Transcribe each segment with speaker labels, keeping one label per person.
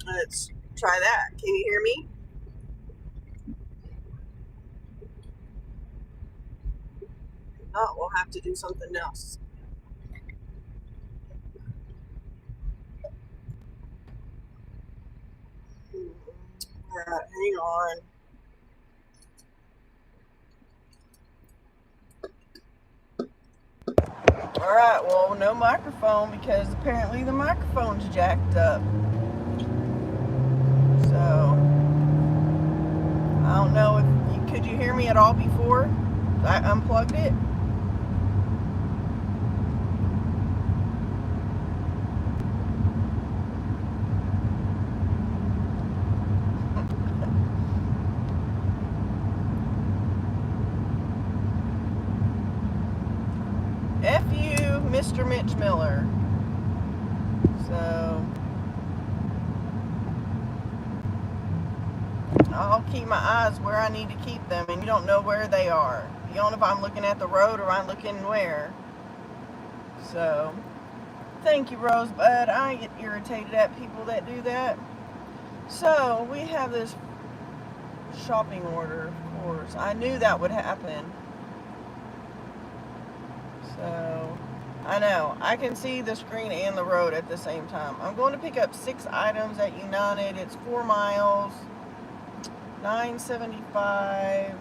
Speaker 1: Let's try that. Can you hear me? No, we'll have to do something else. Hang on. Alright, well, no microphone because apparently the microphone's jacked up. So, I don't know if could you hear me at all before I unplugged it? F you, Mr. Mitch Miller. So, I'll keep my eyes where I need to keep them, and you don't know where they are. You don't know if I'm looking at the road or I'm looking where. So, thank you, Rosebud. I get irritated at people that do that. So, we have this shopping order, of course. I knew that would happen. So, I know. I can see the screen and the road at the same time. I'm going to pick up 6 items at United. It's 4 miles, $9.75.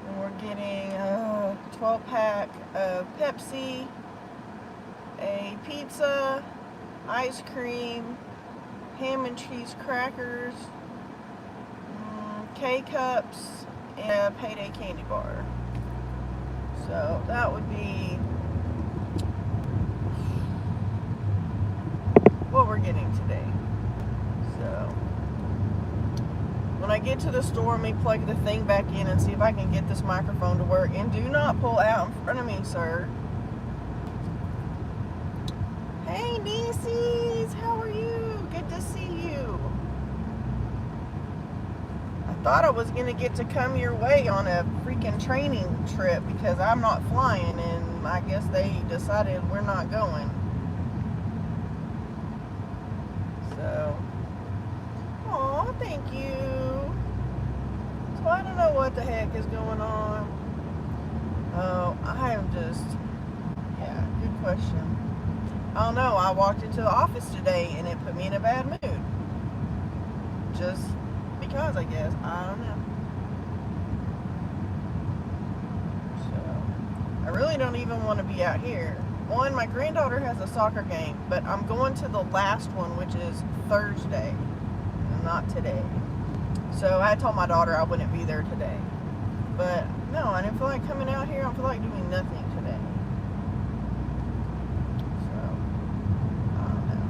Speaker 1: And we're getting a 12-pack of Pepsi, a pizza, ice cream, ham and cheese crackers, K-Cups, and a Payday candy bar. So that would be what we're getting today. So when I get to the store, let me plug the thing back in and see if I can get this microphone to work. And do not pull out in front of me, sir. Hey, nieces, how are you? Good to see you. I thought I was going to get to come your way on a freaking training trip because I'm not flying, and I guess they decided we're not going. So, aw, thank you. So I don't know what the heck is going on. Oh, I am just, yeah, good question. I don't know. I walked into the office today and it put me in a bad mood. Just because, I guess. I don't know. So, I really don't even want to be out here. One, my granddaughter has a soccer game, but I'm going to the last one, which is Thursday, and not today. So I told my daughter I wouldn't be there today. But no, I didn't feel like coming out here. I don't feel like doing nothing today. So, I don't know.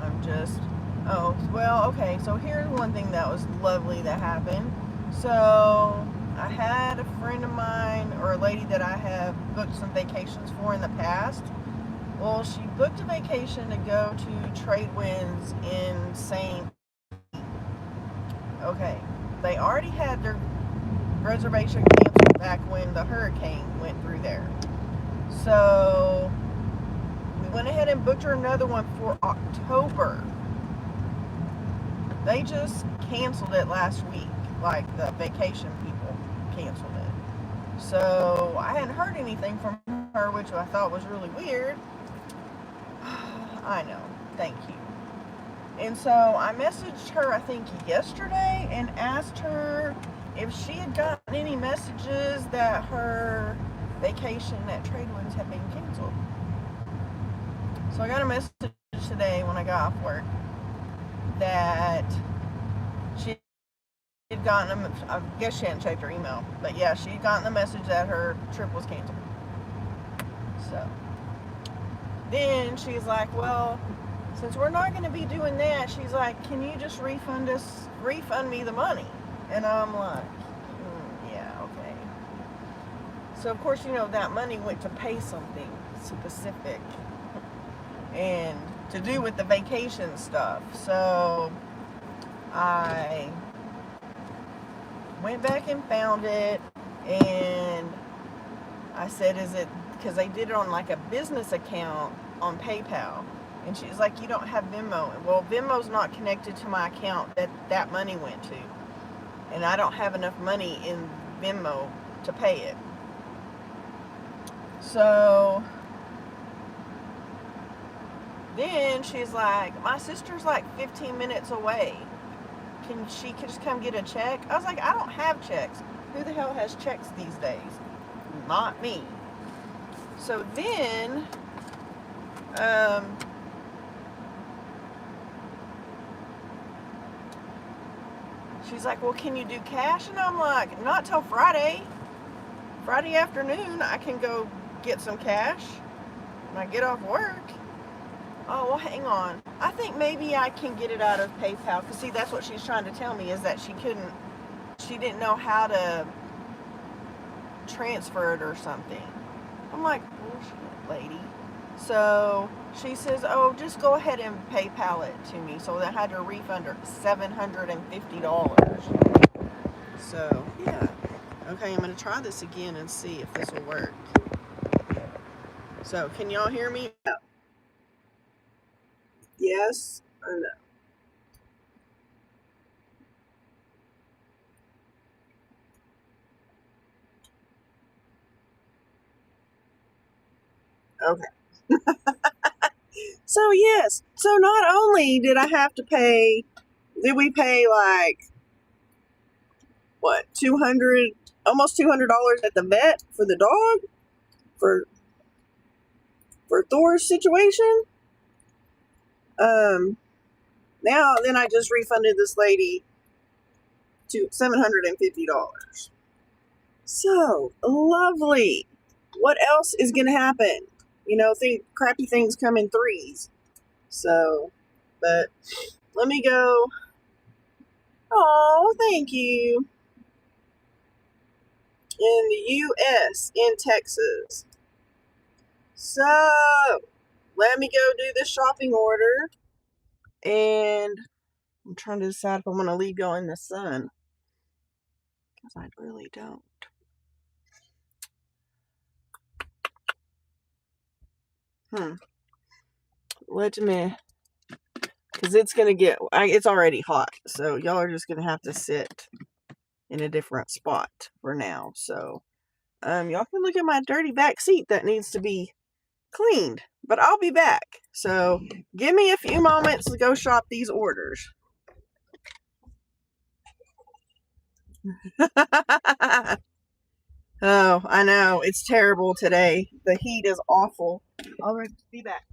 Speaker 1: I'm just, oh, well, okay. So here's one thing that was lovely that happened. So I had a friend of mine, or a lady that I have booked some vacations for in the past. Well, she booked a vacation to go to Trade Winds in St. Okay, they already had their reservation canceled back when the hurricane went through there. So we went ahead and booked her another one for October. They just canceled it last week, like the vacation people canceled it. So I hadn't heard anything from her, which I thought was really weird. I know, thank you. And so I messaged her, I think, yesterday and asked her if she had gotten any messages that her vacation at Tradewinds had been canceled. So I got a message today when I got off work that she had gotten I guess she hadn't checked her email, but yeah, she had gotten the message that her trip was canceled. So then she's like, well, since we're not going to be doing that, she's like, can you just refund me the money? And I'm like, yeah, okay. So of course, that money went to pay something specific and to do with the vacation stuff. So I went back and found it, and I said, is it, because they did it on like a business account on PayPal. And she's like, you don't have Venmo. Well, Venmo's not connected to my account that money went to. And I don't have enough money in Venmo to pay it. So then she's like, my sister's like 15 minutes away. Can she just come get a check? I was like, I don't have checks. Who the hell has checks these days? Not me. So then, she's like, well, can you do cash? And I'm like, not till Friday. Friday afternoon, I can go get some cash when I get off work. Oh, well, hang on. I think maybe I can get it out of PayPal. Because, see, that's what she's trying to tell me, is that she didn't know how to transfer it or something. I'm like, bullshit, lady. So she says, oh, just go ahead and PayPal it to me. So I had to refund her $750. So, yeah. Okay, I'm going to try this again and see if this will work. So, can y'all hear me? Yes or no? Okay. So, yes. So, not only did I have to pay, did we pay like, what, 200, almost $200 at the vet for the dog? For Thor's situation? Now, then I just refunded this lady to $750. So, lovely. What else is going to happen? You know, crappy things come in threes. So, but let me go. Oh, thank you. In the U.S., in Texas. So, let me go do the shopping order. And I'm trying to decide if I'm going to leave y'all in the sun. Because I really don't. Let me, because it's going to it's already hot. So, y'all are just going to have to sit in a different spot for now. So, y'all can look at my dirty back seat that needs to be cleaned. But I'll be back. So, give me a few moments to go shop these orders. Oh, I know. It's terrible today. The heat is awful. I'll be back.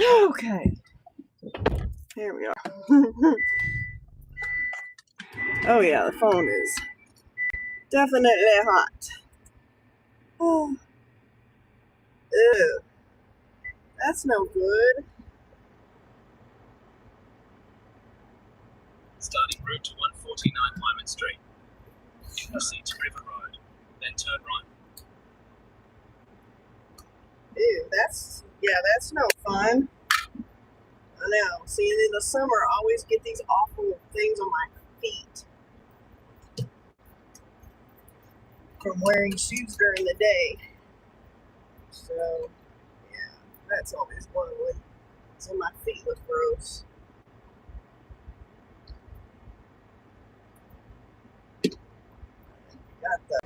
Speaker 1: Okay, here we are. Oh yeah, the phone is definitely hot. Oh, ew, that's no good.
Speaker 2: Starting route to 149 Wyman Street. Proceed to River Road, then turn right.
Speaker 1: Ew, that's no fun. I know. See, in the summer, I always get these awful things on my feet from wearing shoes during the day. So, yeah, that's always lovely. So my feet look gross. Got the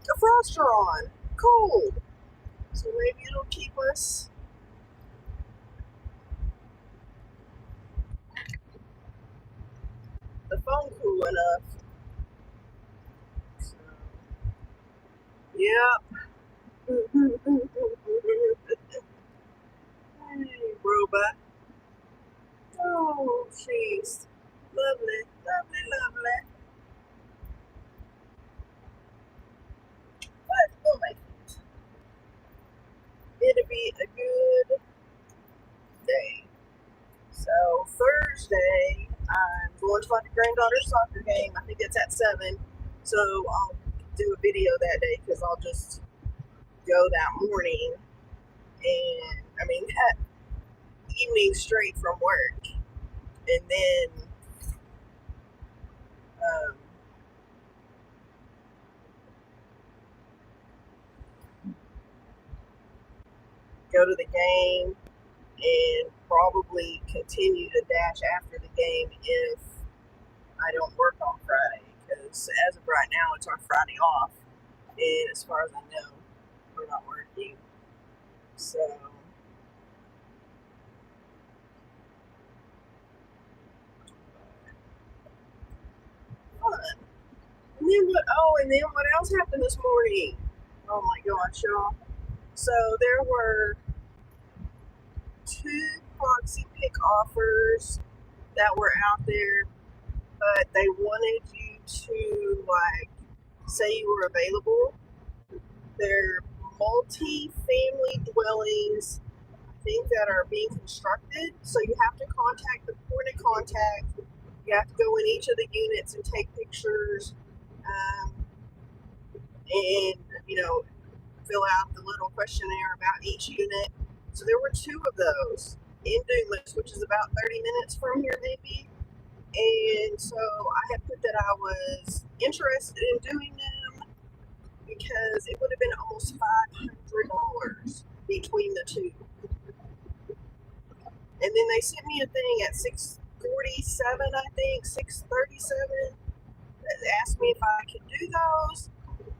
Speaker 1: defroster on. Cool. So maybe it'll keep us the phone cool enough. So, yep. Hey, robot. Oh, she's lovely, lovely, lovely. But we'll make it. It'll be a good day. So Thursday, I'm going to my granddaughter's soccer game. I think it's at 7. So I'll do a video that day because I'll just go that morning and that evening straight from work, and then um, go to the game and probably continue to dash after the game if I don't work on Friday, because as of right now it's our Friday off, and as far as I know we're not working. So fun. And then what else happened this morning? Oh my gosh, y'all. So there were 2 proxy pick offers that were out there, but they wanted you to say you were available. They're multi-family dwellings, I think, that are being constructed. So you have to contact the point of contact. You have to go in each of the units and take pictures, and fill out the little questionnaire about each unit. So there were 2 of those in Dumas, which is about 30 minutes from here, maybe. And so I had put that I was interested in doing them because it would have been almost $500 between the 2. And then they sent me a thing at 6:47, I think, 6:37, that asked me if I could do those.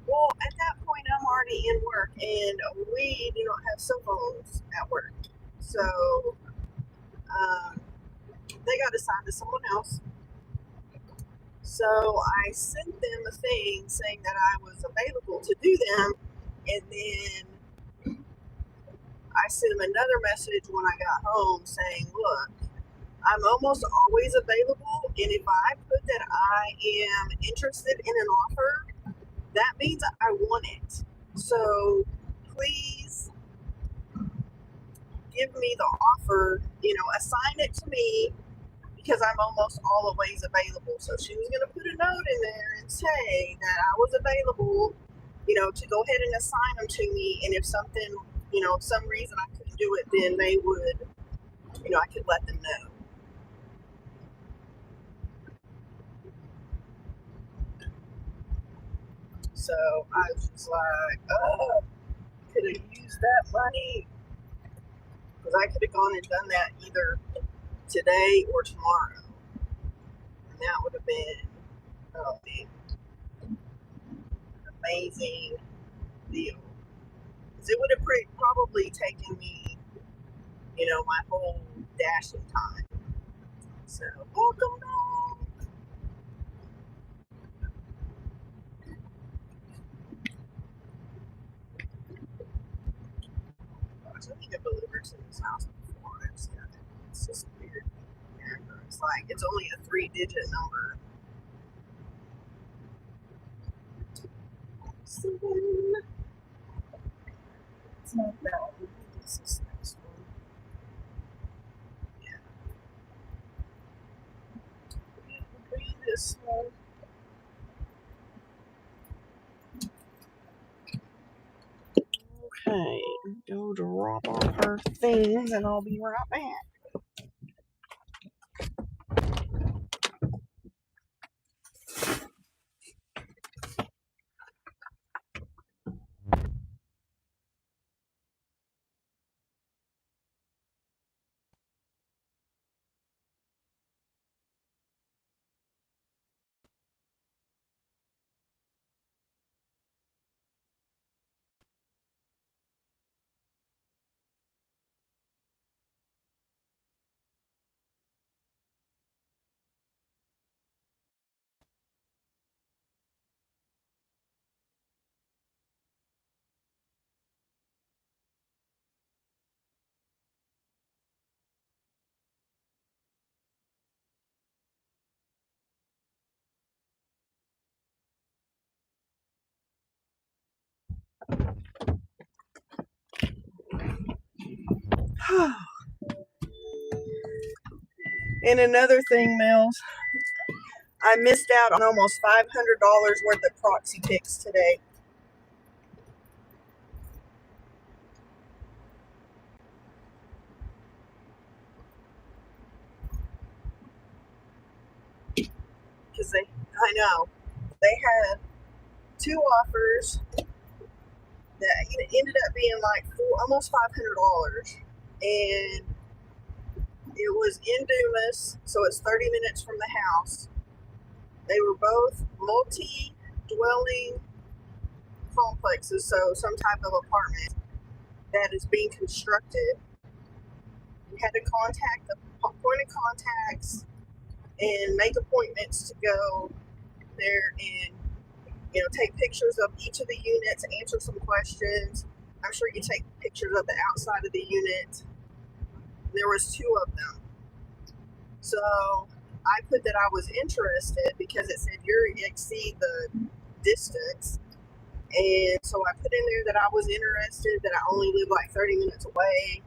Speaker 1: Well, at that point, I'm already in work, and we do not have cell phones at work. So they got assigned to someone else. So I sent them a thing saying that I was available to do them, and then I sent them another message when I got home saying, look, I'm almost always available, and if I put that I am interested in an offer, that means I want it. So please give me the offer, assign it to me, because I'm almost always available. So she was going to put a note in there and say that I was available, to go ahead and assign them to me. And if something, some reason I couldn't do it, then they would, I could let them know. So I was just like, oh, could have used that money, because I could have gone and done that either today or tomorrow. And that would have been an amazing deal. Because it would have probably taken me, my whole dashing time. So, welcome back. something got delivered to this house before. It's just weird. It's like it's only a 3-digit number. So it's not that one. This is the next one. Yeah. It'll be this one. Okay, go drop off her things and I'll be right back. And another thing, Mills, I missed out on almost $500 worth of proxy picks today. Because I know, they had 2 offers that ended up being like almost $500. And it was in Dumas, so it's 30 minutes from the house. They were both multi-dwelling complexes, so some type of apartment that is being constructed. You had to contact the point of contacts and make appointments to go there and take pictures of each of the units, answer some questions. I'm sure you take pictures of the outside of the unit. There was 2 of them. So I put that I was interested because it said you exceed the distance. And so I put in there that I was interested, that I only live like 30 minutes away.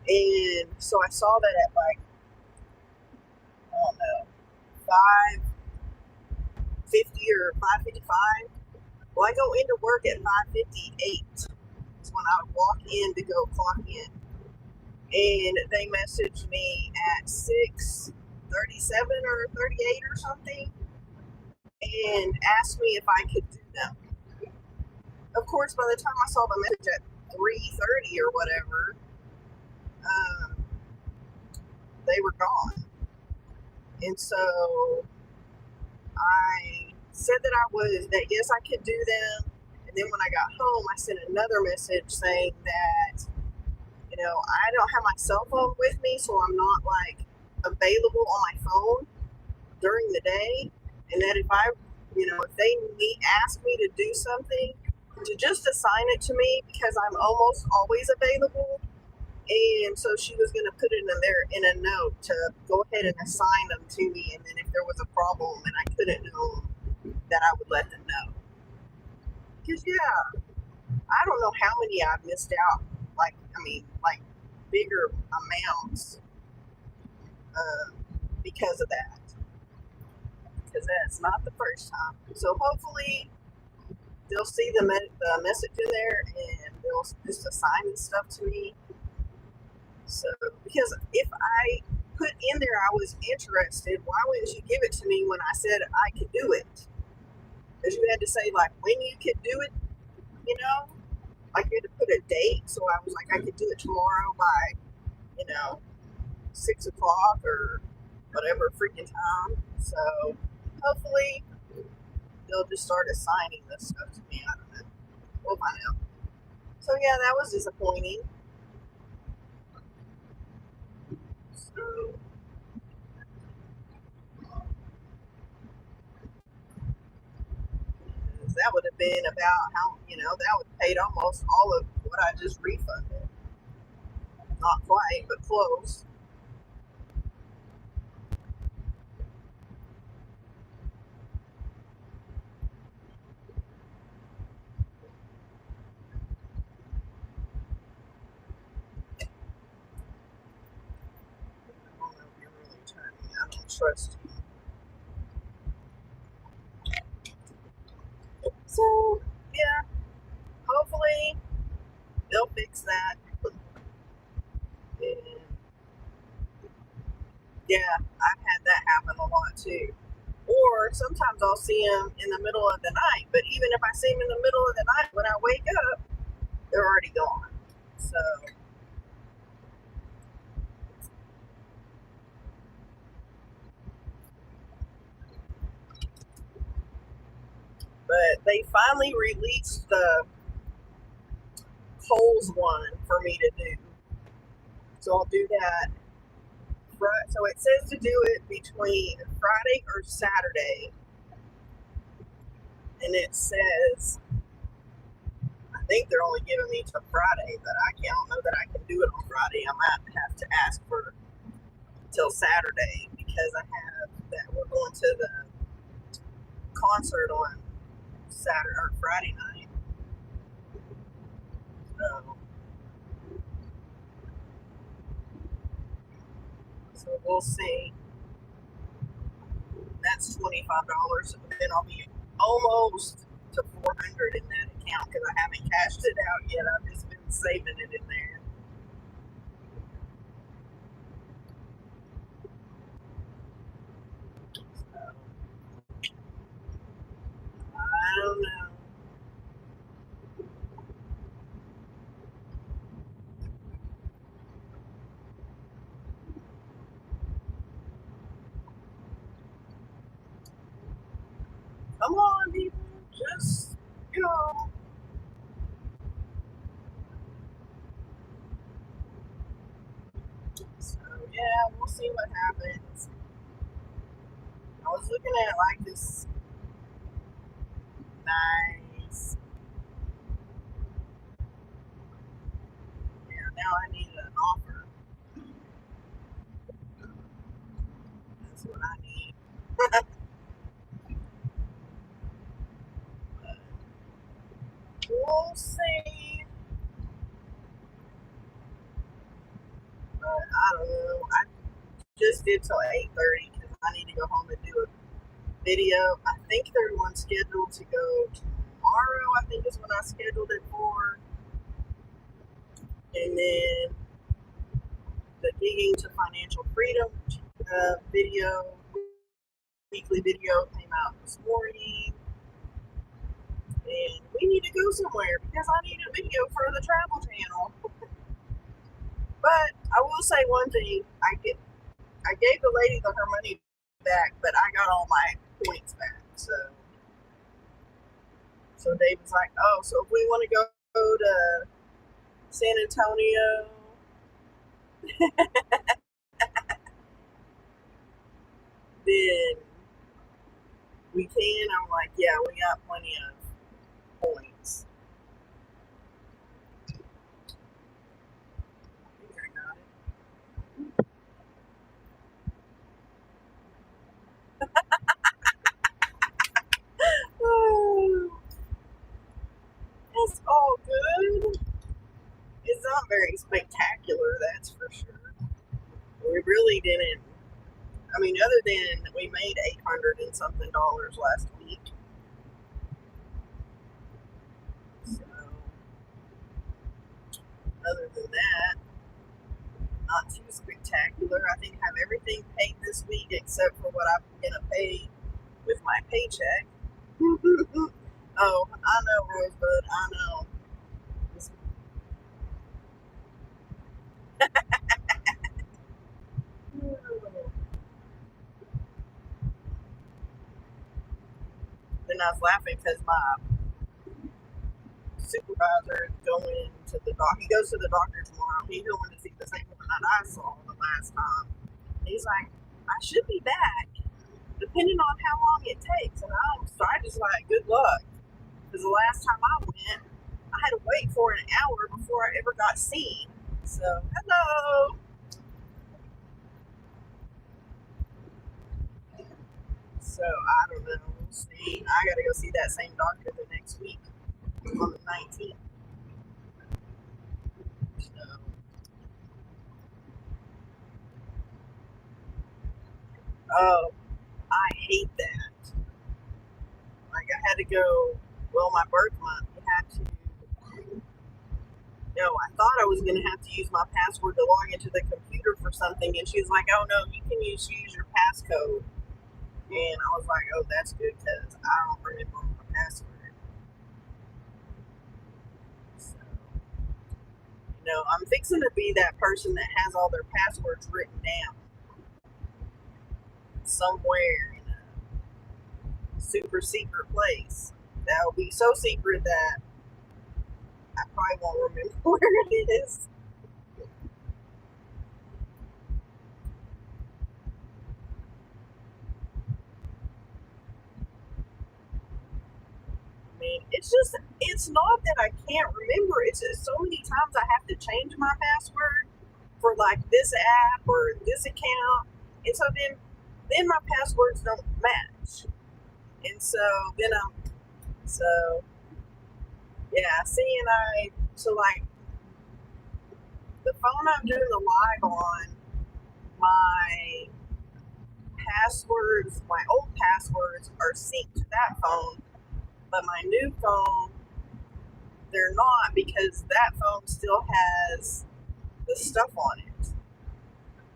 Speaker 1: And so I saw that at like, I don't know, 5:50 or 5:55. Well, I go into work at 5:58. It's when I walk in to go clock in. And they messaged me at 6:37 or 38 or something and asked me if I could do them. Of course, by the time I saw the message at 3:30 or whatever, they were gone. And so I said that yes, I could do them. And then when I got home, I sent another message saying that, I don't have my cell phone with me, so I'm not like available on my phone during the day. And that if they ask me to do something, to just assign it to me because I'm almost always available. And so she was going to put it in a note to go ahead and assign them to me. And then if there was a problem and I couldn't know that I would let them know. Because, yeah, I don't know how many I've missed out. Like bigger amounts because of that. Because that's not the first time. So hopefully they'll see the message in there and they'll just assign this stuff to me. So, because if I put in there I was interested, why wouldn't you give it to me when I said I could do it? Because you had to say, like, when you could do it, like you had to put a date. So I was like, I could do it tomorrow by, 6 o'clock or whatever freaking time. So hopefully they'll just start assigning this stuff to me. I don't know. We'll find out. So yeah, that was disappointing. So that would have been about that would have paid almost all of what I just refunded. Not quite, but close. I don't know if you're really turning. I don't trust you. So, yeah, hopefully they'll fix that. And yeah, I've had that happen a lot too. Or sometimes I'll see them in the middle of the night, but even if I see them in the middle of the night, when I wake up, they're already gone. So, but they finally released the Kohl's one for me to do. So I'll do that. So it says to do it between Friday or Saturday. And it says, I think they're only giving me till Friday, but I don't know that I can do it on Friday. I might have to ask for till Saturday because I have that we're going to the concert on Saturday or Friday night. So we'll see. That's $25. Then I'll be almost to 400 in that account because I haven't cashed it out yet. I've just been saving it in there. So, I don't know. Come on, people, just go. So yeah, we'll see what happens. I was looking at like this nice. Yeah, now I need an offer. That's what I need. But we'll see. But I don't know. I just did till 8:30 because I need to go home and do a video. I think there's one scheduled to go tomorrow. I think is when I scheduled it for. And then the Digging to Financial Freedom video, weekly video came out this morning. And we need to go somewhere because I need a video for the travel channel. But I will say one thing: I gave the lady her money back, but I got all my points back. So David's like, oh, so if we want to go to San Antonio, then we can. I'm like, yeah, we got plenty of points. I think I got it. It's all good. It's not very spectacular, that's for sure. We really didn't. I mean, other than we made $800 and something last week. So, other than that, not too spectacular. I think I have everything paid this week except for what I'm gonna pay with my paycheck. Oh, I know, Rosebud. I know. Then I was laughing because my supervisor is going to the doctor. He goes to the doctor tomorrow. He's going to see the same one that I saw the last time. He's like, I should be back, depending on how long it takes. And I just like, good luck. Because the last time I went, I had to wait for an hour before I ever got seen. So, hello. So, I don't know. We'll see. I gotta go see that same doctor the next week on the 19th. So, oh, I hate that. Like, I had to go, well, my birth month, you had to, I thought I was going to have to use my password to log into the computer for something. And she was like, oh, no, you can use your passcode. And I was like, oh, that's good because I don't remember my password. So, I'm fixing to be that person that has all their passwords written down somewhere in a super secret place. That'll be so secret that I probably won't remember where it is. I mean, it's not that I can't remember. It's just so many times I have to change my password for like this app or this account. And then my passwords don't match. And so yeah, so like the phone I'm doing the live on, my my old passwords are synced to that phone, but my new phone, they're not because that phone still has the stuff on it.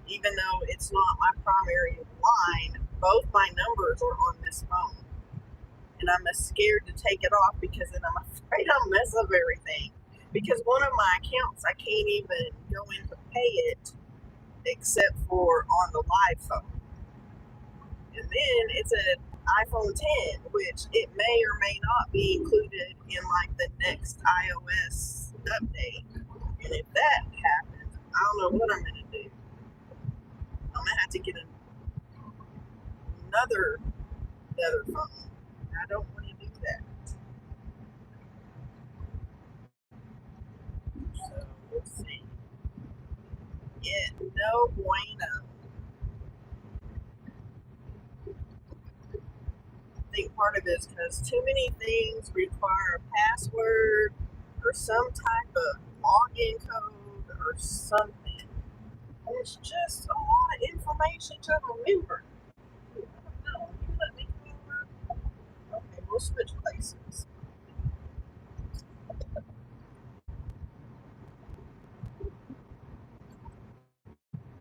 Speaker 1: Even though it's not my primary line, both my numbers are on this phone. And I'm scared to take it off because then I'm afraid I'll mess up everything. Because one of my accounts, I can't even go in to pay it except for on the live phone. And then it's an iPhone 10, which it may or may not be included in like the next iOS update. And if that happens, I don't know what I'm going to do. I'm going to have to get another phone. I don't want to do that. So we'll see. Yeah, no bueno. I think part of it is because too many things require a password or some type of login code or something. It's just a lot of information to remember. I don't know. You let me come over. Okay, we'll switch places.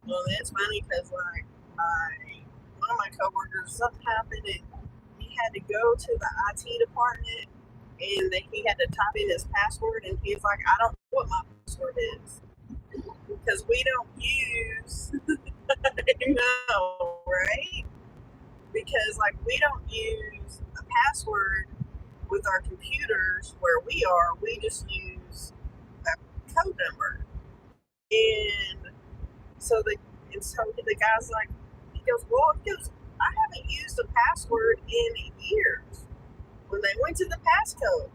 Speaker 1: Well, that's funny because like one of my coworkers, something happened and he had to go to the IT department and then he had to type in his password and he's like, I don't know what my password is because we don't use. No, right? Because like we don't use a password with our computers where we are. We just use a code number. And so the guy's like, I haven't used a password in years. When they went to the passcode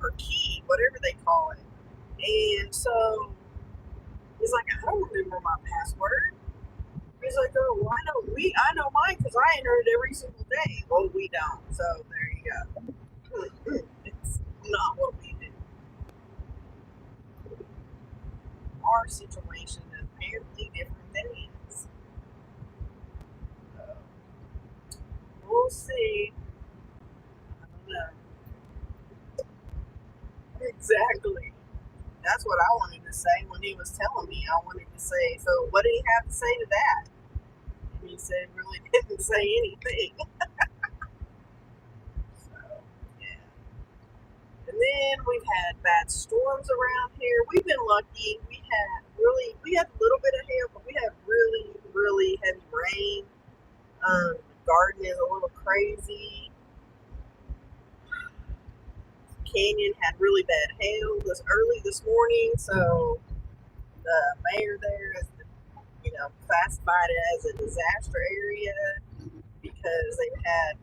Speaker 1: or key, whatever they call it, and so he's like, I don't remember my password. He's like, oh, well, I know mine because I enter it every single day. Well, we don't. So there you go. It's not what we do. Our situation is apparently different than his. So we'll see. I don't know. Exactly. That's what I wanted to say when he was telling me. I wanted to say, so what did he have to say to that? And he said, really didn't say anything. So, yeah. And then we've had bad storms around here. We've been lucky. We had a little bit of hail, but we had really, really heavy rain. The garden is a little crazy. Canyon had really bad hail early this morning, so the mayor there is, classified it as a disaster area because they've had,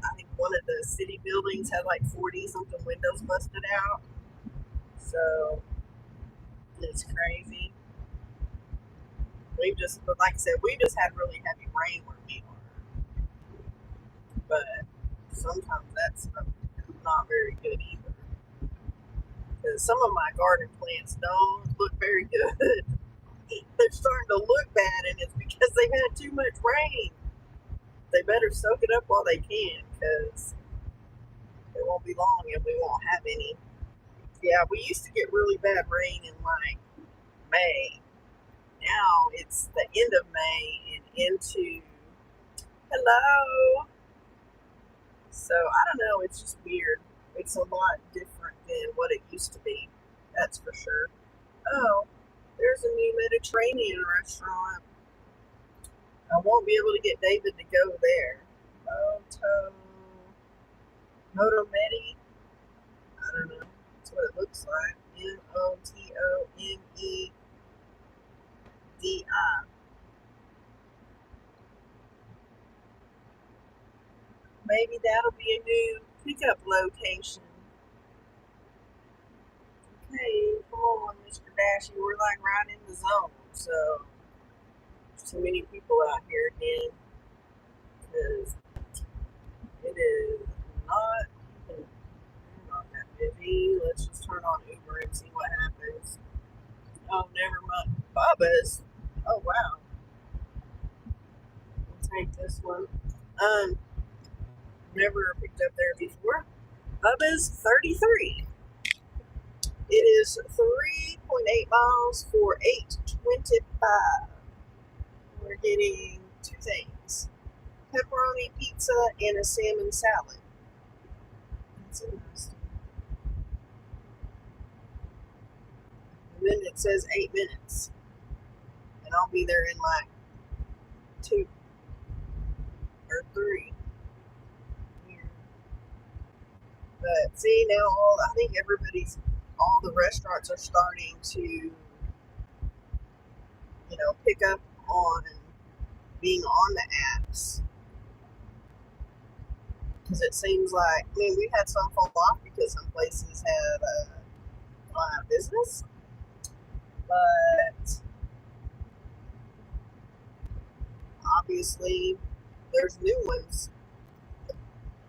Speaker 1: I think one of the city buildings had like 40 something windows busted out. So it's crazy. We've just, but like I said, we just had really heavy rain where we are. But sometimes that's not very good either. Because some of my garden plants don't look very good. They're starting to look bad, and it's because they've had too much rain. They better soak it up while they can, because it won't be long and we won't have any. Yeah, we used to get really bad rain in like May. Now it's the end of May and into hello. So I don't know, it's just weird. It's a lot different than what it used to be. That's for sure. Oh, there's a new Mediterranean restaurant. I won't be able to get David to go there. Motomedi? I don't know. That's what it looks like. Motomedi. Maybe that'll be a new pickup location. Okay, come on, Mr. Dashy. We're like right in the zone. So, there's too many people out here again. Because it is not, not that busy. Let's just turn on Uber and see what happens. Oh, never mind. Bubba's. Oh, wow. I'll take this one. Never picked up there before. Bubba's 33. It is 3.8 miles for $8.25. We're getting two things: pepperoni pizza and a salmon salad. That's interesting. And then it says 8 minutes, and I'll be there in like 2 or 3. But see, now I think all the restaurants are starting to, pick up on being on the apps. Because it seems like, we had some fall off because some places have gone out of business. But obviously, there's new ones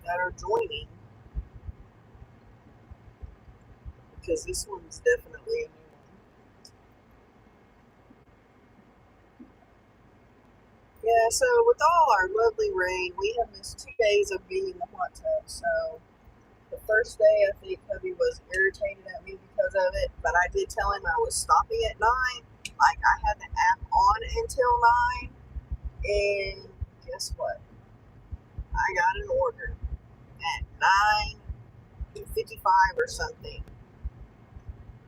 Speaker 1: that are joining. Because this one's definitely a new one. Yeah, so with all our lovely rain, we have missed 2 days of being in the hot tub. So the first day, I think hubby was irritated at me because of it, but I did tell him I was stopping at 9. Like, I had the app on until 9, and guess what? I got an order at 9:55 or something.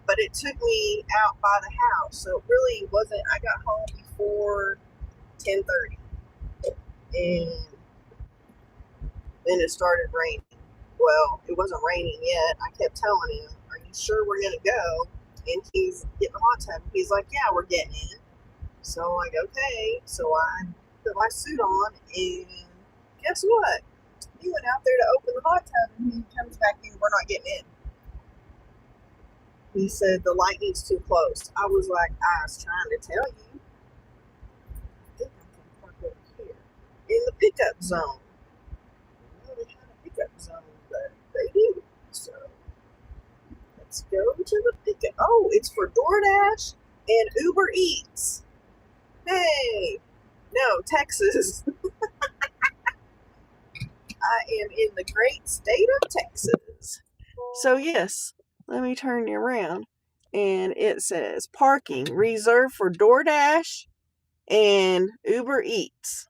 Speaker 1: But it took me out by the house, so it really wasn't. I got home before 10:30, and then it started raining. Well, it wasn't raining yet. I kept telling him, "Are you sure we're gonna go?" And he's getting the hot tub. He's like, "Yeah, we're getting in." So I'm like, "Okay." So I put my suit on, and guess what? He went out there to open the hot tub, and he comes back in. We're not getting in. He said the lightning's too close. I was like, I was trying to tell you. I think I can park over here in the pickup zone. I know they have a pickup zone, but they do. So let's go to the pickup. Oh, it's for DoorDash and Uber Eats. Hey, no, Texas. I am in the great state of Texas. So yes, let me turn you around. And it says parking reserved for DoorDash and Uber Eats.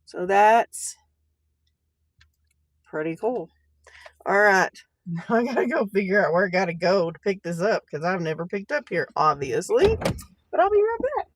Speaker 1: So that's pretty cool. All right. Now I gotta go figure out where I gotta go to pick this up because I've never picked up here, obviously. But I'll be right back.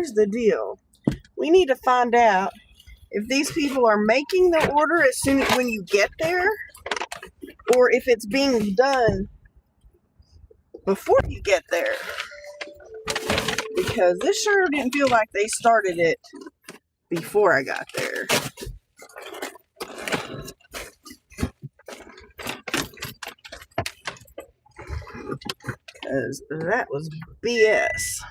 Speaker 1: here's the deal. We need to find out if these people are making the order as soon as when you get there, or if it's being done before you get there. Because this sure didn't feel like they started it before I got there. Because that was BS.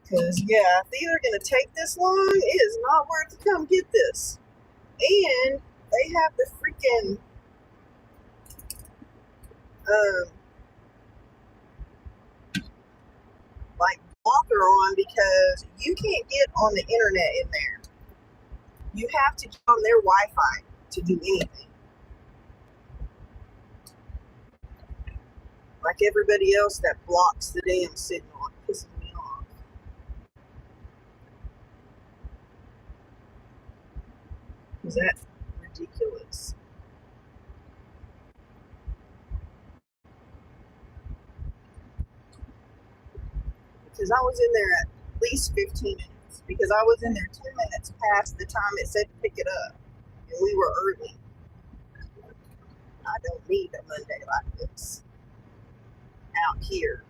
Speaker 1: Because, yeah, if these are going to take this long, it is not worth to come get this. And they have the freaking like blocker on because you can't get on the internet in there. You have to get on their Wi-Fi to do anything. Like everybody else that blocks the damn signal, it pisses me off. Because that's ridiculous. Because I was in there at least 15 minutes. Because I was in there 10 minutes past the time it said to pick it up. And we were early. I don't need a Monday like this out here.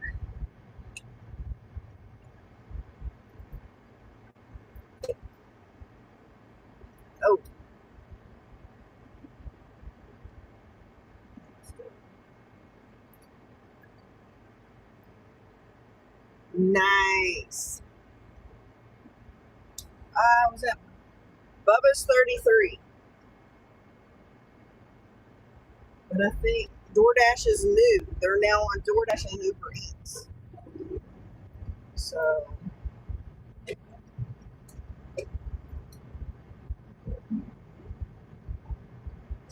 Speaker 1: Oh. Nice. I was at Bubba's 33. But I think DoorDash is new. They're now on DoorDash and Uber Eats. So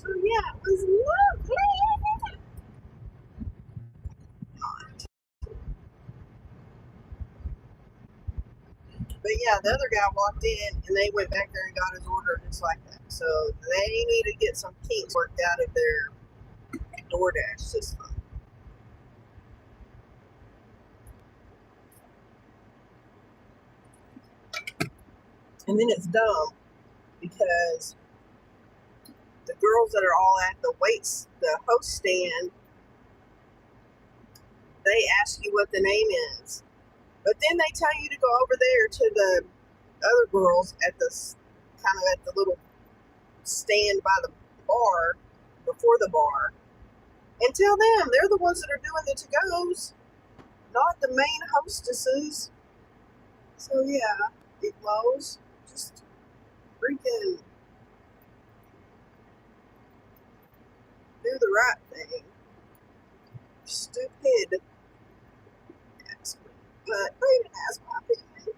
Speaker 1: yeah, it was lovely. But yeah, the other guy walked in and they went back there and got his order just like that. So they need to get some kinks worked out of their DoorDash system. And then it's dumb because the girls that are all at the host stand, they ask you what the name is. But then they tell you to go over there to the other girls at the kind of at the little stand by the bar, before the bar, and tell them they're the ones that are doing the to-goes, not the main hostesses. So yeah, Big Lowe's, just freaking do the right thing. Stupid. But they didn't ask my opinion.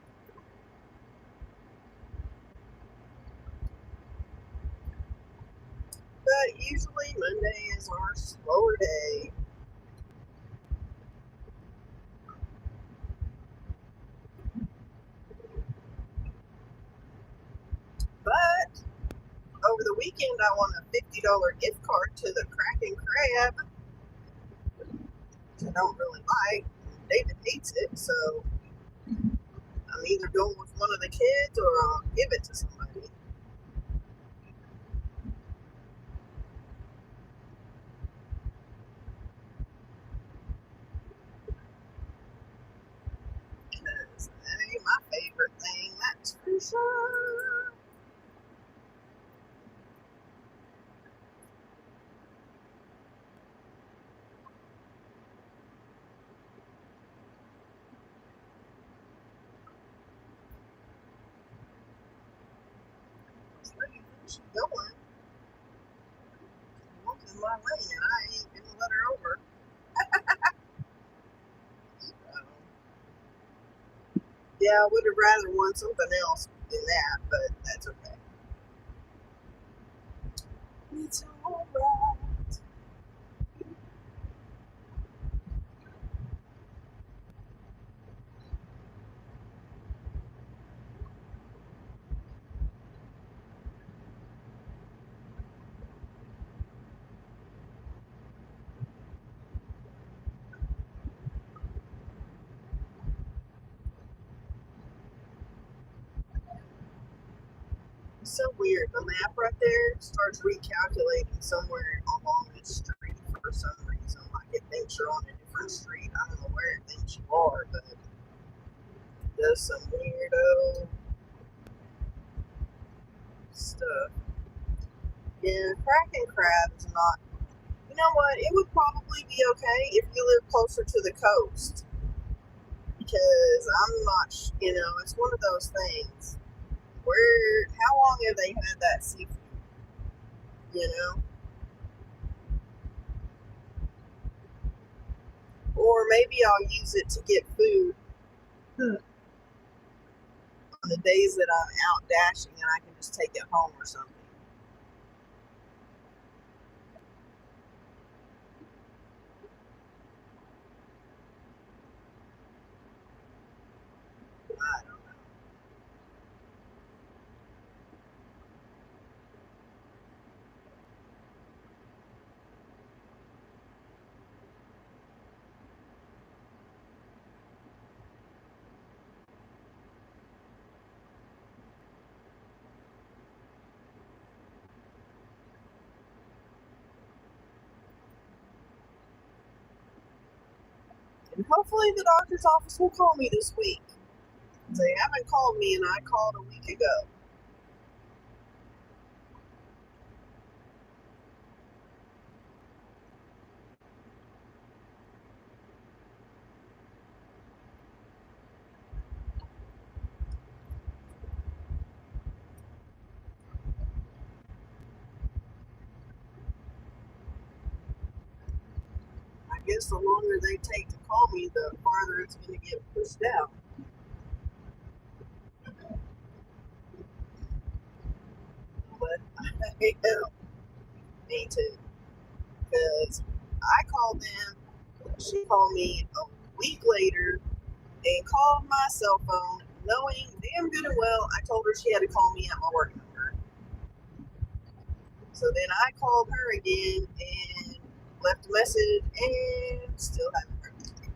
Speaker 1: But usually Monday is our slower day. But over the weekend, I won a $50 gift card to the Kraken Crab, which I don't really like. David hates it, so I'm either going with one of the kids or I'll give it to somebody. Because that ain't my favorite thing, that's for sure. She's going. Walking my lane and I ain't gonna let her over. So, yeah, I would have rather won something else than that, but that's okay. It's alright. It's so weird. The map right there starts recalculating somewhere along this street for some reason. Like it thinks you're on a different street. I don't know where it thinks you are, but it does some weirdo stuff. Yeah, cracking crab is not. You know what? It would probably be okay if you live closer to the coast. Because I'm not, it's one of those things. How long have they had that seafood? You know? Or maybe I'll use it to get food on the days that I'm out dashing and I can just take it home or something. I don't know. And hopefully the doctor's office will call me this week. They haven't called me and I called a week ago. I guess the longer they take to call me, the farther it's going to get pushed out. But hell, me too. Because I called them, she called me a week later and called my cell phone, knowing damn good and well I told her she had to call me at my work number. So then I called her again and left a message and still haven't heard anything.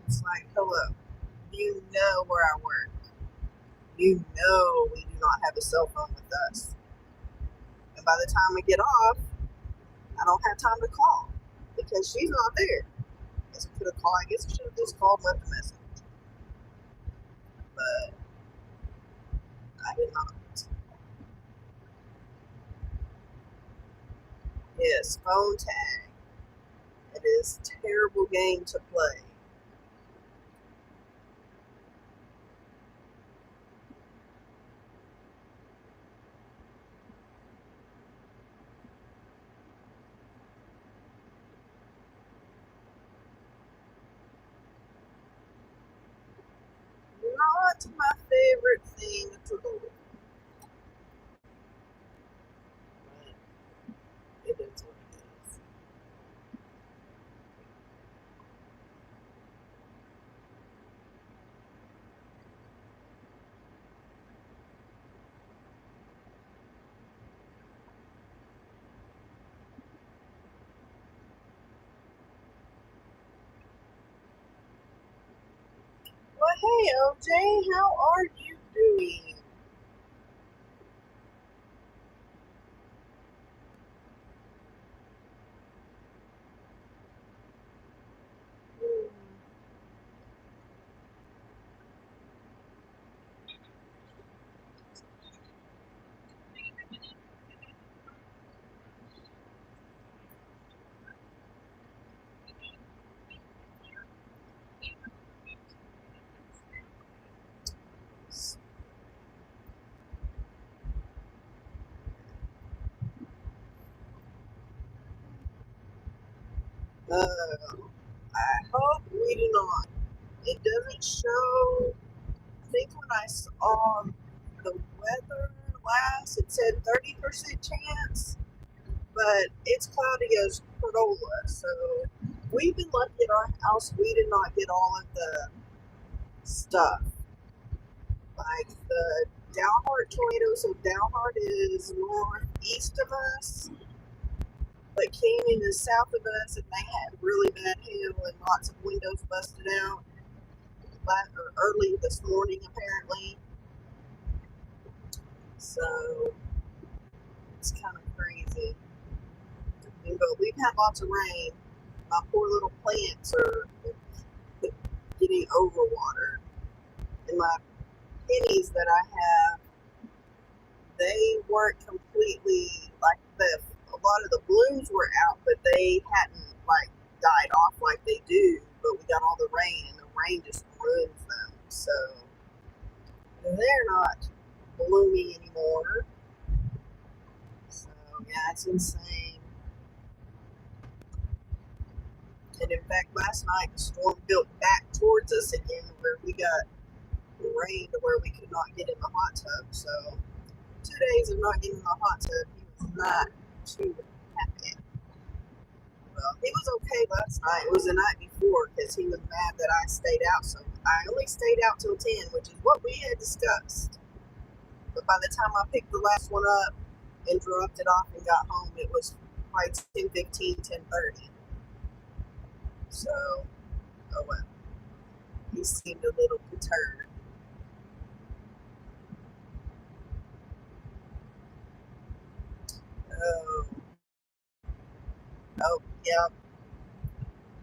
Speaker 1: It's like, hello, you know where I work. You know we do not have a cell phone with us. And by the time I get off, I don't have time to call because she's not there. I guess I could have called. I guess I should have just called and left a message. But I did not. Yes, phone tag. It is a terrible game to play. Not my favorite thing to do. But it is what it is. Well, hey, OJ, how are you doing? I hope we do not. It doesn't show. I think when I saw the weather last, it said 30% chance, but it's cloudy as Corolla. So we've been lucky at our house. We did not get all of the stuff. Like the Dalhart tornado. So Dalhart is northeast of us, but Canyon is south of us, and they had really bad hail and lots of windows busted out early this morning, apparently. So it's kind of crazy. But we've had lots of rain. My poor little plants are getting overwatered. And my pennies that I have, they weren't completely, like, a lot of the blooms were out, but they hadn't, like, died off like they do. But we got all the rain, and the rain just ruins them. So they're not blooming anymore. So yeah, it's insane. And in fact, last night the storm built back towards us again, where we got rain to where we could not get in the hot tub. So 2 days of not getting in the hot tub, he was not too happy. Well, he was okay last night. It was the night before because he was mad that I stayed out. So I only stayed out till 10, which is what we had discussed. But by the time I picked the last one up and dropped it off and got home, it was like 10:15, 10:30. So, oh well. He seemed a little perturbed. Oh, oh, yeah.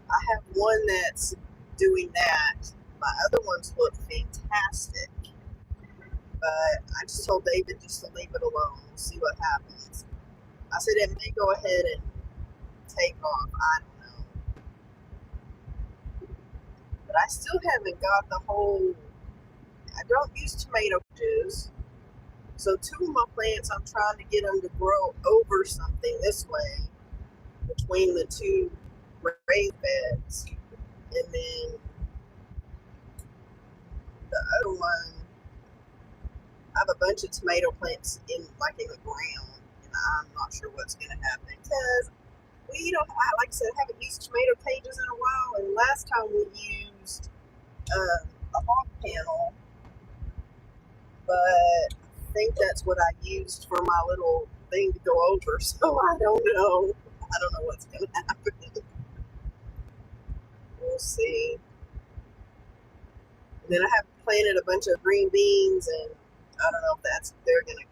Speaker 1: I have one that's doing that. My other ones look fantastic. But I just told David just to leave it alone. We'll see what happens. I said it may go ahead and take off. I don't know. But I still haven't got the whole. I don't use tomato juice. So 2 of my plants, I'm trying to get them to grow over something this way between the 2 raised beds. And then the other one, I have a bunch of tomato plants in the ground, and I'm not sure what's going to happen because we don't. Like I said, I haven't used tomato cages in a while, and last time we used a hog panel, but I think that's what I used for my little thing to go over. So I don't know. I don't know what's going to happen. We'll see. And then I have planted a bunch of green beans, and I don't know if they're going to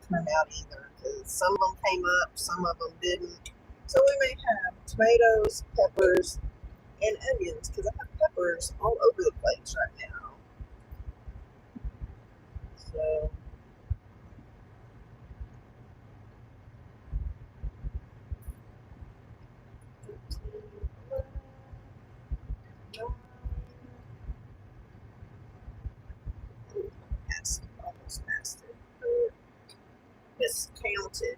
Speaker 1: turn out either, because some of them came up, some of them didn't. So we may have tomatoes, peppers, and onions, because I have peppers all over the place right now. So almost passed it. Miscounted.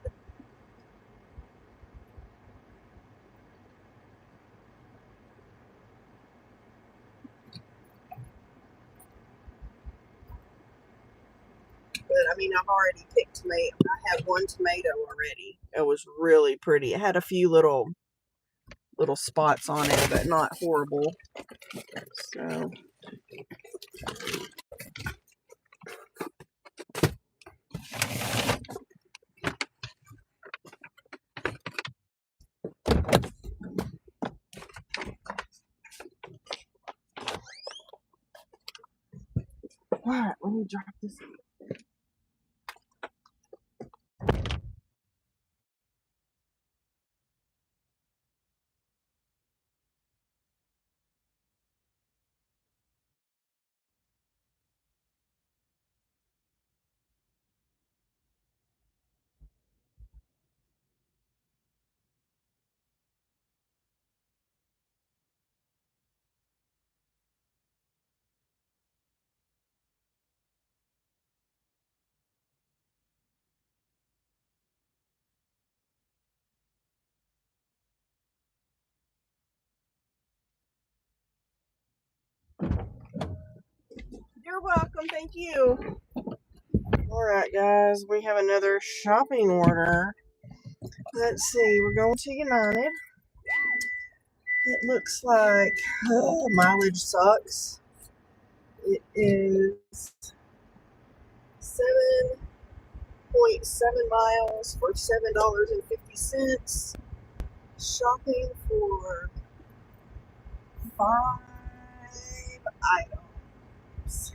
Speaker 1: But I mean, I've already picked tomato. I had 1 tomato already. It was really pretty. It had a few little spots on it, but not horrible. So all right, let me drop this. You're welcome. Thank you. All right, guys, we have another shopping order. Let's see. We're going to United. It looks like mileage sucks. It is 7.7 miles for $7.50. Shopping for 5 items.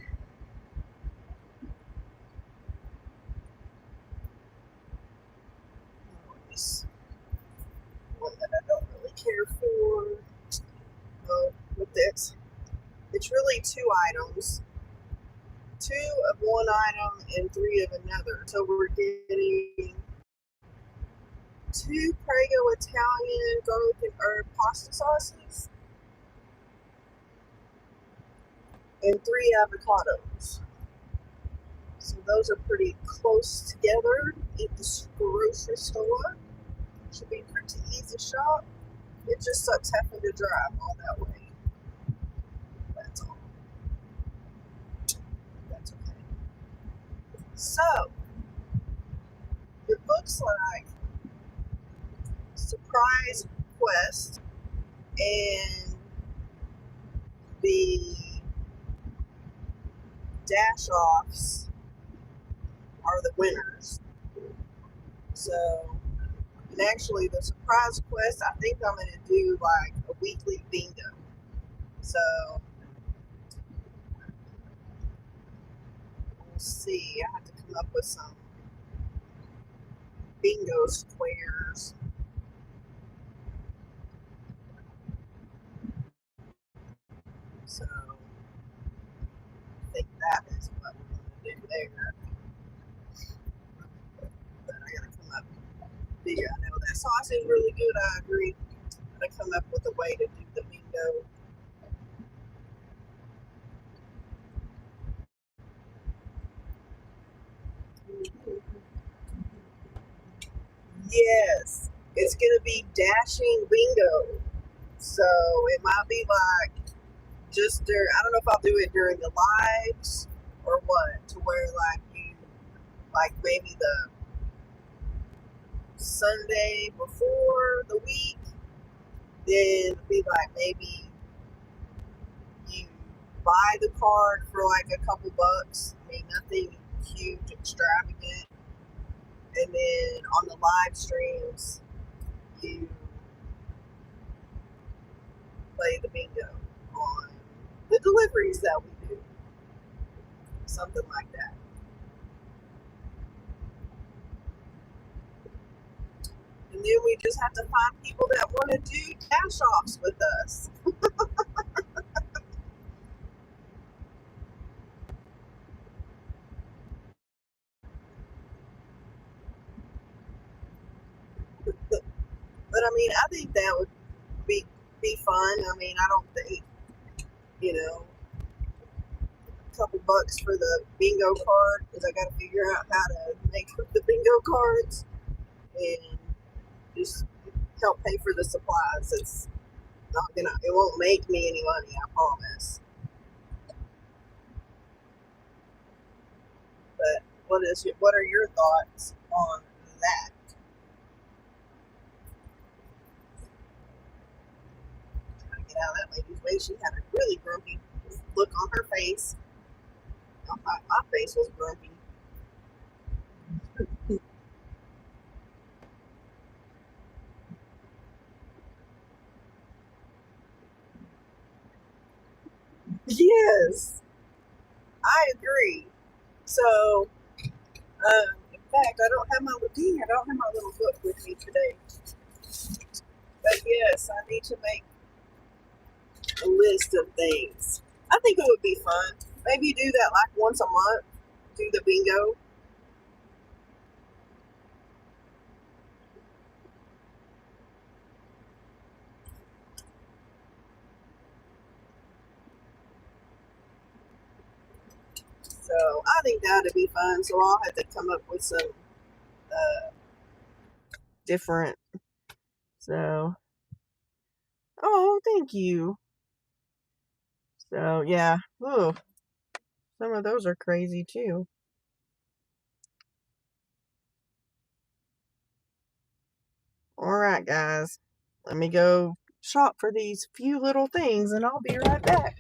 Speaker 1: here for, with this. It's really 2 items. 2 of one item and 3 of another. So we're getting 2 Prego Italian garlic and herb pasta sauces and 3 avocados. So those are pretty close together at the grocery store. Should be pretty easy shop. It just sucks having to drive all that way. That's all. That's okay. So it looks like surprise quest and the dash offs are the winners. So, and actually, the surprise quest, I think I'm going to do like a weekly bingo. So, we'll see. I have to come up with some bingo squares. So, I think that is what we're going to do there. But I got to come up. Yeah, I know that sauce is really good. I agree. I got to come up with a way to do the bingo. Yes, it's gonna be dashing bingo. So it might be like just during, I don't know if I'll do it during the lives or what, to where like you, like maybe the Sunday before the week, then be like maybe you buy the card for like a couple bucks. I mean, nothing huge, extravagant. And then on the live streams, you play the bingo on the deliveries that we do. Something like that. And then we just have to find people that want to do cash offs with us. But I mean, I think that would be fun. I mean, I don't think, a couple bucks for the bingo card because I got to figure out how to make the bingo cards and just help pay for the supplies. It's not gonna, it won't make me any money, I promise. But what are your thoughts on that? Trying to get out of that lady's way. She had a really grumpy look on her face. I thought my face was grumpy. Yes, I agree. So, in fact, I don't have my little book with me today. But yes, I need to make a list of things. I think it would be fun. Maybe do that like once a month. Do the bingo. So I think that would be fun. So I'll have to come up with some different. So, oh, thank you. So yeah. Ooh, some of those are crazy too. All right, guys. Let me go shop for these few little things and I'll be right back.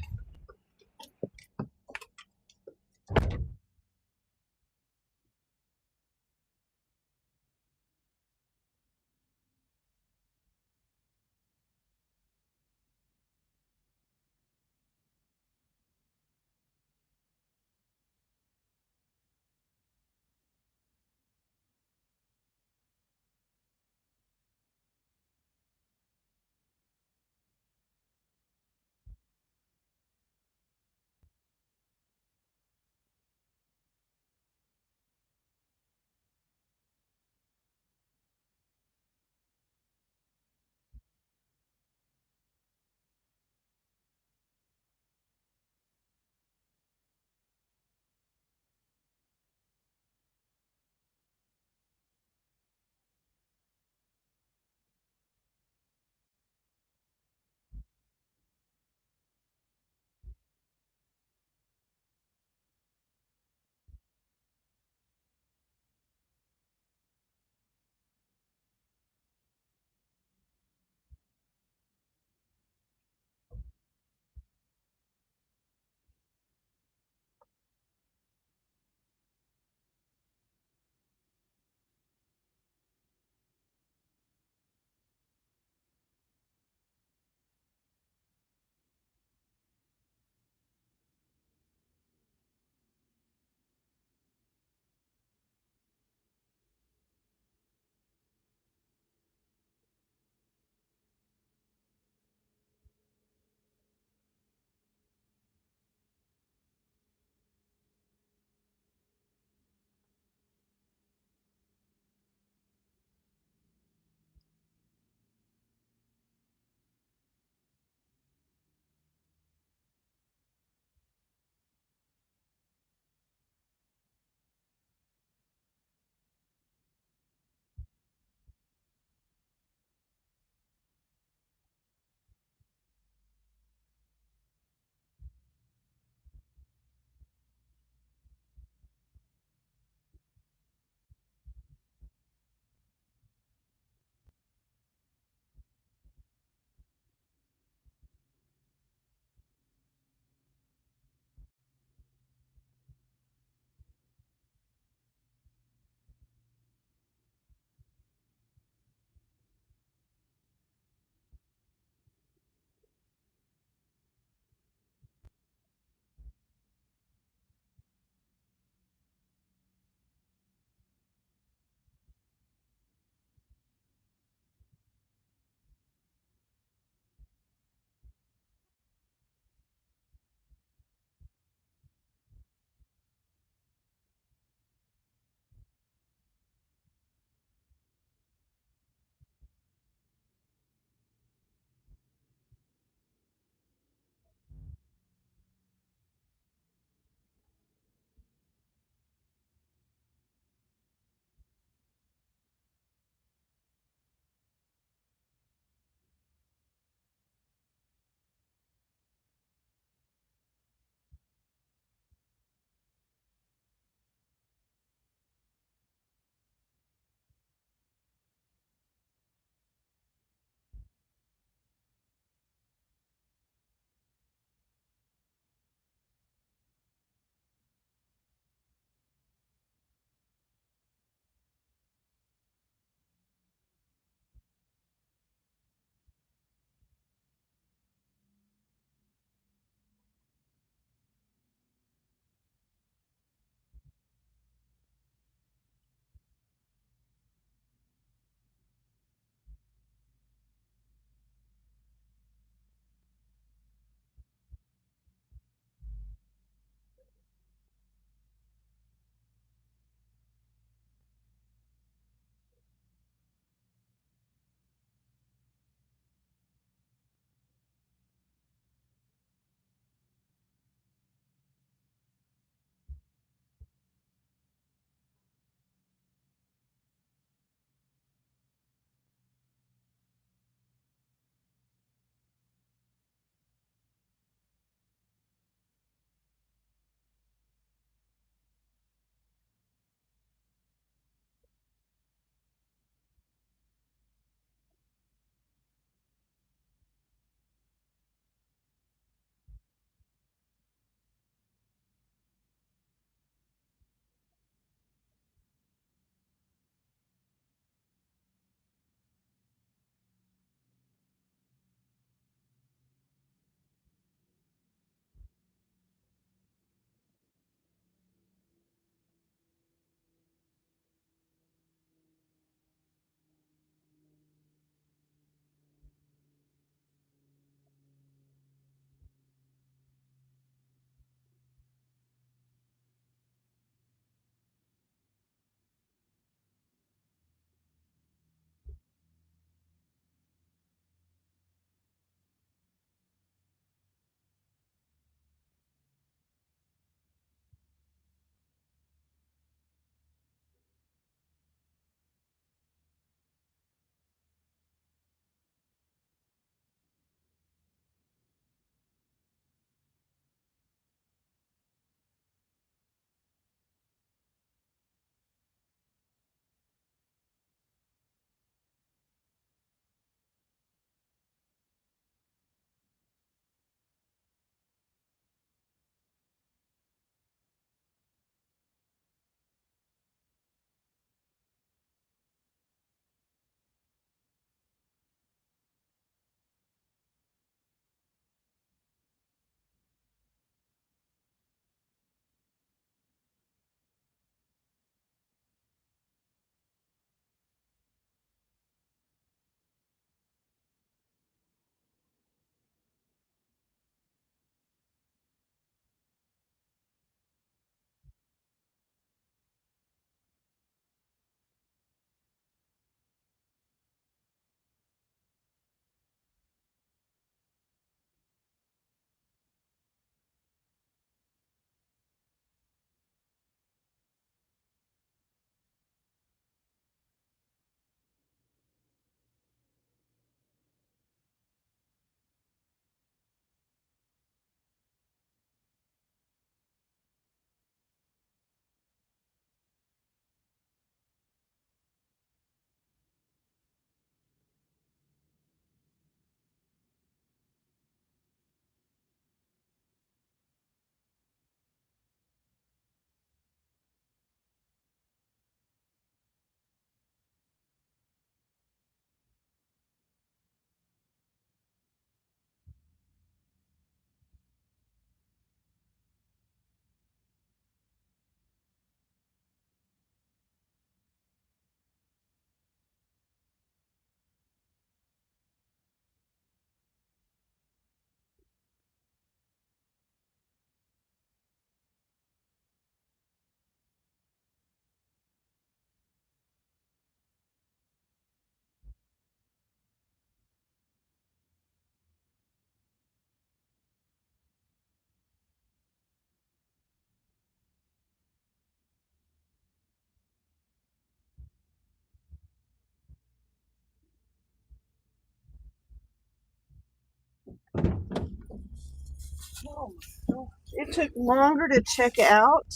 Speaker 1: Oh my God. It took longer to check out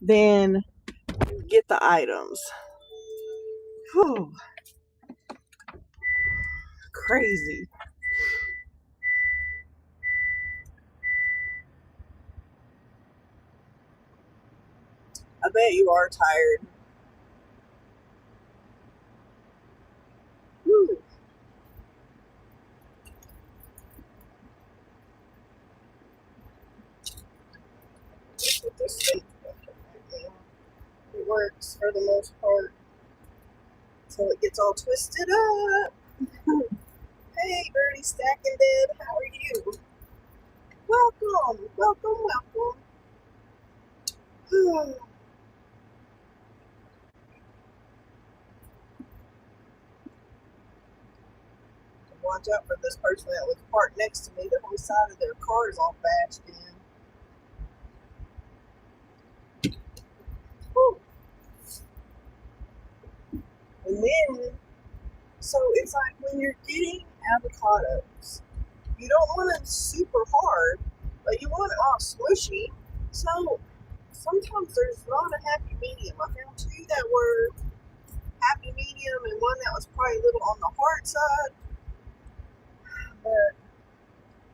Speaker 1: than get the items. Whew, crazy. I bet you are tired. Whew. That's what this thing is. It works for the most part until it gets all twisted up. Hey, Birdie Stacking Dead, how are you? Welcome, welcome, welcome. Watch out for this person that was parked next to me. The whole side of their car is all bashed in. Whew. And then, so it's like when you're getting avocados, you don't want them super hard, but you want it all smushy. So sometimes there's not a happy medium. I found two that were happy medium and one that was probably a little on the hard side. But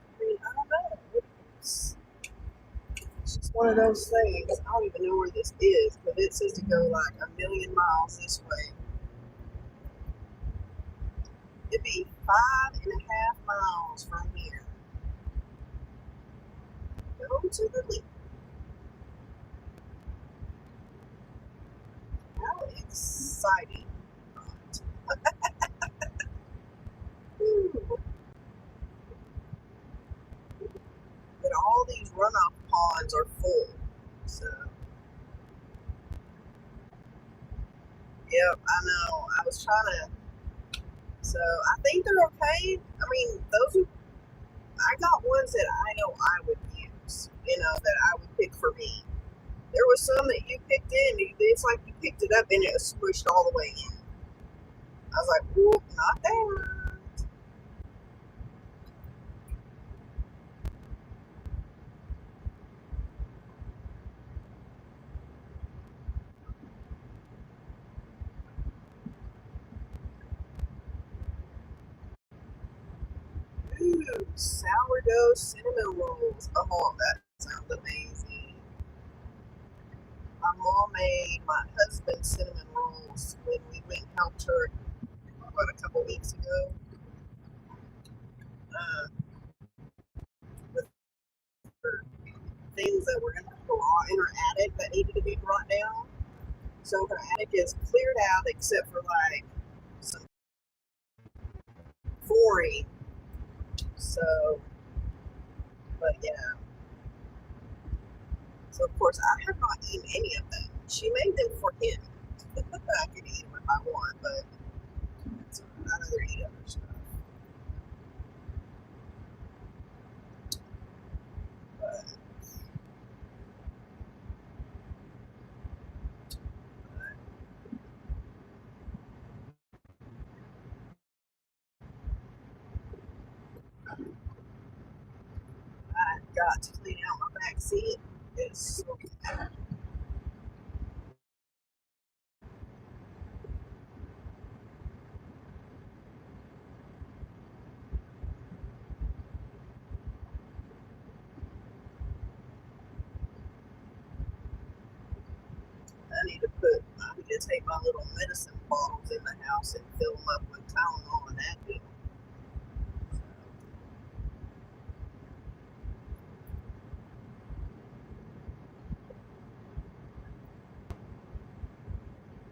Speaker 1: I mean, I don't know. It's just one of those things. I don't even know where this is, but it says to go like 1,000,000 miles this way. It'd be 5.5 miles from here. Go to the lake. How exciting. Ooh. But all these runoff ponds are full. So, yep, I know. I was trying to. So, I think they're okay. I mean, those are. I got ones that I know I would use, that I would pick for me. There was some that you picked in, it's like you picked it up and it was squished all the way in. I was like, whoop, not that. Ooh, sourdough cinnamon rolls. Oh, that sounds amazing. My mom made my husband cinnamon rolls when we went and helped her, a couple weeks ago, with her things that were in her attic that needed to be brought down. So her attic is cleared out except for like some flooring. So, but yeah. So of course I have not eaten any of them. She made them for him. I could eat them if I want, but I'd rather eat other stuff. But I got to clean out my back seat. It's so bad. I need to take my little medicine bottles in the house and fill them up with Tylenol and Advil.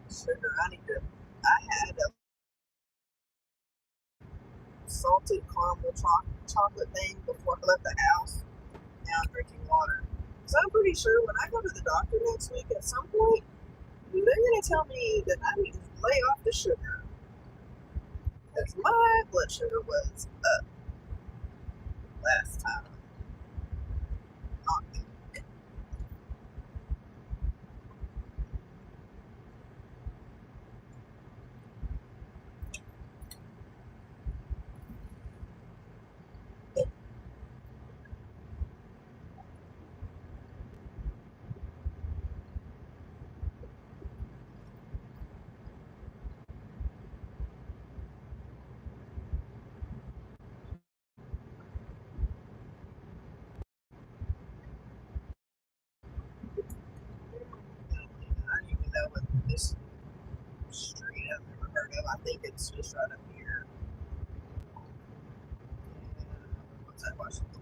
Speaker 1: Sugar, I had a salted caramel chocolate thing before I left the house. Now I'm drinking water. So I'm pretty sure when I go to the doctor next week at some point, they're going to tell me that I need to lay off the sugar. Because my blood sugar was up last time. Not good. heard of. I think it's just right up here. What's that Washington?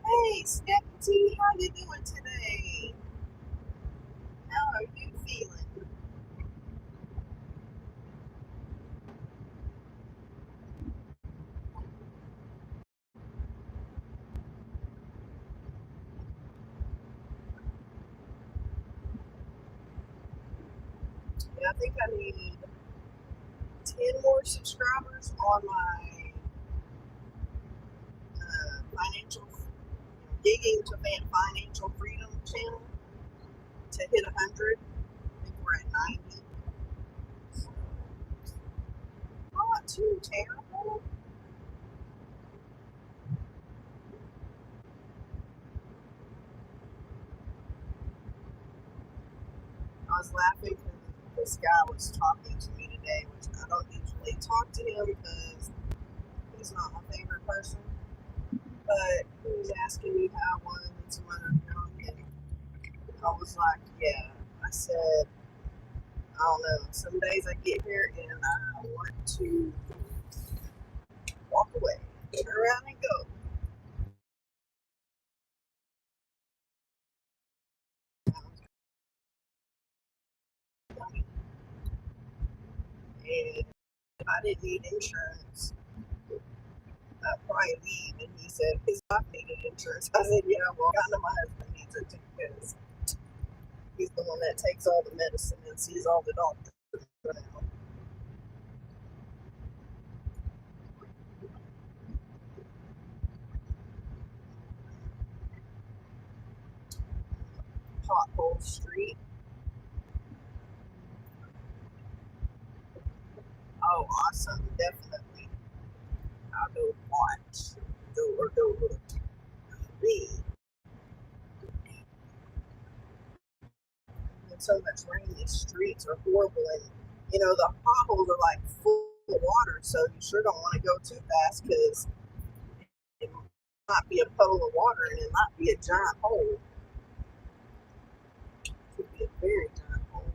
Speaker 1: Hey, Stephanie, how you doing today? How are you feeling? Yeah, I think I need 10 more subscribers on my financial gigging to financial freedom channel to hit 100. I think we're at 90. So, not too terrible. I was laughing because this guy was talking to me today, which I don't usually talk to him because he's not my favorite person. But he was asking me how I was and some other junk, and I was like, yeah. I said, I don't know. Some days I get here and I want to walk away, turn around and go. And if I didn't need insurance, I'd probably leave. And he said his wife needed insurance. I said, yeah, well, I know my husband needs it too because he's the one that takes all the medicine and sees all the doctors now. Pothole Street. Oh, awesome. Definitely. I'll go watch. Go look. Read. And so much rain, these streets are horrible. And, the potholes are like full of water. So you sure don't want to go too fast because it might be a puddle of water and it might be a giant hole. It could be a very giant hole.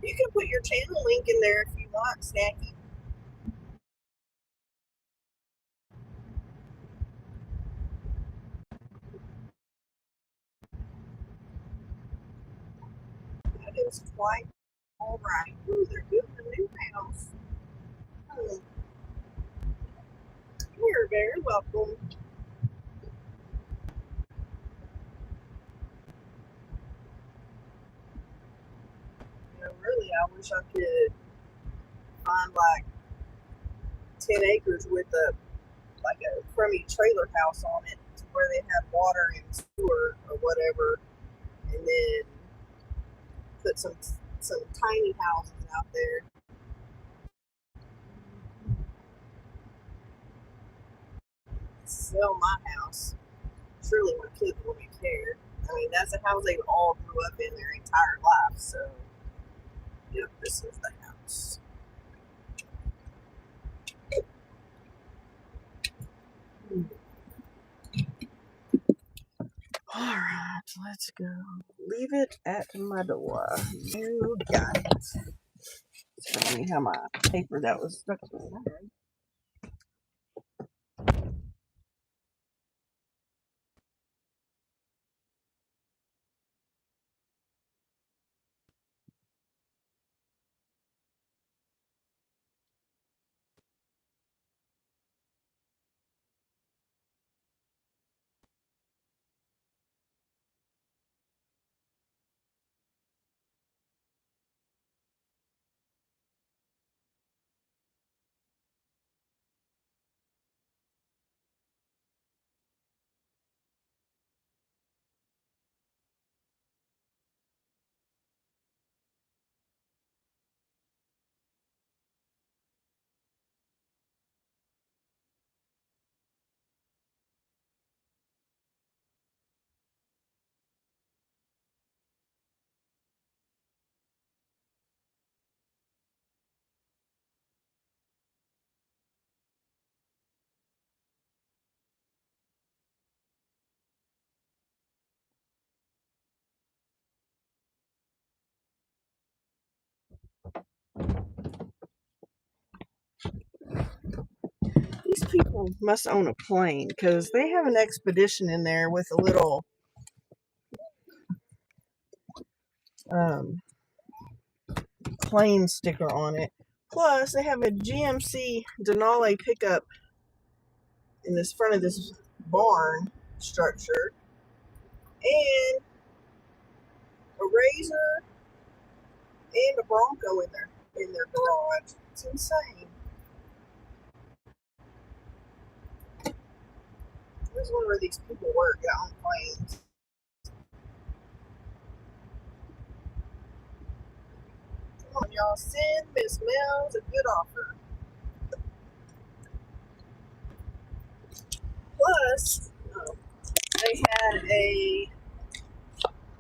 Speaker 1: You can put your channel link in there if you want, Snacky. That is quite all right. Ooh, they're building a new house. You're very welcome. Really, I wish I could find like 10 acres with a crummy trailer house on it where they had water and sewer or whatever, and then put some tiny houses out there. Sell my house. Surely my kids wouldn't care. I mean, that's a house they all grew up in their entire life. So, yep, this is the house. All right, let's go. Leave it at my door. You got it. It's funny how my paper that was stuck to my head. These people must own a plane because they have an expedition in there with a little plane sticker on it. Plus, they have a GMC Denali pickup in this front of this barn structure, and a Razor and a Bronco in their garage. It's insane. I just wonder where these people work out on planes. Come on, y'all, send Miss Mel's a good offer. Plus, they had a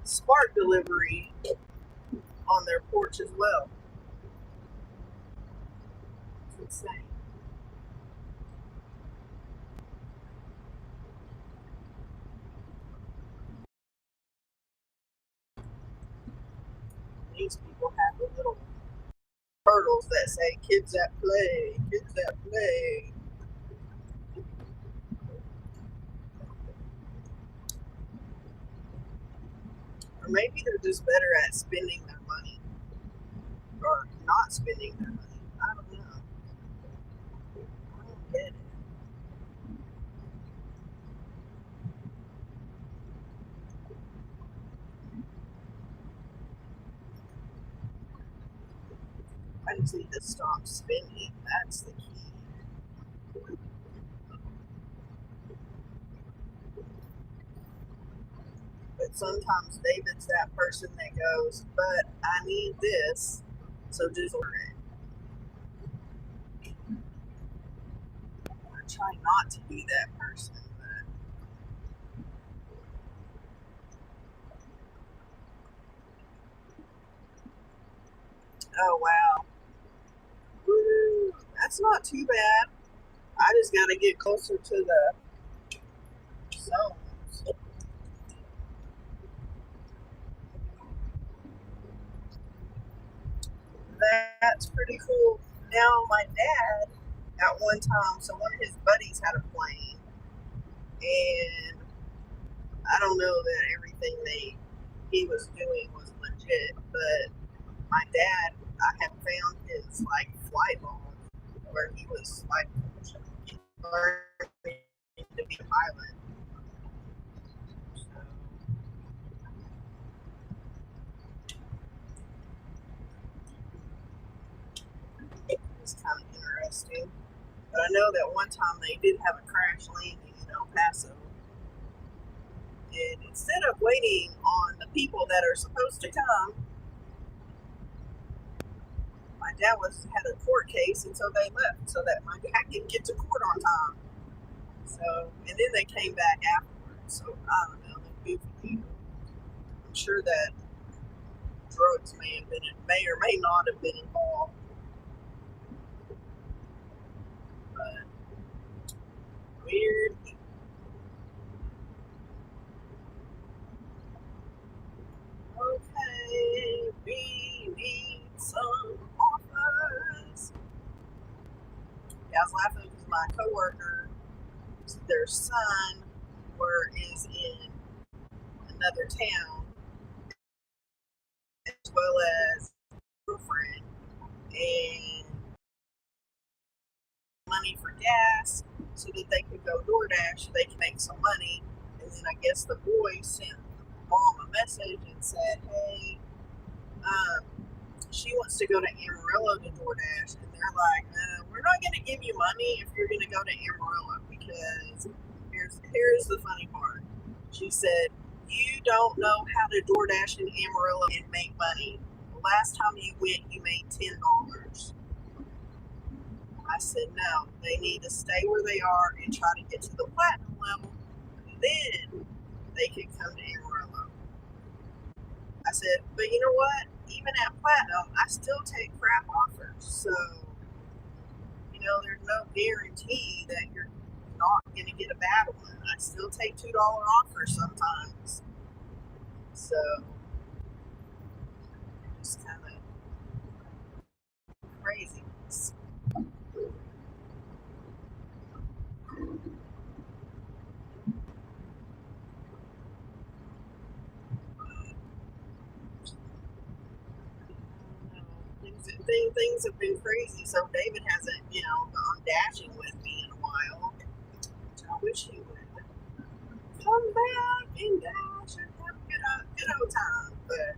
Speaker 1: Spark delivery on their porch as well. It's insane. These people have the little hurdles that say kids that play, kids that play. Or maybe they're just better at spending their money or not spending their money. I don't know. I don't get it. I just need to stop spending. That's the key. But sometimes David's that person that goes, but I need this, so just order it. I try not to be that person, but oh wow. Woo, that's not too bad. I just gotta get closer to the zones. That's pretty cool. Now my dad at one time, so one of his buddies had a plane, and I don't know that everything he was doing was legit, but my dad, I had found his like flight log where he was like learning to be a pilot. So it was kind of interesting. But I know that one time they did have a crash landing in El Paso. And instead of waiting on the people that are supposed to come, my dad had a court case, and so they left so that my dad could get to court on time. So, and then they came back afterwards. So I don't know, they goofy. I'm sure that drugs may or may not have been involved. But weird. Okay, we need some offers. Yeah, I was laughing because my coworker, their son, is in another town, as well as a girlfriend, and money for gas so that they could go DoorDash so they can make some money. And then I guess the boy sent mom a message and said, hey, she wants to go to Amarillo to DoorDash. And they're like, we're not going to give you money if you're going to go to Amarillo, because here's the funny part. She said, you don't know how to DoorDash in Amarillo and make money. The last time you went, you made $10. I said, no, they need to stay where they are and try to get to the platinum level. Then they could come to Amarillo. I said, but you know what? Even at platinum, I still take crap offers. So, there's no guarantee that you're not going to get a bad one. I still take $2 offers sometimes. So, it's kind of crazy. things have been crazy. So David hasn't, gone dashing with me in a while. I wish he would come back and dash and have a good old time. But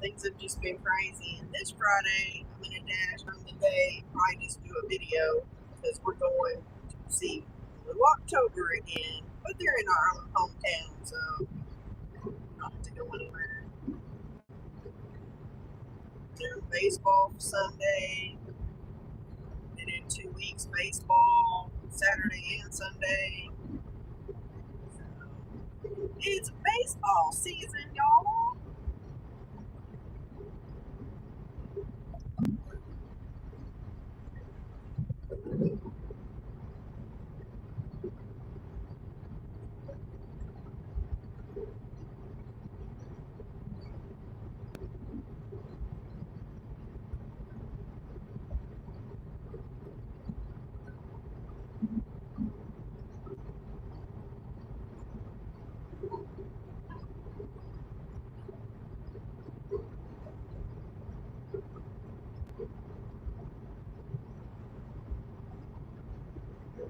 Speaker 1: things have just been crazy. And this Friday, I'm gonna dash on the day. Probably just do a video because we're going to see Blue October again. But they're in our own hometown, so I don't have to go anywhere. There's baseball Sunday. And in 2 weeks, baseball Saturday and Sunday. So it's baseball season, y'all.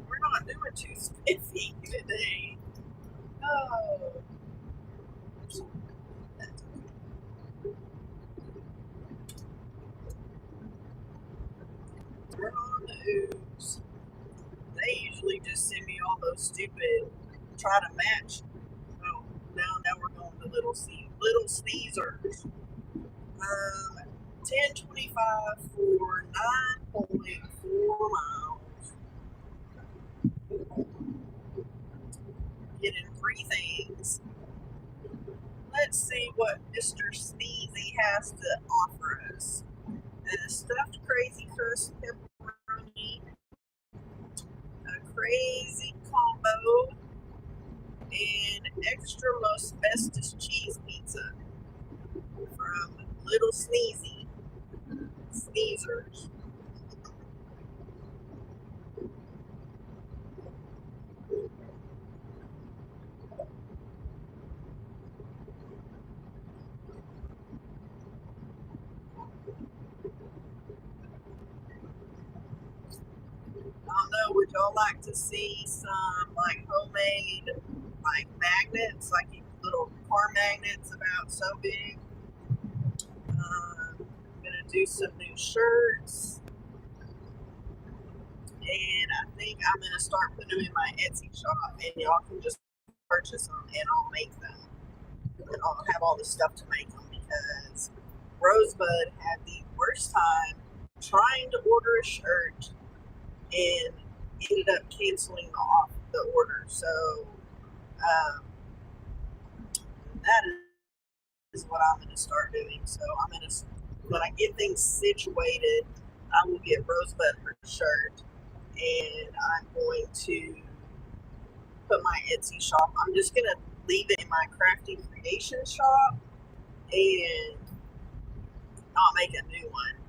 Speaker 1: We're not doing too spiffy today. Oh, turn on the ooze. They usually just send me all those stupid try to match. Oh, now we're going to little sneezers. 10.25 for 9.4 miles. Getting three things. Let's see what Mr. Sneezy has to offer us. A stuffed crazy crust pepperoni, a crazy combo, and extra asbestos cheese pizza from Little Sneezy Sneezers. I don't know, would y'all like to see some like homemade like magnets, like little car magnets about so big? I'm gonna do some new shirts, and I think I'm gonna start putting them in my Etsy shop, and y'all can just purchase them, and I'll make them, and I'll have all the stuff to make them because Rosebud had the worst time trying to order a shirt and ended up canceling the order. So that is what I'm going to start doing. So when I get things situated, I will get Rosebud her shirt, and I'm going to put my Etsy shop. I'm just going to leave it in my crafting creation shop, and I'll make a new one.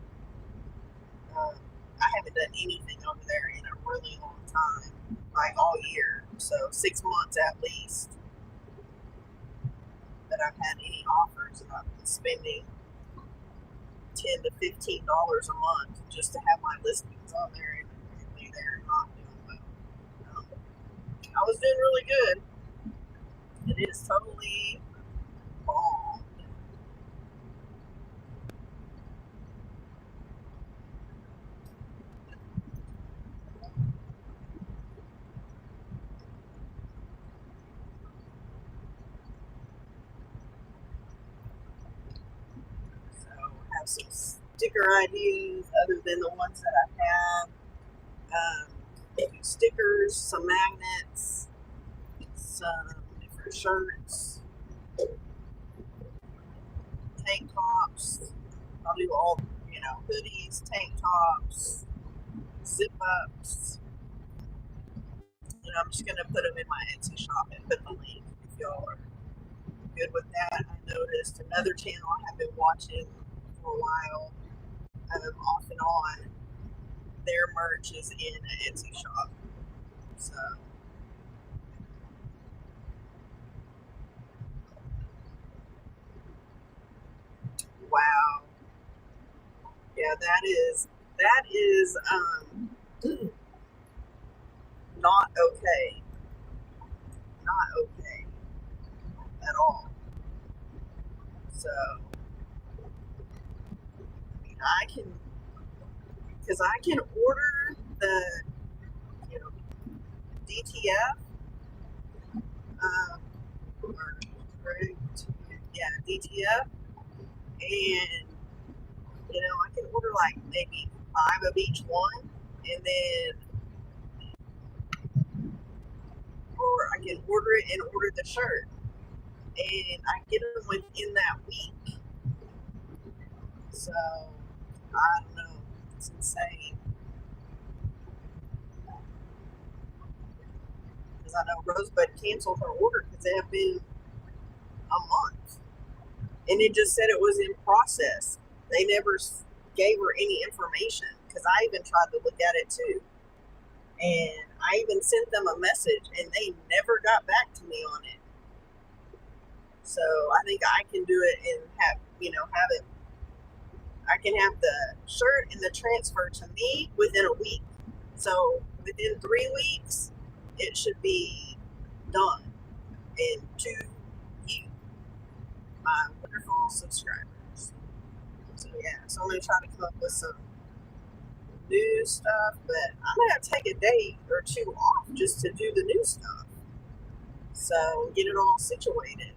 Speaker 1: I haven't done anything over there in a really long time, like all year, so 6 months at least that I've had any offers. And I've been spending $10 to $15 a month just to have my listings on there, and apparently they're not doing well. I was doing really good. It is totally bombed. So I have some sticker ideas other than the ones that I have. Stickers, some magnets, some different shirts, tank tops. I'll do all, hoodies, tank tops, zip ups. And I'm just going to put them in my Etsy shop and put the link if y'all are good with that. I noticed another channel I have been watching for a while, off and on. Their merch is in an Etsy shop. So, wow. Yeah, that is not okay. Not okay at all. So I can, because I can order the, you know, DTF, or yeah, DTF, and I can order like maybe 5 of each one, and then, or I can order it and order the shirt, and I get them within that week. So I don't know, it's insane. Because I know Rosebud canceled her order because it had been a month, and it just said it was in process. They never gave her any information, because I even tried to look at it too. And I even sent them a message, and they never got back to me on it. So I think I can do it and have it. I can have the shirt and the transfer to me within a week. So within 3 weeks, it should be done. And to you, my wonderful subscribers. So yeah, so I'm gonna try to come up with some new stuff, but I'm gonna have to take a day or two off just to do the new stuff. So get it all situated.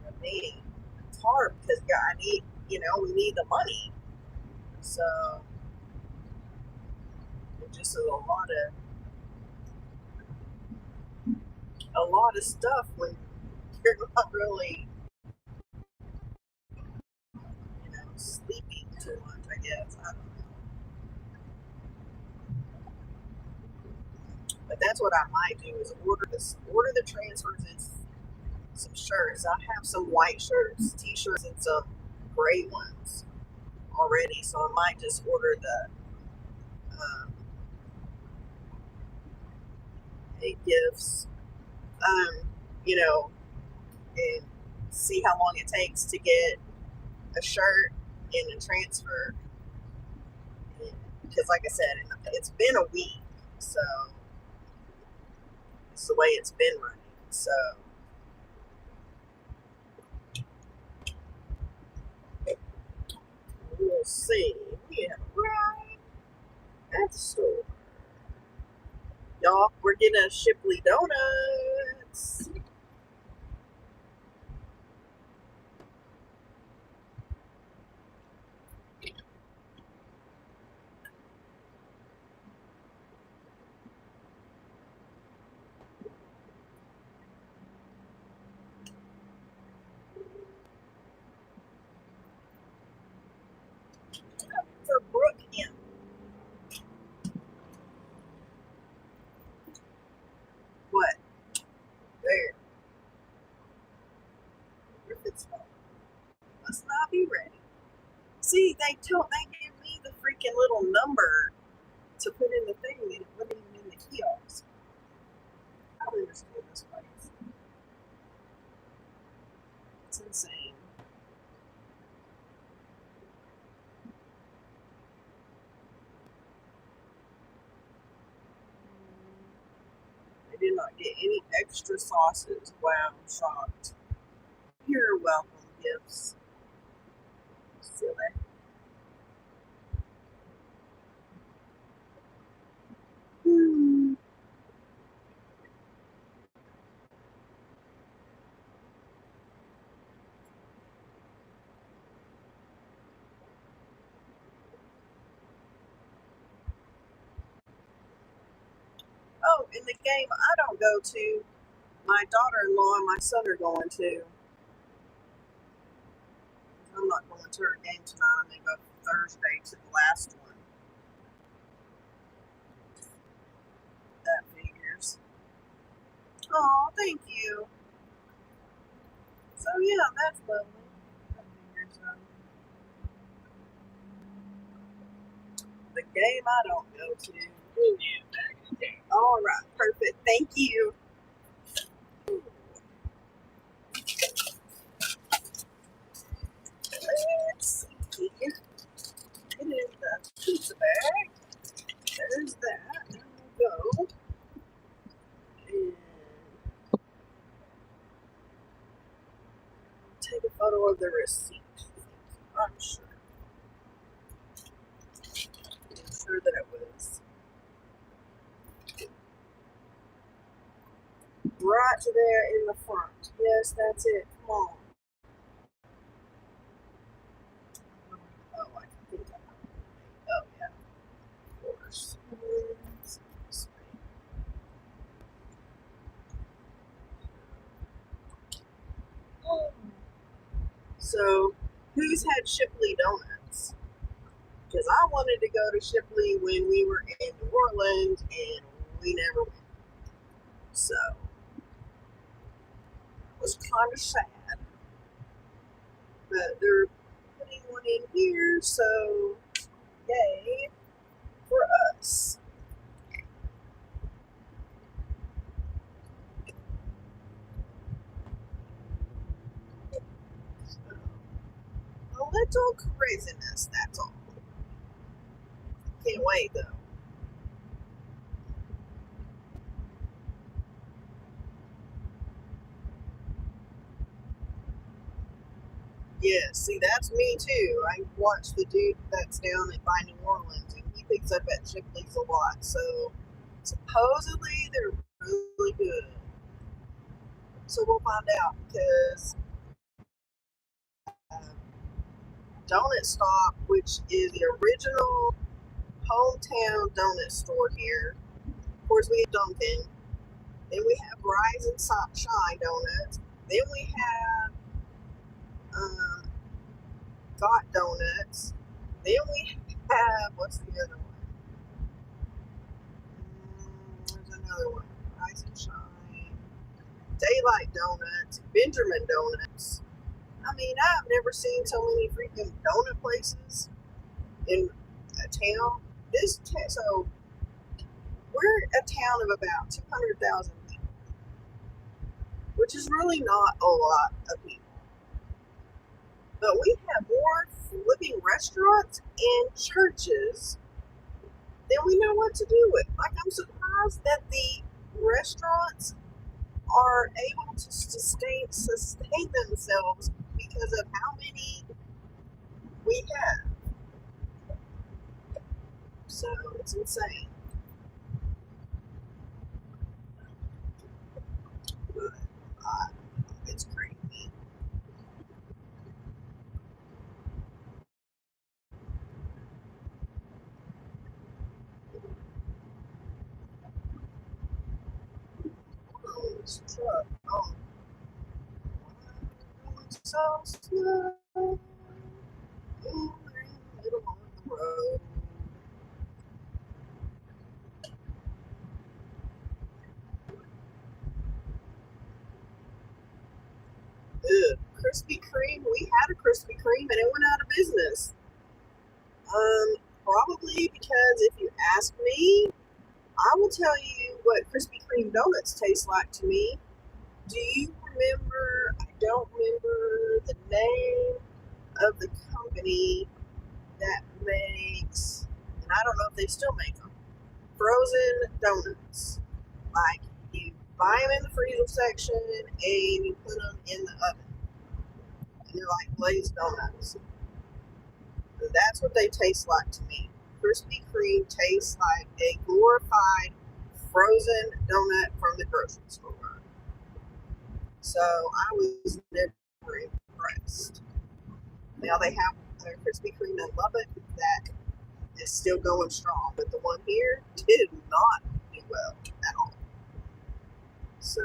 Speaker 1: I mean, it's hard because I need, we need the money. So it just is a lot of stuff when you're not really, sleeping too much, I guess. I don't know. But that's what I might do, is order the transfers and some shirts. I have some white shirts, t-shirts, and some gray ones already. So I might just order the um, 8 gifts, you know, and see how long it takes to get a shirt and a transfer. Because, like I said, it's been a week, so it's the way it's been running. So we'll see. We have a ride at the store. Y'all, we're getting a Shipley Donuts. For Brooke M. What? There. Griffith's phone must not be ready. See, they give me the freaking little number to put in the thing, and it wasn't even in the kiosk. I don't understand this place. It's insane. I did not get any extra sauces. Wow, I'm shocked. You're welcome, gifts. Silly. Oh, in the game I don't go to, my daughter-in-law and my son are going to. I'm not going to her game tonight. I'm going to go Thursday to the last one. That figures. Oh, thank you. So yeah, that's lovely. That figures. The game I don't go to. All right, perfect. Thank you. Let's see. pizza bag. There's that. There we go. And take a photo of the receipt. I'm sure. I'm sure that it was right there in the front. Yes, that's it. Come on. Oh, I can think of it. Oh, yeah, of course. So, who's had Shipley donuts? Because I wanted to go to Shipley when we were in New Orleans, and we never went. So, it was kind of sad. But they're putting one in here, so yay for us. So, a little craziness, that's all. Can't wait, though. Yeah, see, that's me too. I watch the dude that's down by New Orleans, and he picks up at Shipley's a lot. So supposedly they're really good. So we'll find out because um, Donut Stop, which is the original hometown donut store here. Of course, we have Dunkin'. Then we have Rise and Shine Donuts. Then we have Got Donuts. Then we have, what's the other one? There's another one. Rise and Shine. Daylight Donuts. Benjamin Donuts. I mean, I've never seen so many freaking donut places in a town. So we're a town of about 200,000 people, which is really not a lot of people. But we have more flipping restaurants and churches than we know what to do with. Like, I'm surprised that the restaurants are able to sustain themselves because of how many we have. So it's insane. But it's crazy. Oh, this truck. Oh, so slow. We're in the middle of the road. Ugh. Krispy Kreme. We had a Krispy Kreme and it went out of business. Probably because if you ask me, I will tell you what Krispy Kreme donuts taste like to me. Do you remember? I don't remember the name of the company that makes, and I don't know if they still make them, frozen donuts. Like, you buy them in the freezer section and you put them in the oven. And they're like glazed donuts. So that's what they taste like to me. Krispy Kreme tastes like a glorified frozen donut from the grocery store. So I was never impressed. Now they have a Krispy Kreme in Lubbock that is still going strong, but the one here did not do well at all. So,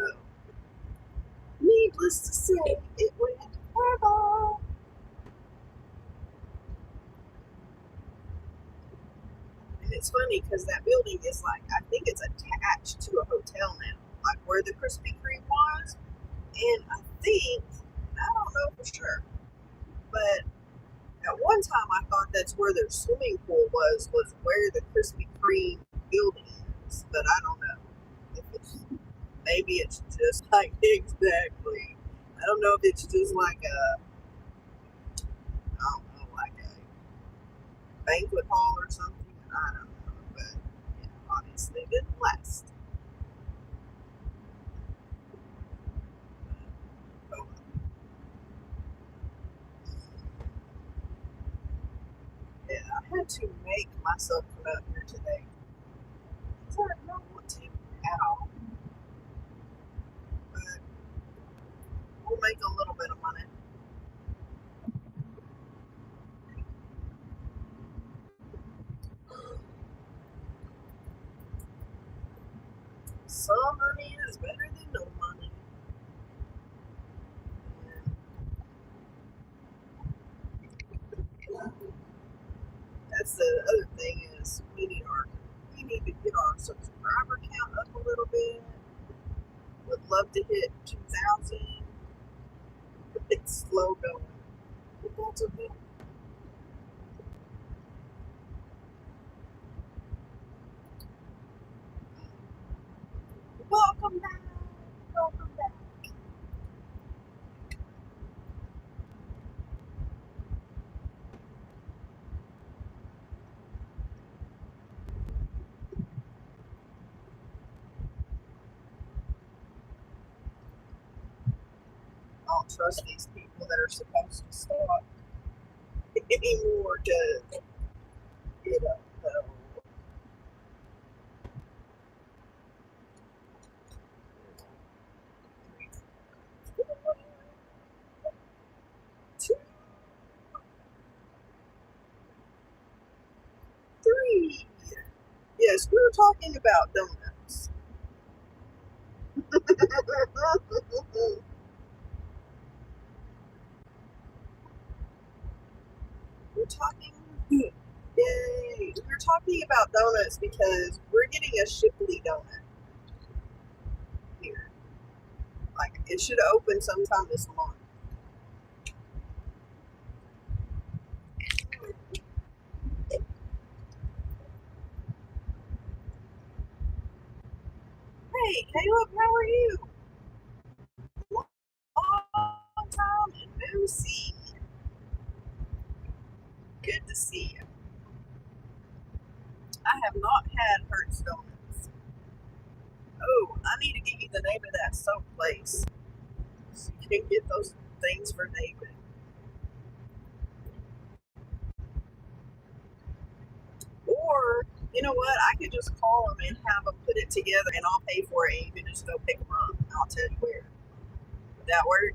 Speaker 1: needless to say, it went horrible. And it's funny because that building is like, I think it's attached to a hotel now, like where the Krispy Kreme was. And I think, I don't know for sure, but at one time I thought that's where their swimming pool was where the Krispy Kreme building is. But I don't know. If it's, maybe it's just like, exactly. I don't know if it's just like I don't know, like banquet hall or something. I don't know, but obviously it didn't last. Oh, yeah, I had to make myself come out here today because I don't want to at all. But we'll make a little bit of money. Some money is better than no money. That's the other thing is we need to get our subscriber count up a little bit. Would love to hit 2,000. It's slow going, but that's okay. Welcome back. Welcome back. I don't trust these people that are supposed to stop anymore to get up. So, two, three. Yes, we were talking about donuts. We're talking. Yay! We're talking about donuts because we're getting a Shipley donut here. Like it should open sometime this month. Hey, Caleb, how are you? Long time and no see. Good to see you. I have not had Hertz donuts. Oh, I need to give you the name of that soap place so you can get those things for David. Or, you know what? I could just call them and have them put it together and I'll pay for it and you can just go pick them up. I'll tell you where. Would that work?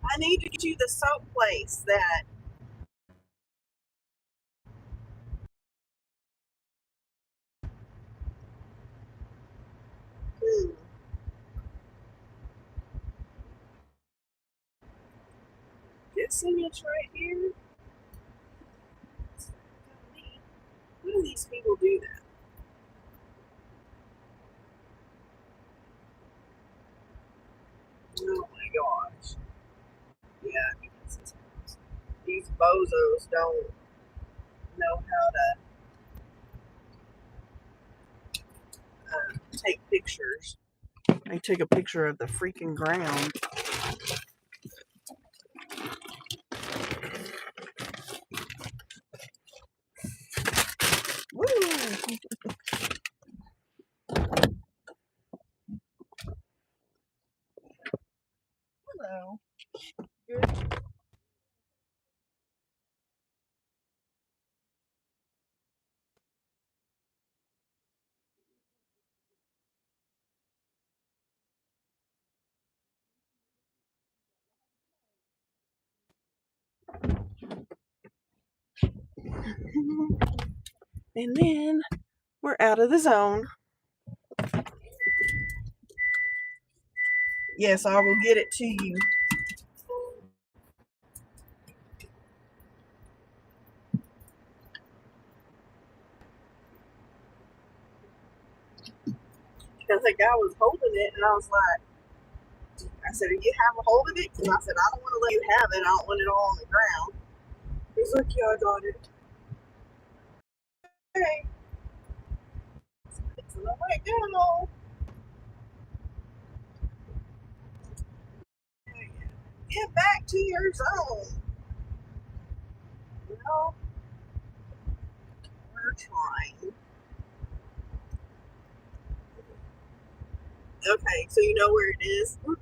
Speaker 1: I need to get you the soap place that. Hmm, this image right here. Why do these people do that? Oh my gosh. Yeah, these bozos don't know how to take pictures. They took a picture of the freaking ground. Woo! Hello. Good. And then we're out of the zone. Yes, I will get it to you. And the guy was holding it, and I was like, I said, "Do you have a hold of it?" Because I said, "I don't want to let you have it. I don't want it all on the ground." He's like, "Yeah, I got it." Okay. So I'm like, "No, get back to your zone." Well, we're trying. Okay, so you know where it is. There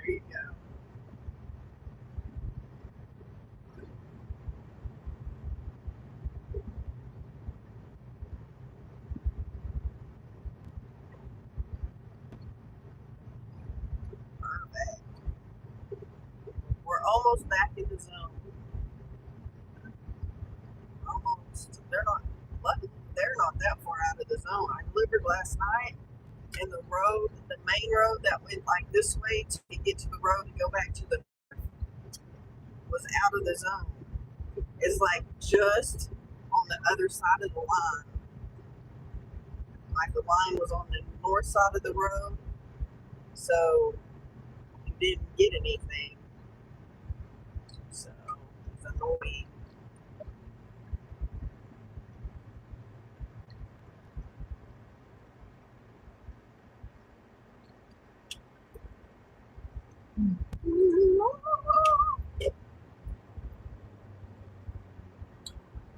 Speaker 1: you go. Perfect. We're almost back in the zone. Almost. They're not. Luckily, they're not that far out of the zone. I delivered last night, and the road, the main road that went like this way to get to the road to go back to the was out of the zone. It's like just on the other side of the line. Like the line was on the north side of the road, so you didn't get anything. So it's annoying.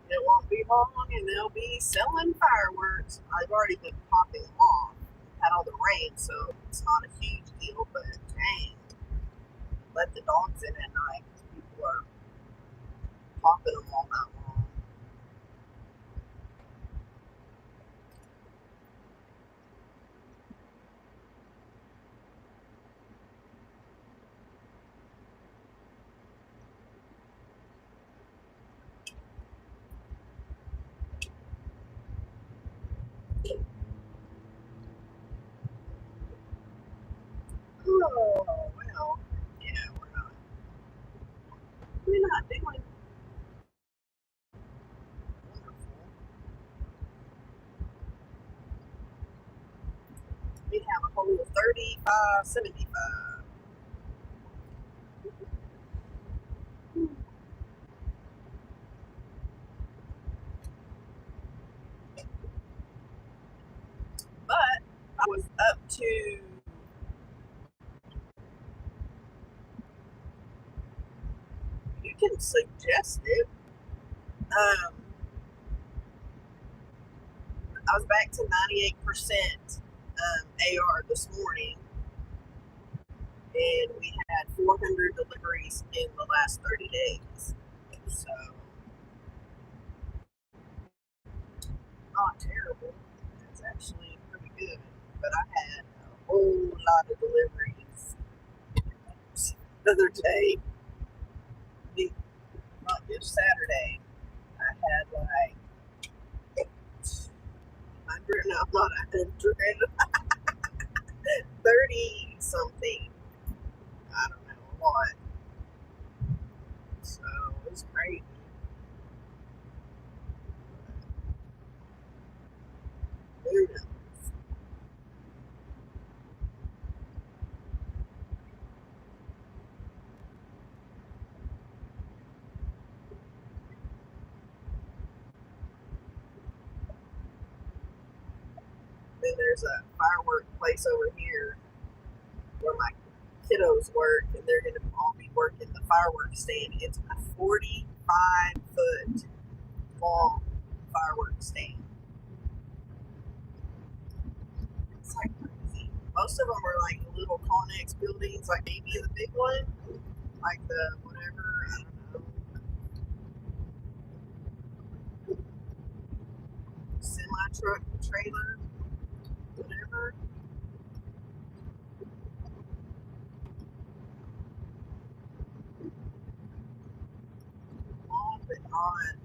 Speaker 1: It won't be long and they'll be selling fireworks. I've already been popping them off. Had all the rain, so it's not a huge deal, but dang, let the dogs in at night. People are popping them all night long. Oh, well, yeah, we're not doing wonderful. We have a whole 35, 75. But I was up to, you can suggest it. I was back to 98% AR this morning, and we had 400 deliveries in the last 30 days. So, not terrible. It's actually pretty good. But I had a whole lot of deliveries the other day. Not just Saturday. I had like 100, no, not 100, 30 something. I don't know what. So, it was crazy. Who knows? Then there's a firework place over here where my kiddos work, and they're going to all be working the fireworks stand. It's a 45-foot long fireworks stand. It's like crazy. Most of them are like little Connex buildings, like maybe the big one, like the whatever, I don't know, semi truck trailer, whatever. Long, but not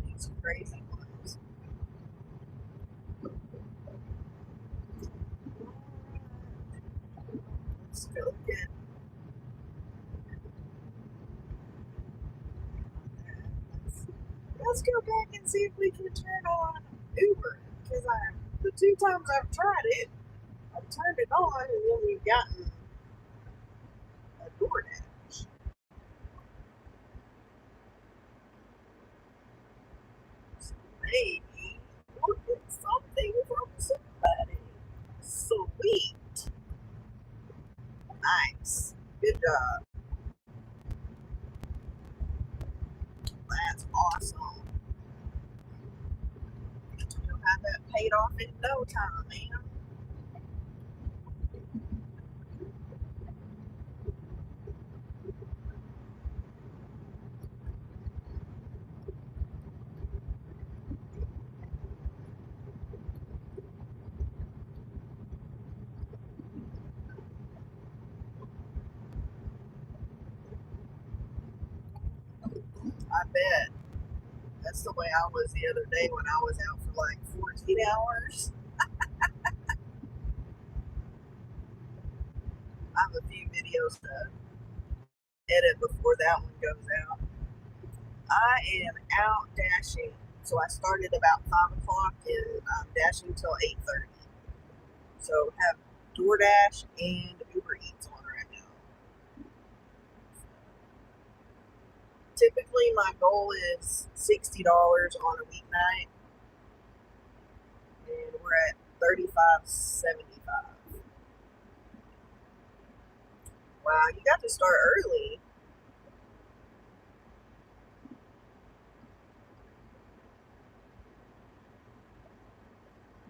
Speaker 1: these crazy ones. Let's go again. let's go back and see if we can turn on Uber. Because the 2 times I've tried it, I've turned it on and then we've gotten a DoorDash. So maybe we'll get something from somebody. Sweet. Nice. Good job. That's awesome. You'll have that paid off in no time, man. I bet. That's the way I was the other day when I was out for like 14 hours. I have a few videos to edit before that one goes out. I am out dashing. So I started about 5 o'clock and I'm dashing till 8:30. So have DoorDash and Uber Eats on right now. Typically my goal is $60 on a weeknight. And we're at $35.75. Wow, you got to start early.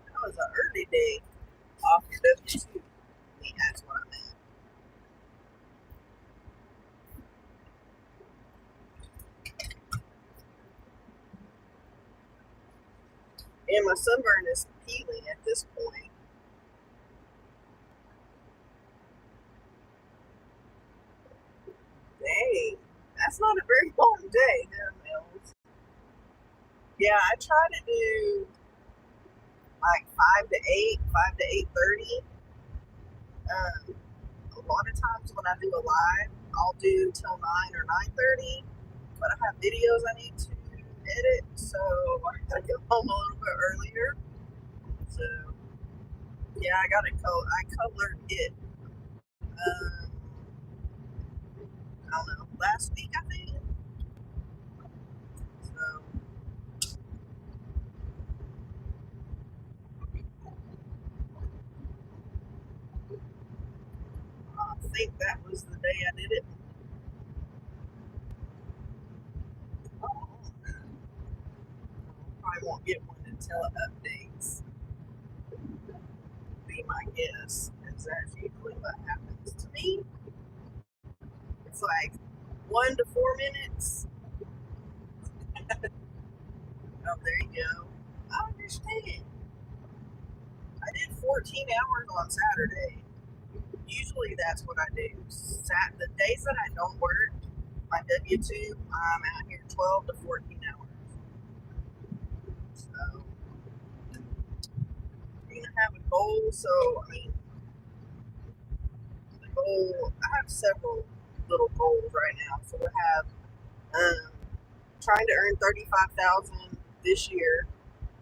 Speaker 1: That was an early day off your W2. I mean, that's what I meant. And my sunburn is peeling at this point. Dang, that's not a very long day, Mills. Yeah, I try to do like 5 to 8, 5 to 8:30. A lot of times when I do a live, I'll do till 9 or 9:30. But I have videos I need to edit, so I gotta go home a little bit earlier. So yeah, I colored it. I don't know, last week I think. So I think that was the day I did it. Oh, probably won't get one until it updates. Be my guess, because that's usually what happens to me. It's like 1 to 4 minutes. Oh, there you go. I understand. I did 14 hours on Saturday. Usually that's what I do. The days that I don't work, my W2, I'm out here 12 to 14 hours. So, you're going to have a goal. So, I mean, the goal, I have several little goals right now. So, I have trying to earn 35,000 this year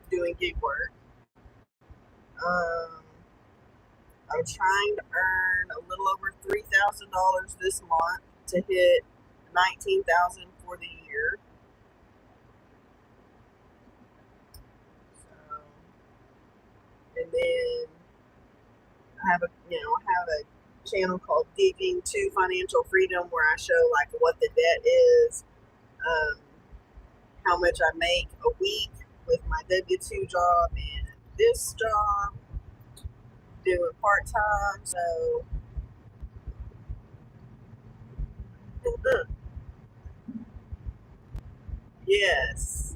Speaker 1: doing gig work. I'm trying to earn a little over $3,000 this month to hit 19,000 for the year. So, and then I have a channel called Digging to Financial Freedom where I show like what the debt is, how much I make a week with my W2 job and this job, doing part-time. So yes.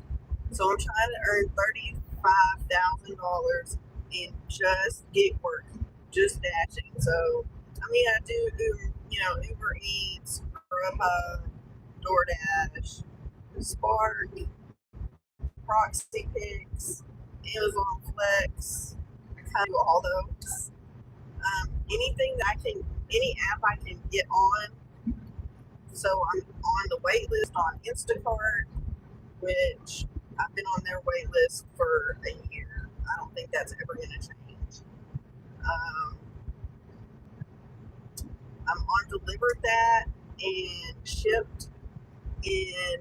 Speaker 1: So I'm trying to earn $35,000 in just gig work, just dashing. So I mean, I do Uber Eats, Grubhub, DoorDash, Spark, Proxy Picks, Amazon Flex. I kind of do all those. Anything that any app I can get on. So I'm on the wait list on Instacart, which I've been on their wait list for a year. I don't think that's ever going to change. Um, I'm on delivered that and shipped in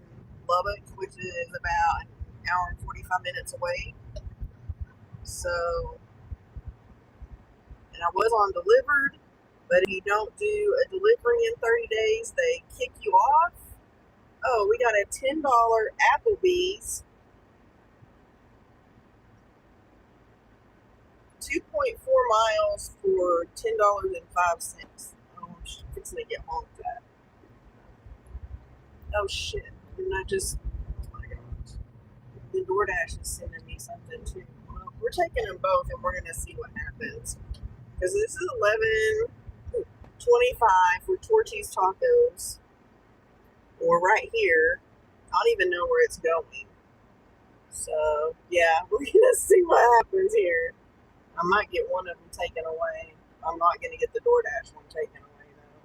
Speaker 1: Lubbock, which is about an hour and 45 minutes away. So, and I was on delivered, but if you don't do a delivery in 30 days, they kick you off. Oh, we got a $10 Applebee's, 2.4 miles for $10.05. Oh, I'm fixing to get home with that. Oh shit! Didn't I just? Oh my gosh! The DoorDash is sending me something too. Well, we're taking them both, and we're gonna see what happens. Because this is 11:25 for Torchy's Tacos, or right here. I don't even know where it's going. So yeah, we're gonna see what happens here. I might get one of them taken away. I'm not gonna get the DoorDash one taken away though.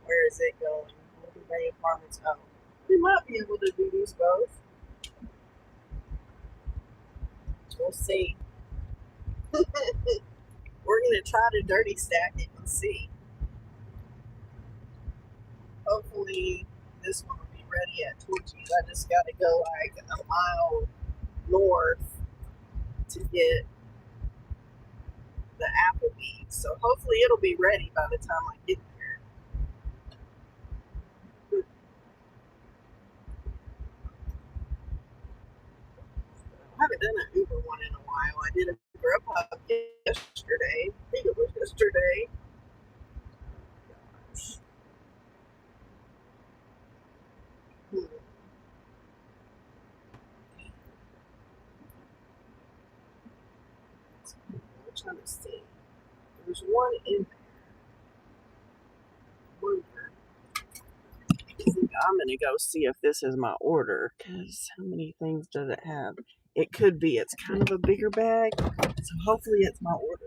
Speaker 1: Where is it going? Living Bay Apartments. Oh, we might be able to do these both. We'll see. We're gonna try to dirty stack it and see. Hopefully, this one will be ready at Torchy's. I just gotta go like a mile north to get the Applebee's. So hopefully, it'll be ready by the time I get there. I haven't done an Uber one in a while. I did a Grubhub yesterday. I think it was yesterday. Hmm. I'm trying to see. There's one in there. I'm gonna go see if this is my order. Cause how many things does it have? It could be. It's kind of a bigger bag, so hopefully it's my order.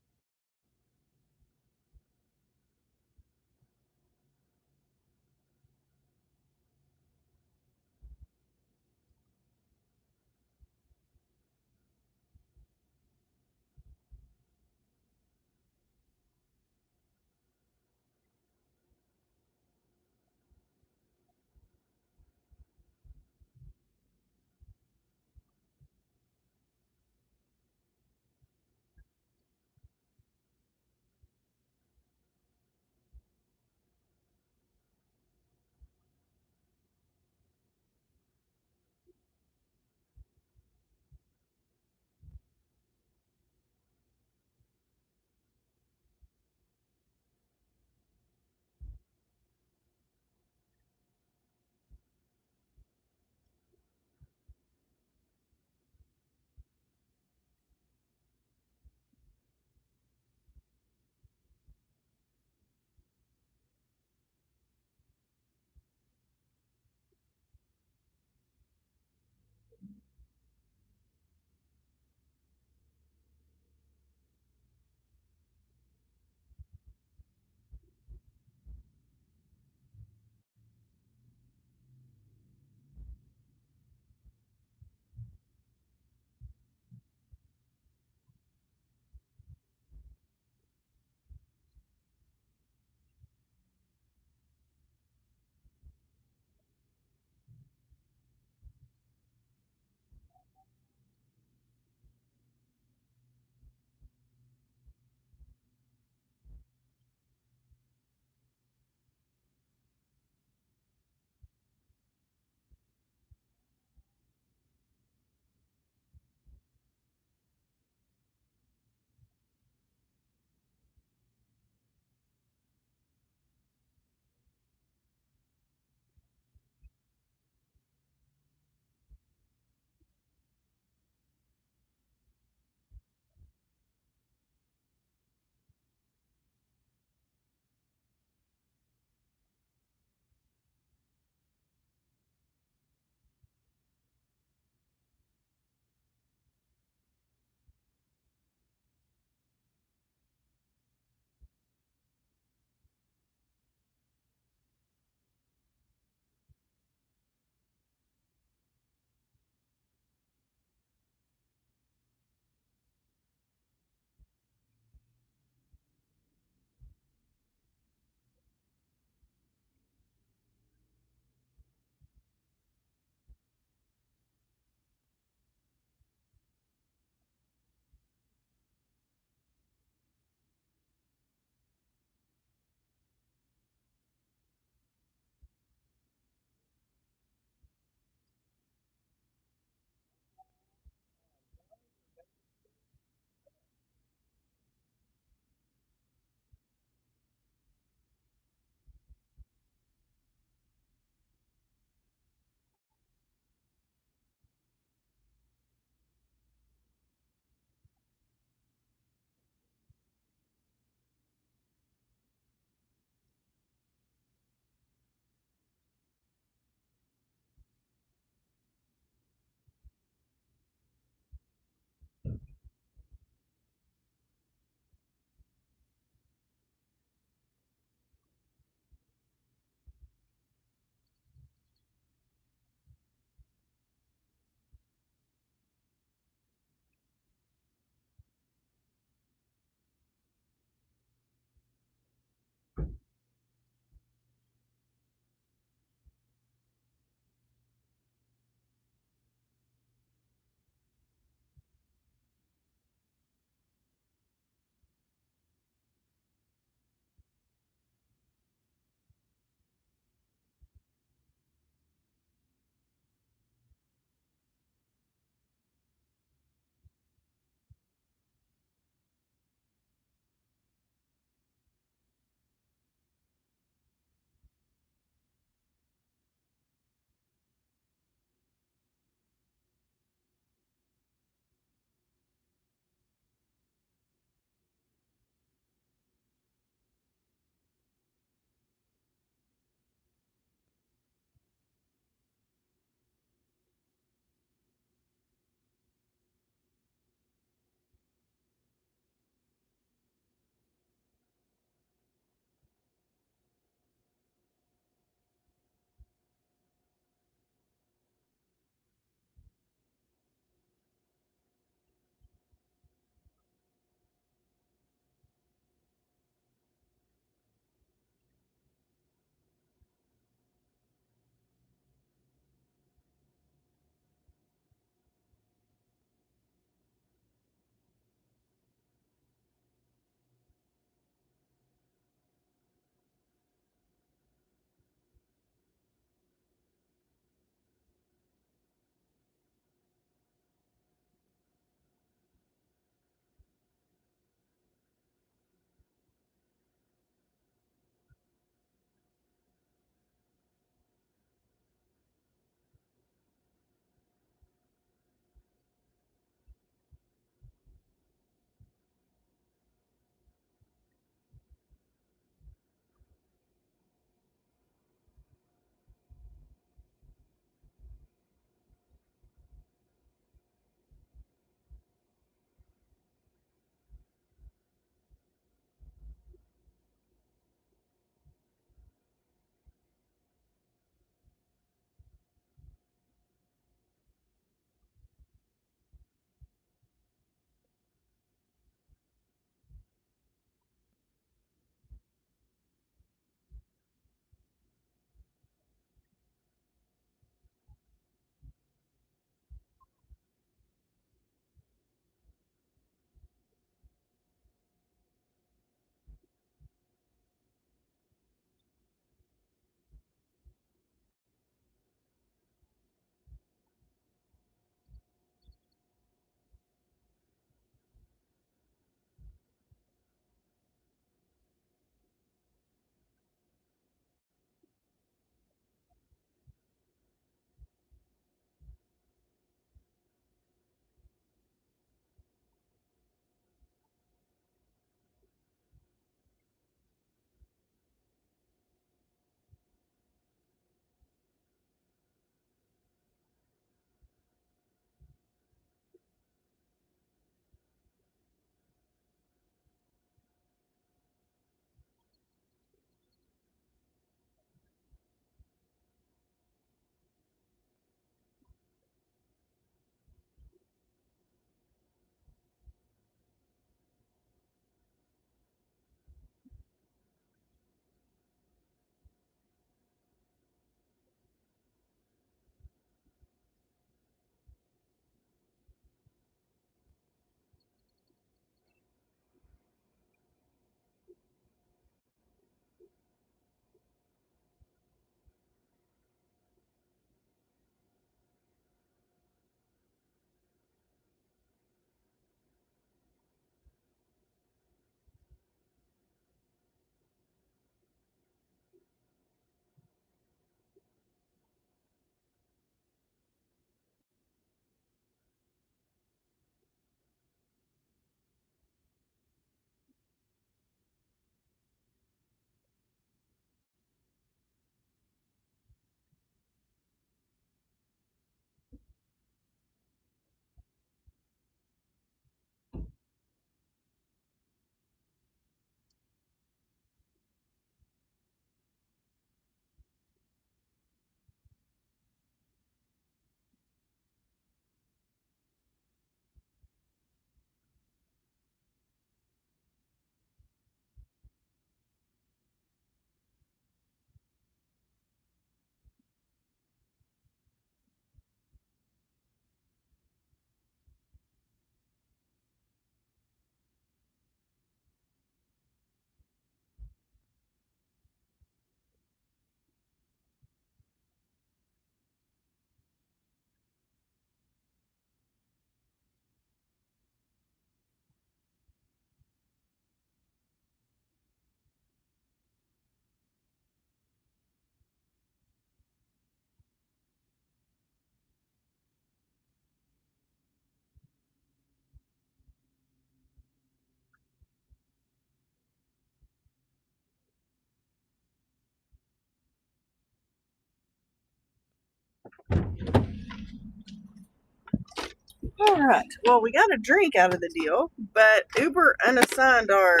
Speaker 1: All right. Well, we got a drink out of the deal, but Uber unassigned our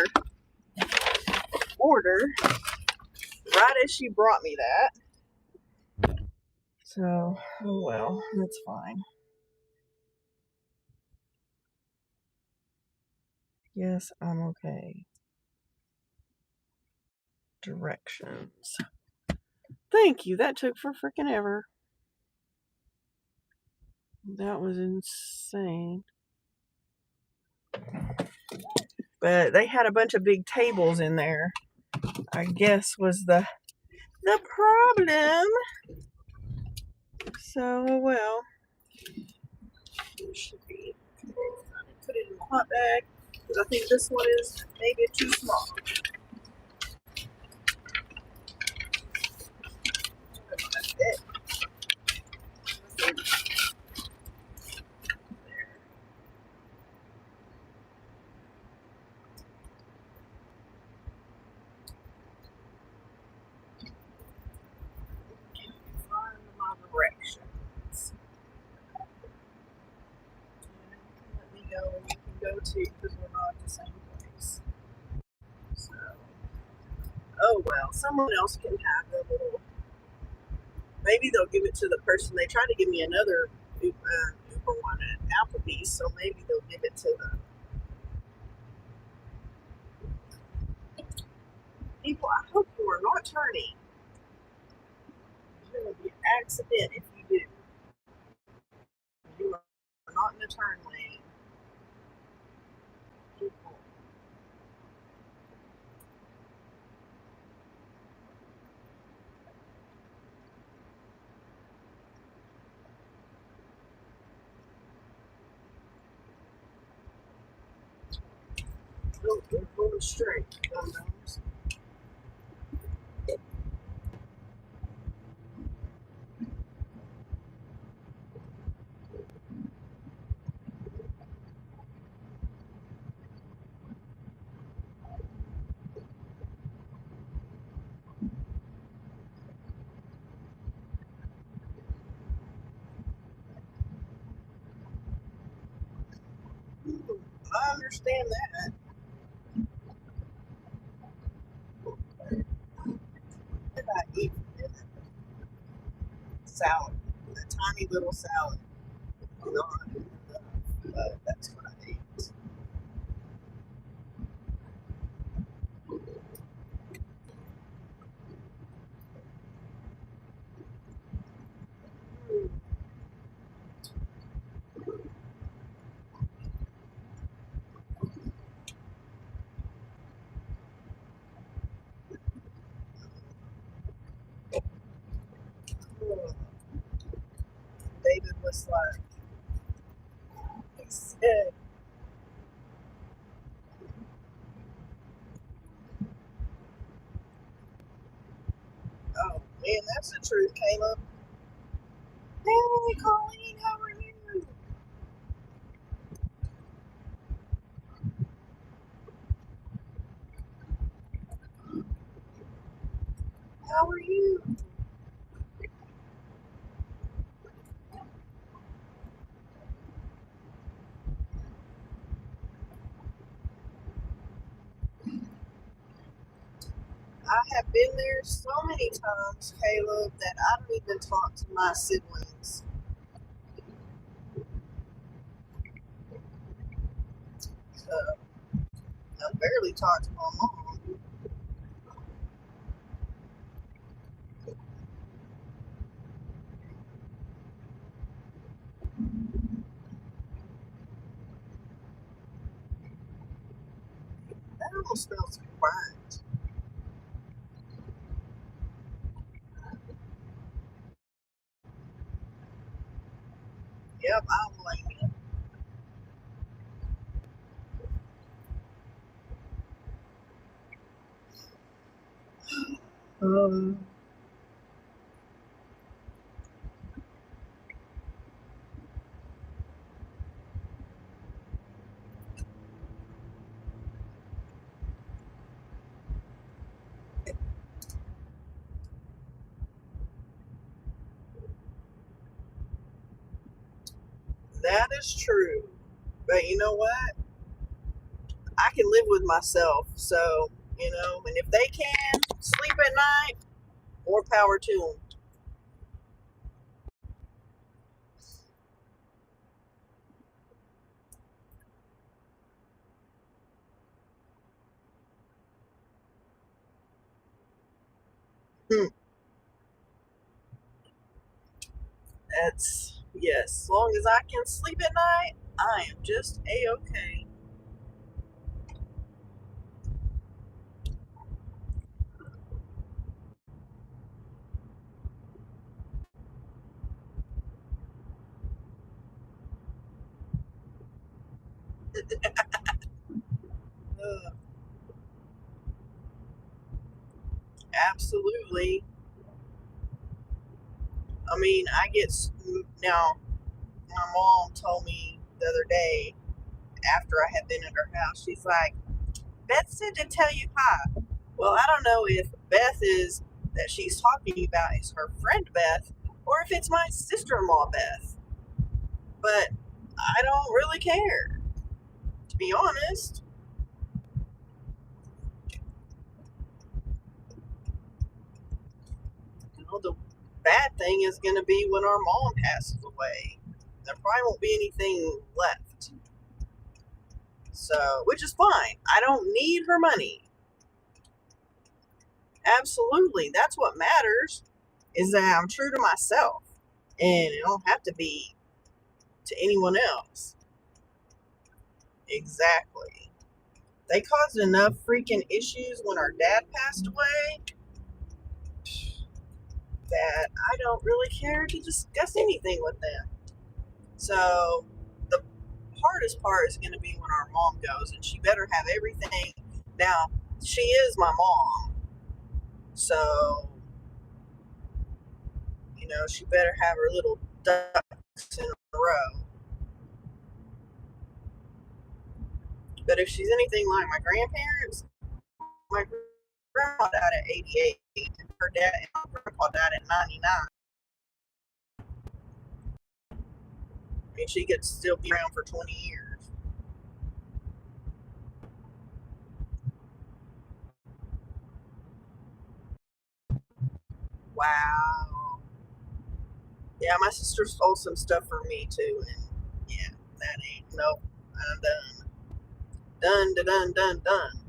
Speaker 1: order right as she brought me that. So, oh well, that's fine. Yes, I'm okay. Directions. Thank you. That took for freaking ever. That was insane. But they had a bunch of big tables in there, I guess was the problem. So, oh well. It should be. Put it in the hot bag because I think this one is maybe too small. That's it. Find my directions. Let me know where we can go to because we're not at the same place. So, oh well, someone else can have the little. Maybe they'll give it to the person. They tried to give me another Uber one at Applebee's, so maybe they'll give it to the people. I hope you are not turning. There will be an accident if you do. You are not in the turn lane. People. Oh, they're going straight. Dumb-dumbs. I understand that. What did I eat for dinner? Salad. A tiny little salad. Not enough, but that's what I ate. David was like, he said, oh man, that's the truth, Caleb. Hey, Colleen, how are you? How are you? I have been there so many times, Caleb, that I don't even talk to my siblings. I barely talk to my mom. That almost smells burnt. Yep, I don't blame you. That is true. But you know what? I can live with myself. So, and if they can sleep at night, more power to them. Yes, as long as I can sleep at night, I am just a-okay. Uh, Absolutely. I mean, now, my mom told me the other day after I had been at her house, she's like, Beth said to tell you hi. Well, I don't know if Beth is that she's talking about is her friend Beth or if it's my sister-in-law Beth. But I don't really care, to be honest. The bad thing is going to be when our mom passes away. There probably won't be anything left. So, which is fine. I don't need her money. Absolutely. That's what matters is that I'm true to myself. And it don't have to be to anyone else. Exactly. They caused enough freaking issues when our dad passed away that I don't really care to discuss anything with them. So the hardest part is going to be when our mom goes, and she better have everything. Now, she is my mom, so she better have her little ducks in a row. But if she's anything like my grandparents, my grandma died at 88, and her dad and my grandpa died at 99. I mean, she could still be around for 20 years. Wow. Yeah, my sister stole some stuff from me too, and yeah, that ain't nope. I'm done. Done, done, done, done, done.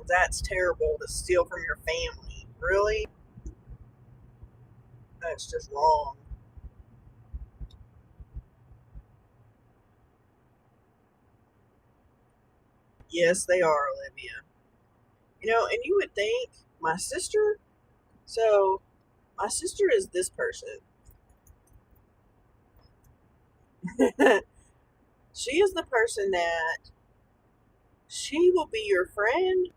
Speaker 1: That's terrible to steal from your family. Really? That's just wrong. Yes, they are, Olivia. And you would think my sister. So my sister is this person. She is the person that she will be your friend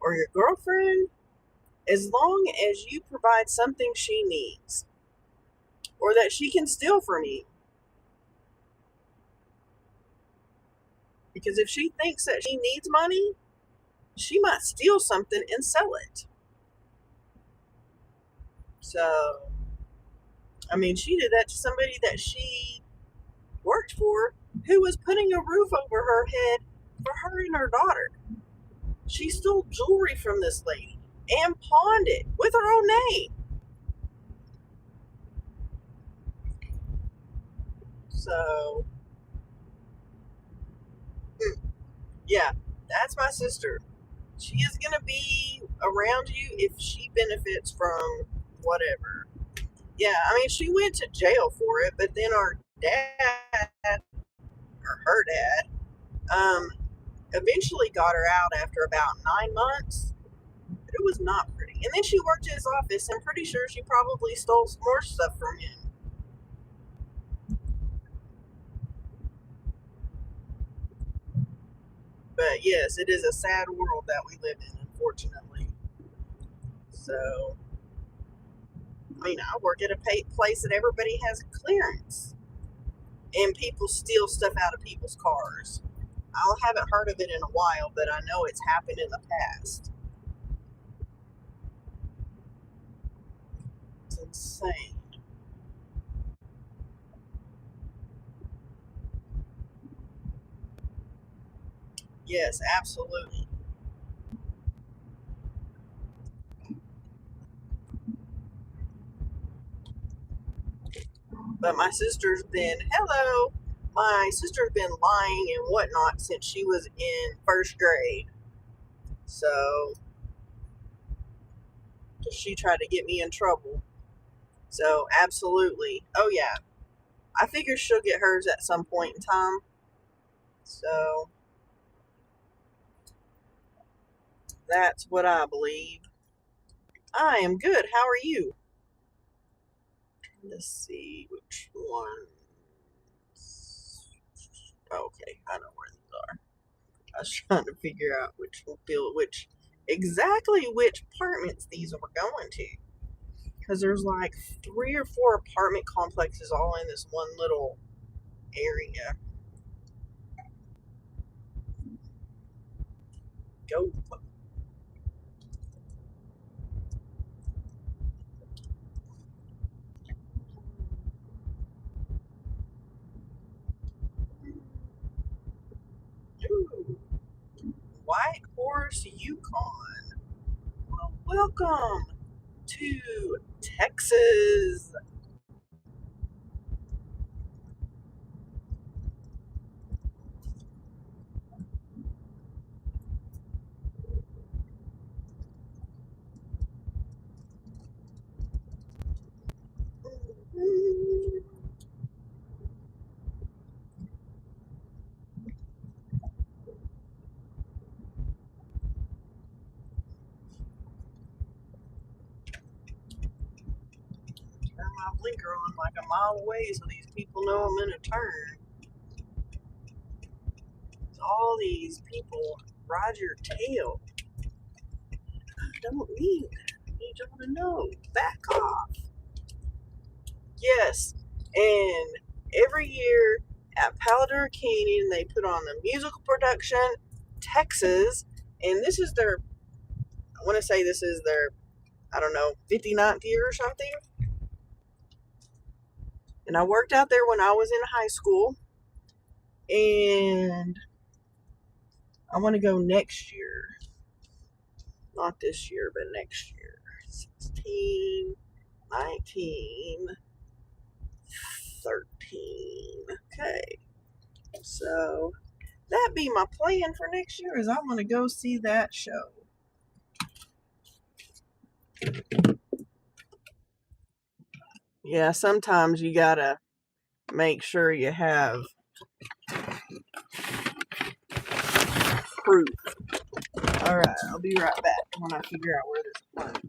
Speaker 1: or your girlfriend as long as you provide something she needs or that she can steal from you. Because if she thinks that she needs money, she might steal something and sell it. So, I mean, she did that to somebody that she worked for who was putting a roof over her head for her and her daughter. She stole jewelry from this lady and pawned it with her own name. So, yeah, that's my sister. She is going to be around you if she benefits from whatever. Yeah, I mean, she went to jail for it, but then our dad, or her dad, eventually got her out after about 9 months. But it was not pretty. And then she worked in his office. I'm pretty sure she probably stole some more stuff from him. But yes, it is a sad world that we live in, unfortunately. So, I mean, I work at a place that everybody has clearance, and people steal stuff out of people's cars. I haven't heard of it in a while, but I know it's happened in the past. It's insane. Yes, absolutely. But my sister's been, hello, my sister's been lying and whatnot since she was in first grade. So, she tried to get me in trouble. So, absolutely. Oh, yeah. I figure she'll get hers at some point in time. So, that's what I believe. I am good. How are you? Let's see which one. Okay, I know where these are. I was trying to figure out exactly which apartments these were going to. Because there's like 3 or 4 apartment complexes all in this one little area. Go. Ooh, White Horse Yukon. Well, welcome to Texas. Turn my blinker on like a mile away so these people know I'm in a turn. All these people ride your tail. I don't need that. I need y'all to know. Back off. Yes. And every year at Paladar Canyon, they put on the musical production, Texas, and this is their, I want to say this is their, I don't know, 59th year or something. And I worked out there when I was in high school, and I want to go next year. Not this year, but next year. 16, 19, 13. Okay. So that be my plan for next year is I want to go see that show. Yeah, sometimes you gotta make sure you have proof. Alright, I'll be right back when I figure out where this is.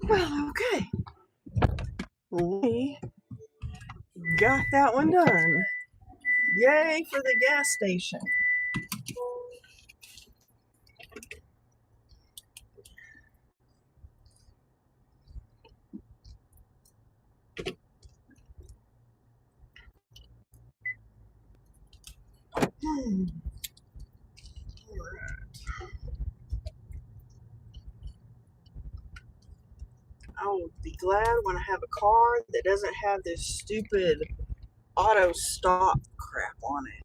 Speaker 1: Well, okay. We got that one done. Yay for the gas station. I will be glad when I have a car that doesn't have this stupid auto stop crap on it.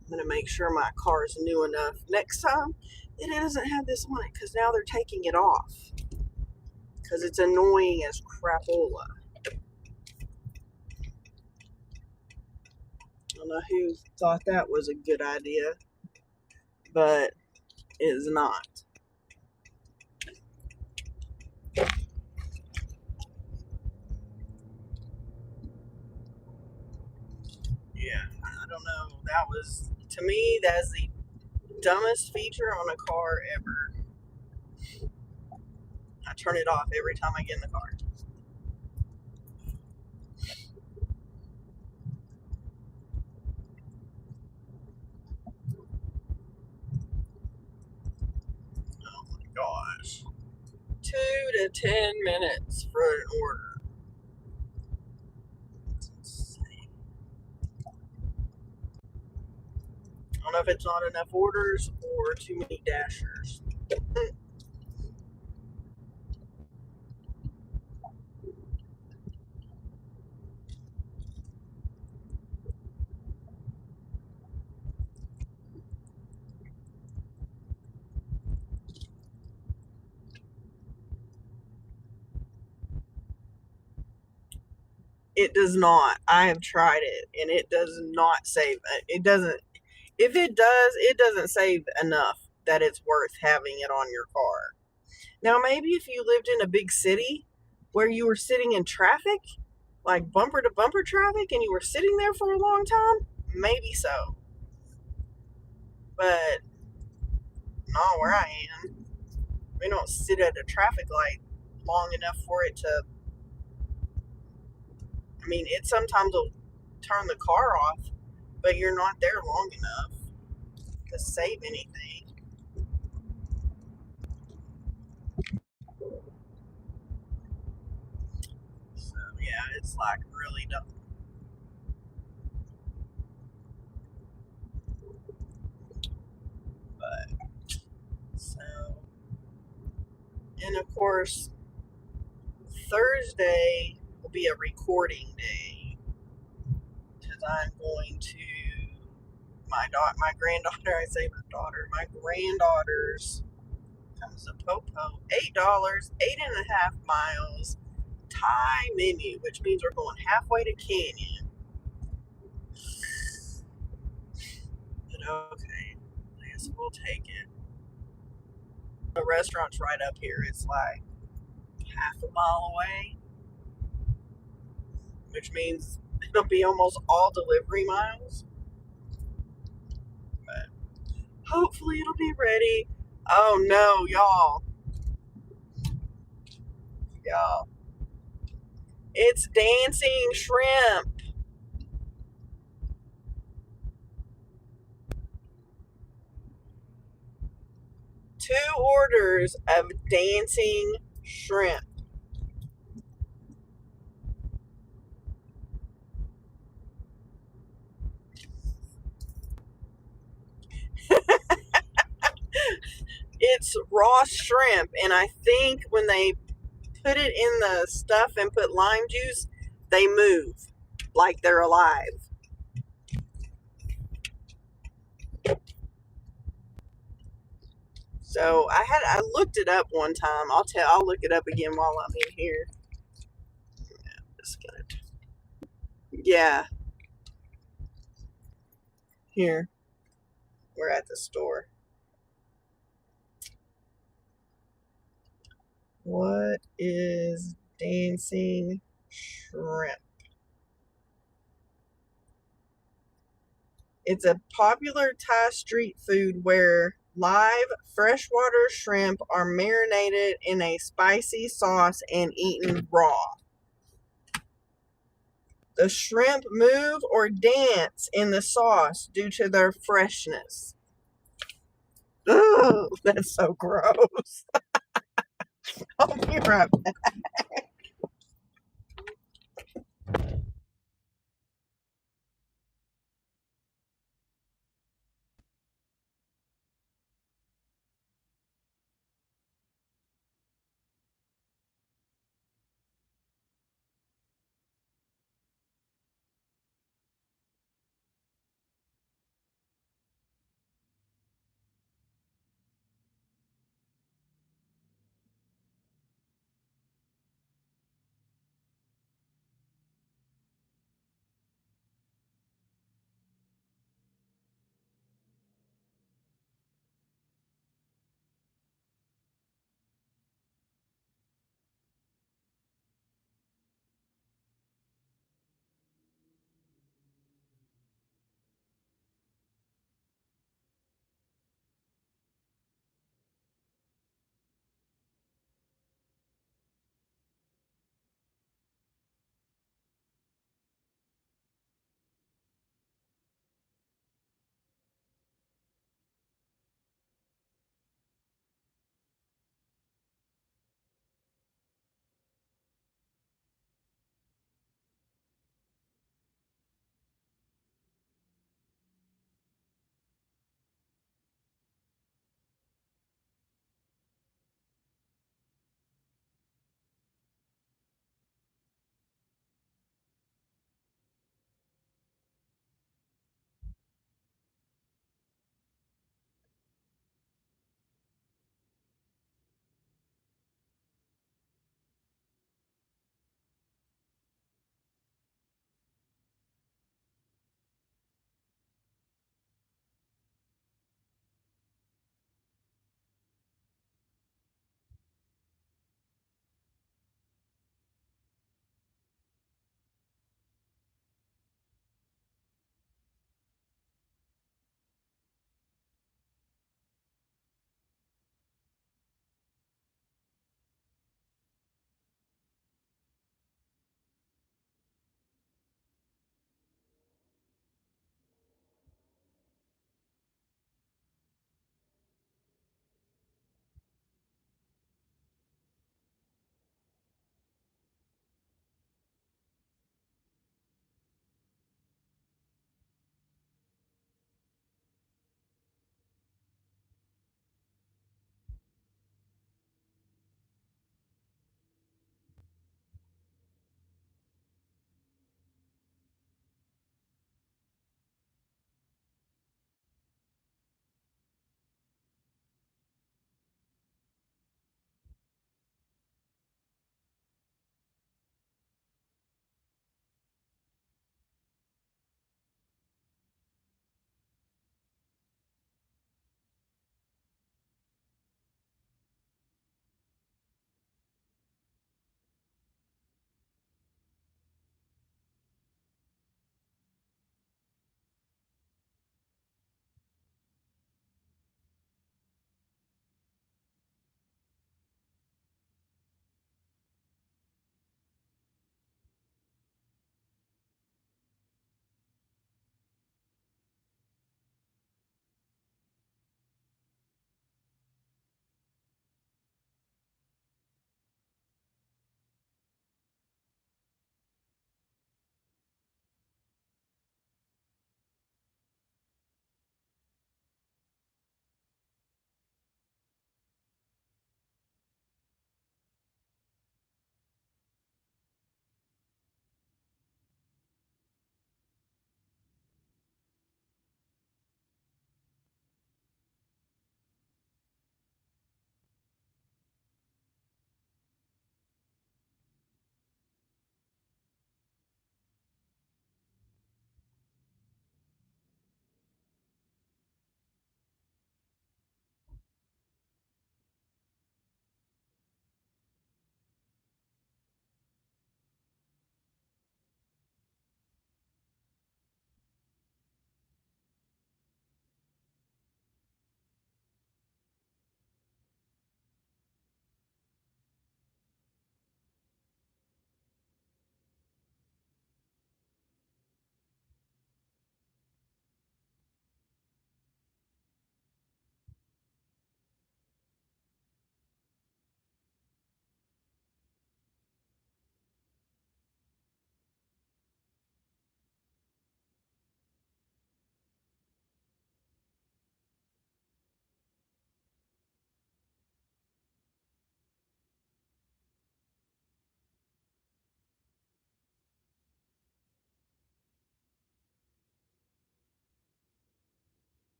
Speaker 1: I'm going to make sure my car is new enough next time that it doesn't have this on it because now they're taking it off because it's annoying as crapola. I don't know who thought that was a good idea. but is not. Yeah, I don't know. That was, to me, that's the dumbest feature on a car ever. I turn it off every time I get in the car. Oh my gosh. 2 to 10 minutes for an order. That's insane. I don't know if it's not enough orders or too many dashers. It does not. I have tried it and it does not save. It doesn't. If it does, it doesn't save enough that it's worth having it on your car. Now, maybe if you lived in a big city where you were sitting in traffic, like bumper to bumper traffic, and you were sitting there for a long time, maybe so. But not where I am. We don't sit at a traffic light long enough for it to. I mean, it sometimes will turn the car off, but you're not there long enough to save anything. So, yeah, it's like really dumb. But, so, and of course, Thursday will be a recording day because I'm going to my granddaughter. I say my daughter, my granddaughter's comes to Popo. $8, 8.5 miles. Thai menu, which means we're going halfway to Canyon. But okay, I guess we'll take it. The restaurant's right up here. It's like half a mile away, which means it'll be almost all delivery miles. But hopefully it'll be ready. Oh no, y'all. It's dancing shrimp. 2 orders of dancing shrimp. It's raw shrimp, and I think when they put it in the stuff and put lime juice, they move like they're alive. So I looked it up one time. I'll look it up again while I'm in here. Just gonna, yeah, here we're at the store. What is dancing shrimp? It's a popular Thai street food where live freshwater shrimp are marinated in a spicy sauce and eaten raw. The shrimp move or dance in the sauce due to their freshness. Ugh, that's so gross. I'll be right back.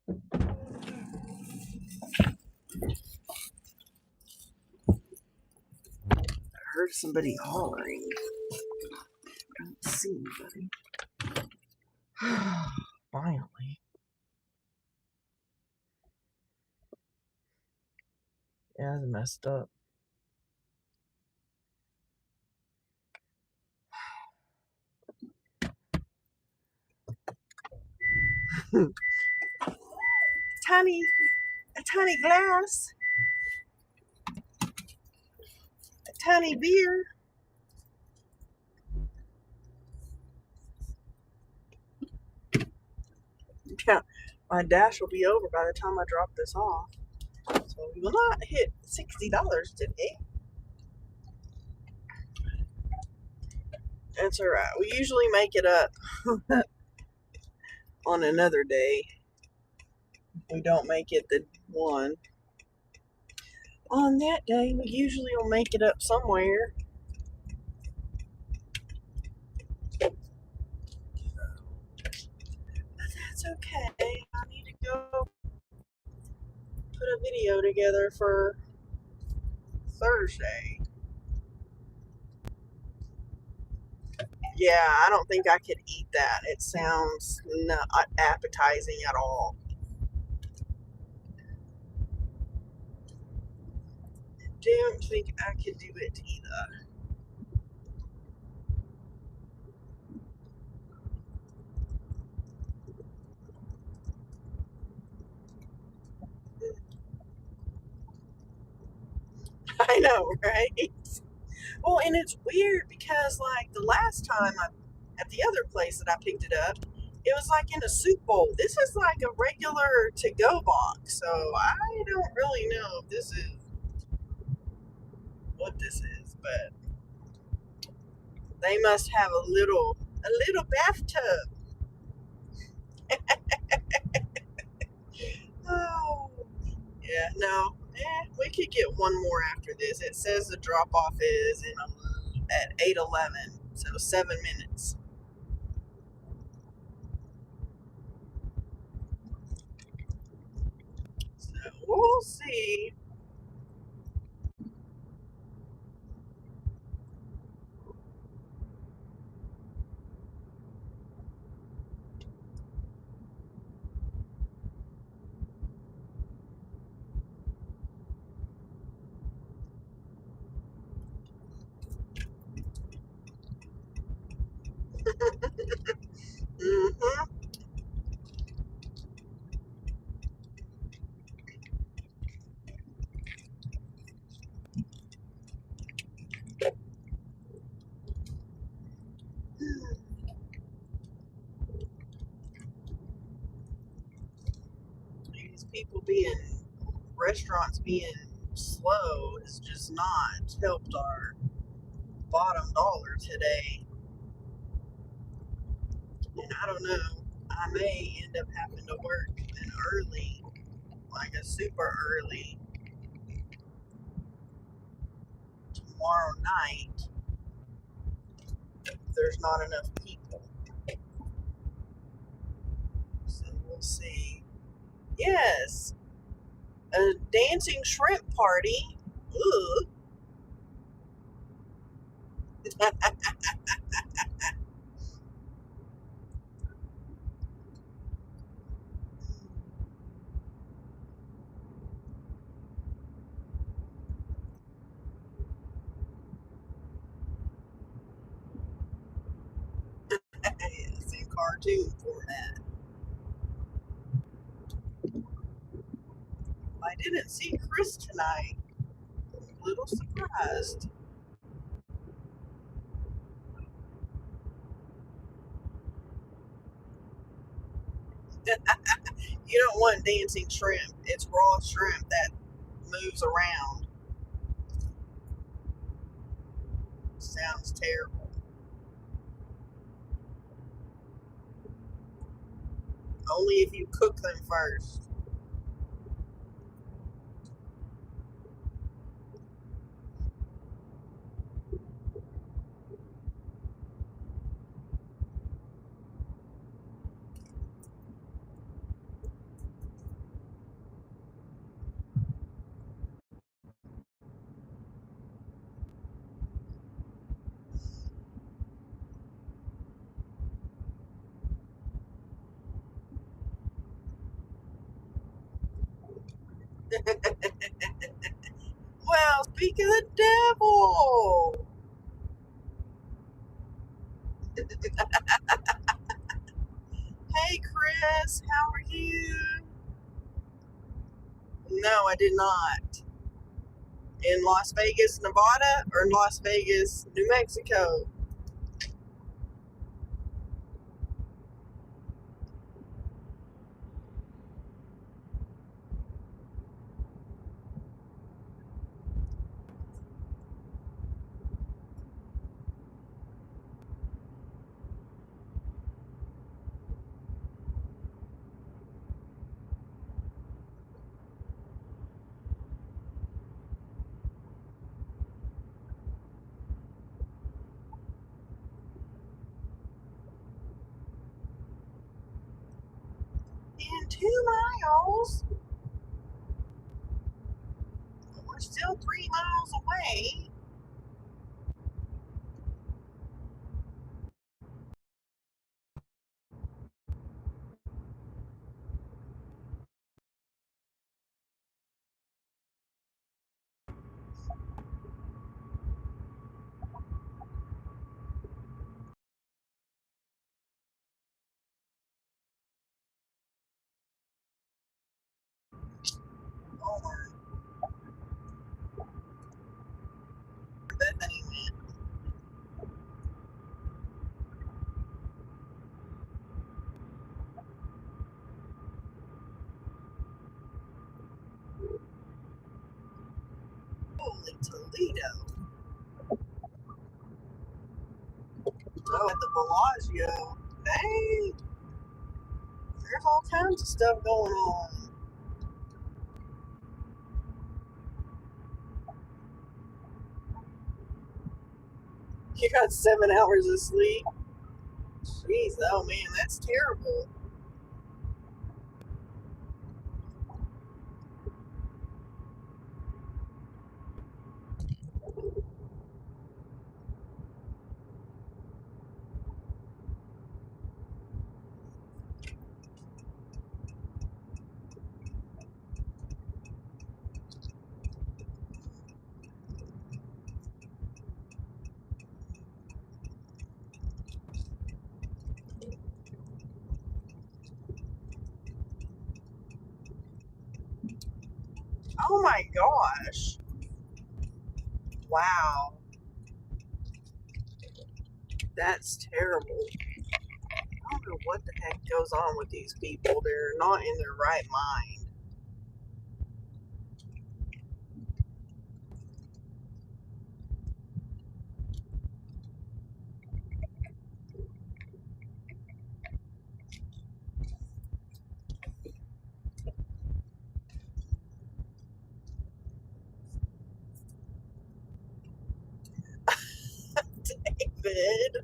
Speaker 1: I heard somebody hollering. I don't see anybody. Finally. Yeah, it's messed up. A tiny glass, a tiny beer. Yeah, my dash will be over by the time I drop this off. So we will not hit $60 today. That's alright. We usually make it up on another day. We don't make it the one. On that day, we usually will make it up somewhere. But that's okay. I need to go put a video together for Thursday. Yeah, I don't think I could eat that. It sounds not appetizing at all. Don't think I could do it either. I know, right? Well, and it's weird because, like, the last time at the other place that I picked it up, it was like in a soup bowl. This is like a regular to go box. So I don't really know if this is what this is, but they must have a little bathtub. Oh, yeah, no. We could get one more after this. It says the drop off is at 8:11, so 7 minutes. So we'll see. Mm-hmm. These people restaurants being slow has just not helped our bottom dollar today. And I don't know, I may end up having to work an early, like a super early tomorrow night if there's not enough people. So we'll see. Yes, a dancing shrimp party. Ooh. It's in cartoon format. I didn't see Chris tonight. I'm a little surprised. You don't want dancing shrimp. It's raw shrimp that moves around. Sounds terrible. Only if you cook them first. Well, speak of the devil. Hey, Chris, how are you? No, I did not. In Las Vegas, Nevada, or in Las Vegas, New Mexico? In 2 miles? We're still 3 miles away. Oh, Bethany went. Holy Toledo. Oh, at the Bellagio. Dang, there's all kinds of stuff going on. You got 7 hours of sleep? Jeez, oh man, that's terrible. Oh my gosh. Wow. That's terrible. I don't know what the heck goes on with these people. They're not in their right mind. David,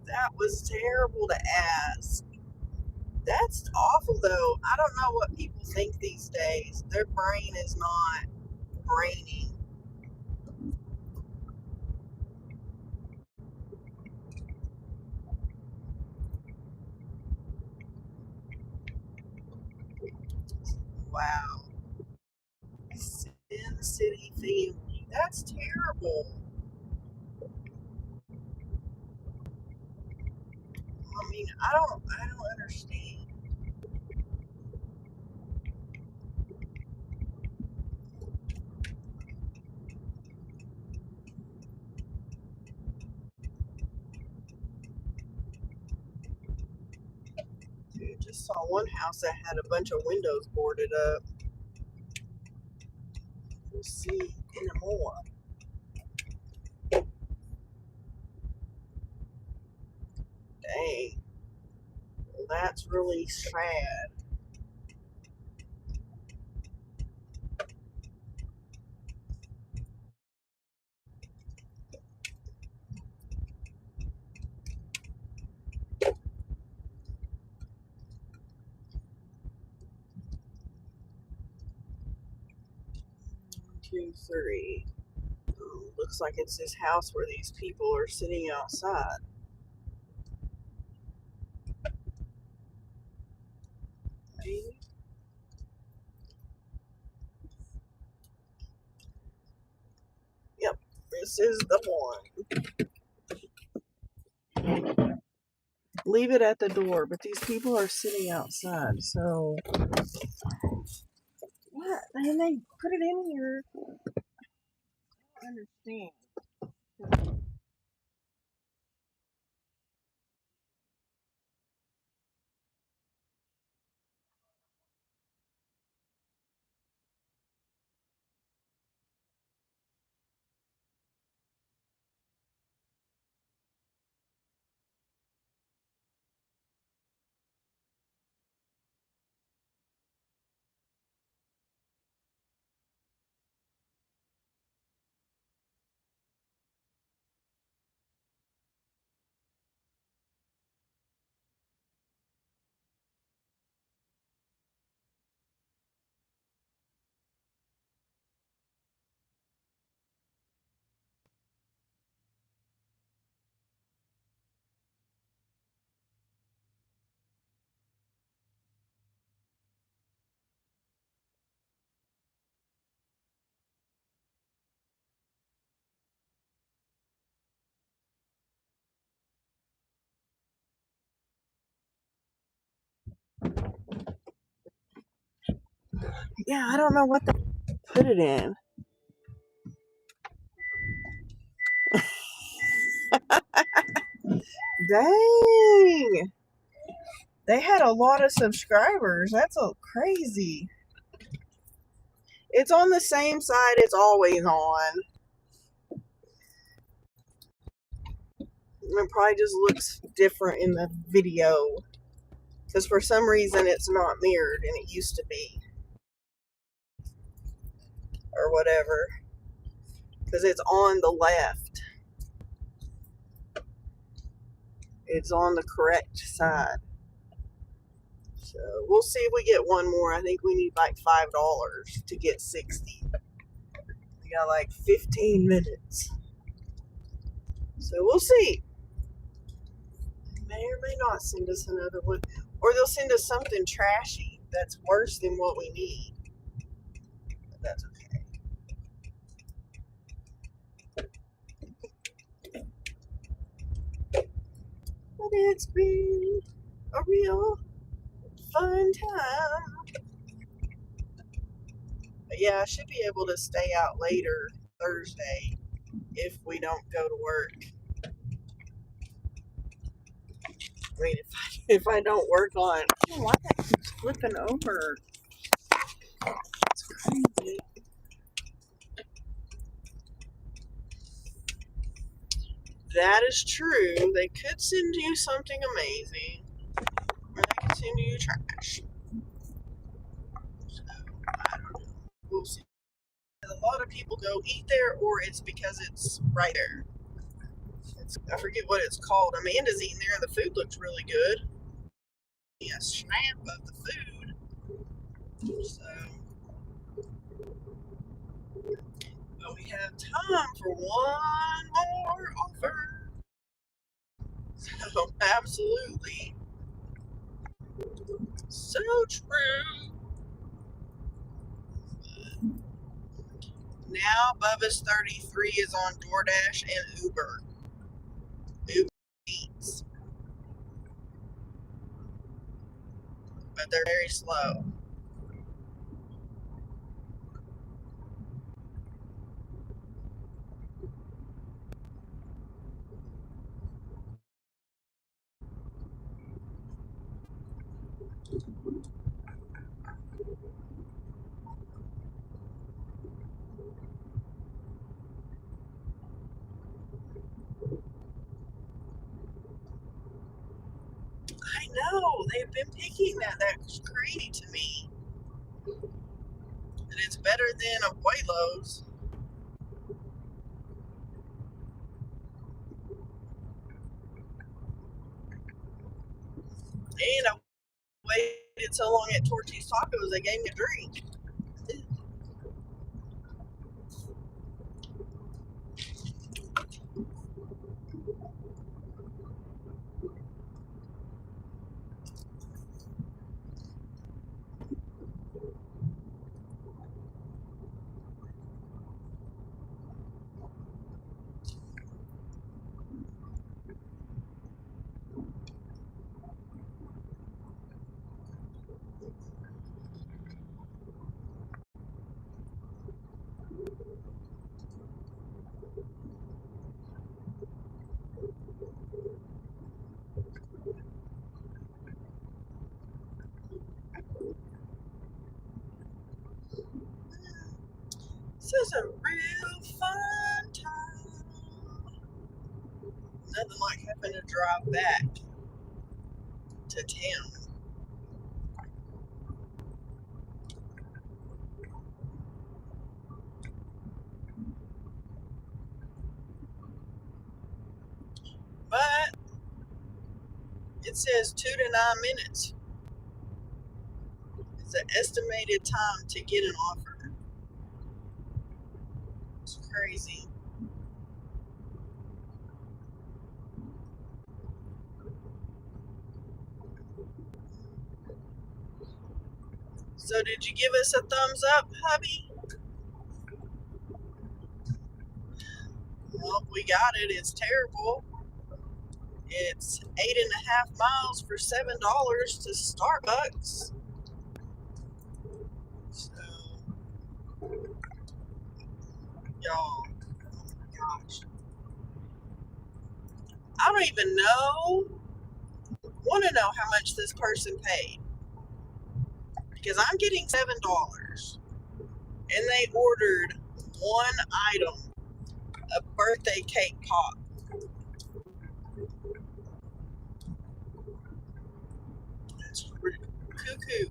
Speaker 1: that was terrible to ask. That's awful though. I don't know what people think these days. Their brain is not braining. Wow. Sin City family. That's terrible. I mean, I don't understand. Dude, just saw one house that had a bunch of windows boarded up. We'll see anymore. Dang. Well, that's really sad. 1, 2, 3. Looks like it's this house where these people are sitting outside. Maybe. This is the one. Leave it at the door, but these people are sitting outside, so what? And they put it in here. I don't understand. Yeah, I don't know what they put it in. Dang! They had a lot of subscribers. That's a crazy. It's on the same side it's always on. It probably just looks different in the video. Because for some reason it's not mirrored and it used to be. Or whatever. Because it's on the left. It's on the correct side. So we'll see if we get one more. I think we need like $5 to get 60. We got like 15 minutes. So we'll see. They may or may not send us another one. Or they'll send us something trashy that's worse than what we need. But that's okay. But it's been a real fun time. But yeah, I should be able to stay out later Thursday if we don't go to work. I mean, if I don't work on, I don't know why that keeps flipping over. It's crazy. That is true. They could send you something amazing, or they could send you trash. So, I don't know. We'll see. A lot of people go eat there, or it's because it's right there. I forget what it's called. Amanda's eating there, and the food looks really good. A snap of the food. So, but we have time for one more offer. So, absolutely. So true. Now, Bubba's 33 is on DoorDash and Uber. Uber Eats. But they're very slow. I know. They've been picking that. That's crazy to me. And it's better than Abuelo's. And I waited so long at Torchy's Tacos, they gave me a drink. This is a real fun time. Nothing like having to drive back to town. But it says 2 to 9 minutes. It's the estimated time to get an offer. It's crazy. So did you give us a thumbs up, hubby? Well, we got it. It's terrible. It's 8.5 miles for $7 to Starbucks. So, y'all, oh my gosh. I don't even want to know how much this person paid. Because I'm getting $7. And they ordered one item, a birthday cake pop. That's cuckoo.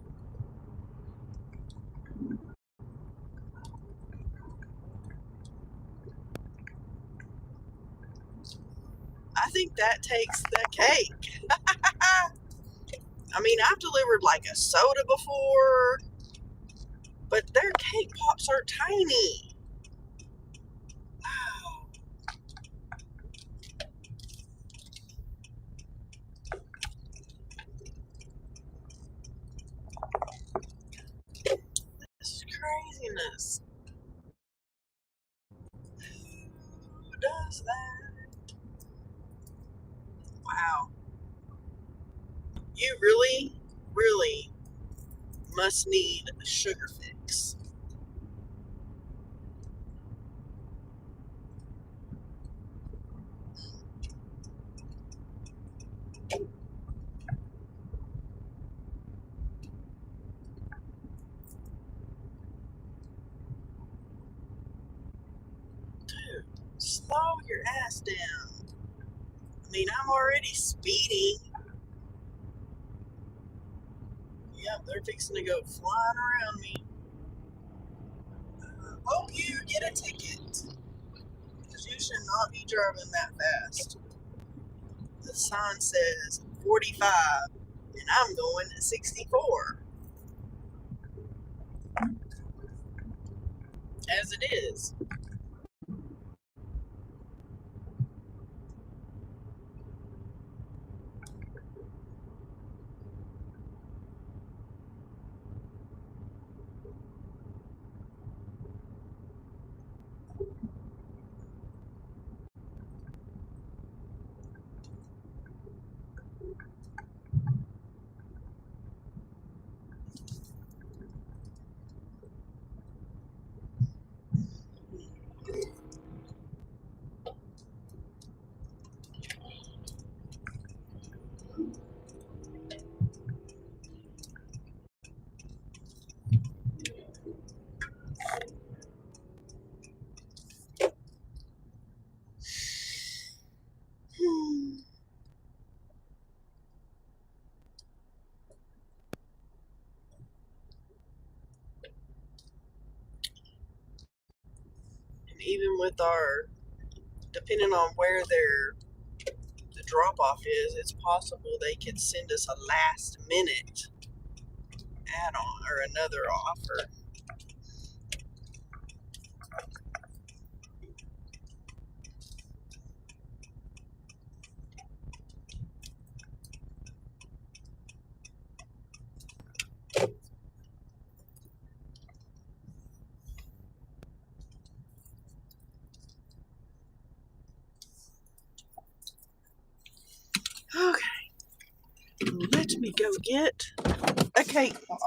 Speaker 1: I think that takes the cake. I mean, I've delivered like a soda before, but their cake pops are tiny. Wow, this is craziness. Who does that? Wow. You really, really must need a sugar fix. Dude, slow your ass down. I mean, I'm already speeding. Yep, they're fixing to go flying around me. Hope you get a ticket. Because you should not be driving that fast. The sign says 45, and I'm going at 64. As it is. And even with our, depending on where the drop off is, it's possible they could send us a last minute add on or another offer. Okay, let me go get a cake pop.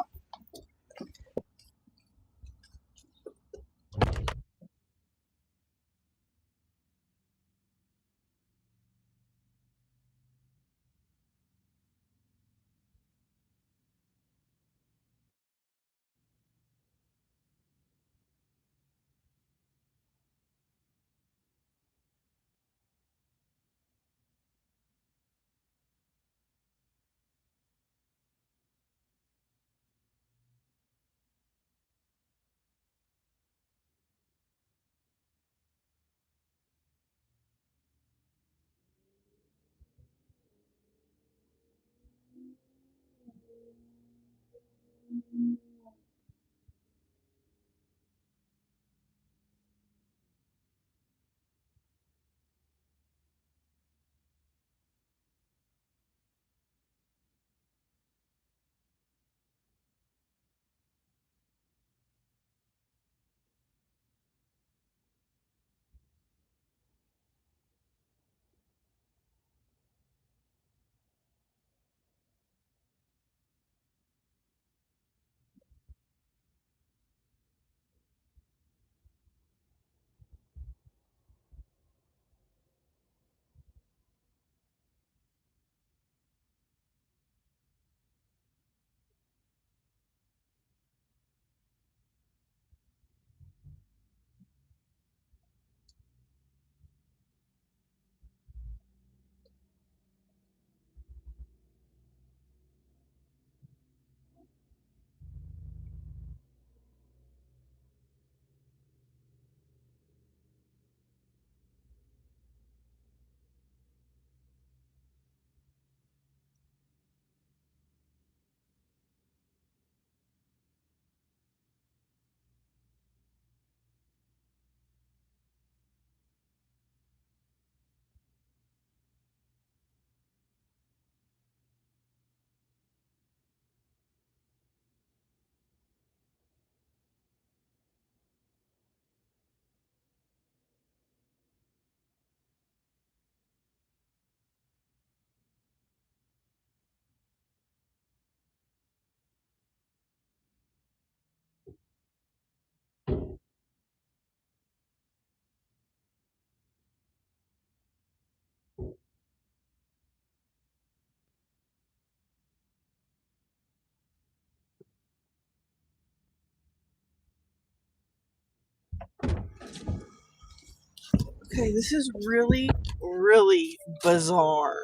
Speaker 1: Okay, this is really, really bizarre.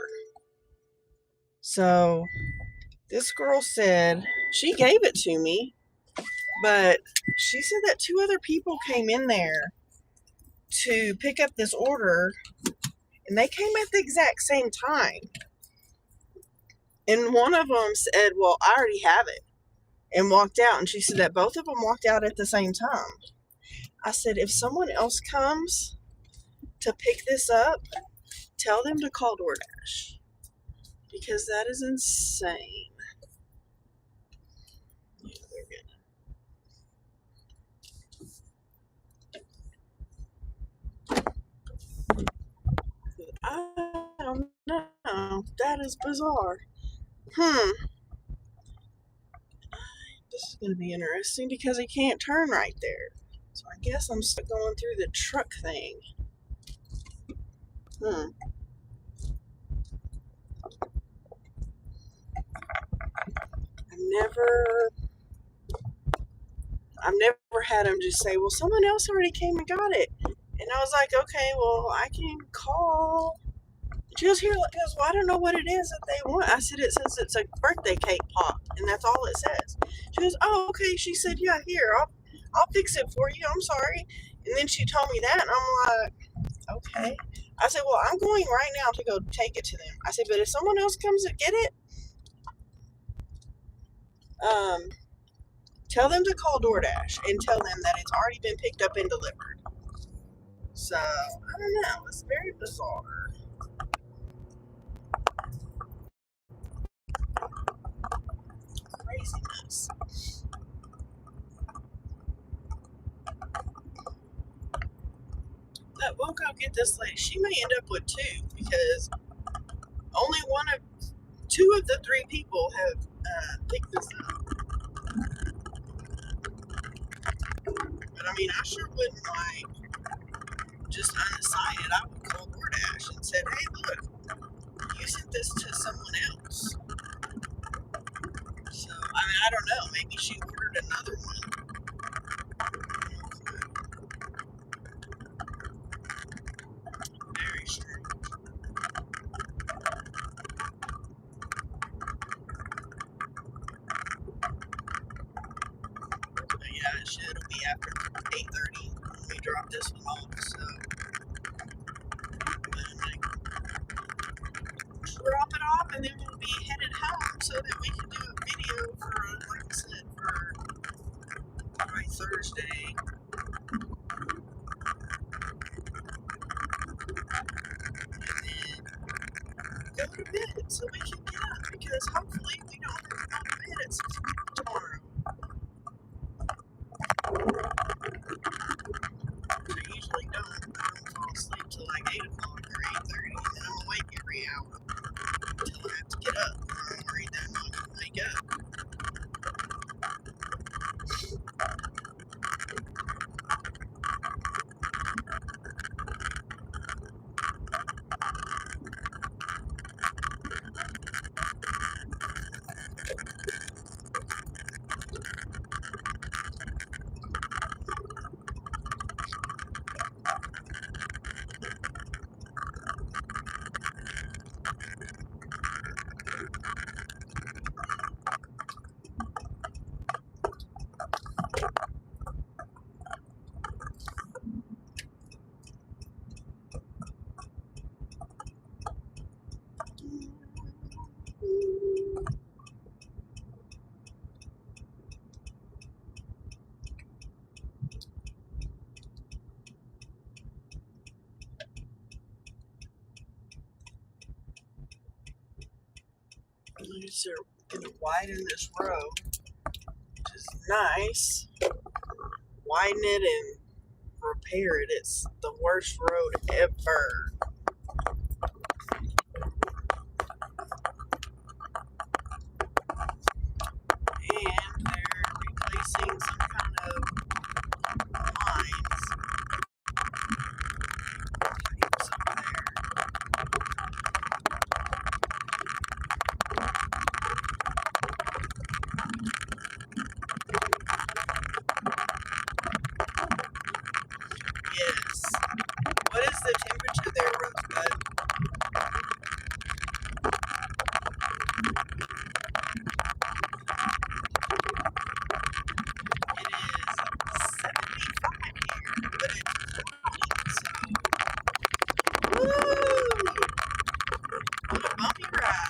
Speaker 1: So, this girl said she gave it to me, but she said that two other people came in there to pick up this order, and they came at the exact same time. And one of them said, "Well, I already have it," and walked out. And she said that both of them walked out at the same time. I said, if someone else comes to pick this up, tell them to call DoorDash, because that is insane. Yeah, they're good. I don't know. That is bizarre. This is going to be interesting because he can't turn right there. So I guess I'm stuck going through the truck thing. Hmm. I've never I've never had him just say, well, someone else already came and got it. And I was like, okay, well, I can call. She goes, here, goes, well, I don't know what it is that they want. I said, it says it's a birthday cake pop, and that's all it says. She goes, oh, okay. She said, yeah, here, I'll fix it for you. I'm sorry. And then she told me that, and I'm like, okay. I said, well, I'm going right now to go take it to them. I said, but if someone else comes to get it, um, tell them to call DoorDash and tell them that it's already been picked up and delivered. So, I don't know. It's very bizarre. Craziness. But we'll go get this lady. She may end up with two because only two of the three people have picked this up. But I mean, I sure wouldn't just undecided. I would call DoorDash and said, hey, look, you sent this to someone else. So, I mean, I don't know. Maybe she ordered another one. Very strange. But yeah, it should. It'll be after 8:30 when we drop this one off. So, I'm going to drop it off and then we'll be headed home so that we can do a video for, like I said, Thursday. Go to bed so we can get up because hopefully we don't have to go to bed at 6 o'clock tomorrow. I usually don't fall asleep till like 8 o'clock or 8:30, and then I'm awake every hour until I have to get up. I'm worried that I'm not going to wake up. They're going to widen this road, which is nice. Widen it and repair it. It's the worst road ever. And they're replacing some kind of lines. Pipes over there. Yes. What is the temperature there, Rosebud? It is 75 here, but it's cloudy, so woo! What a bumpy ride.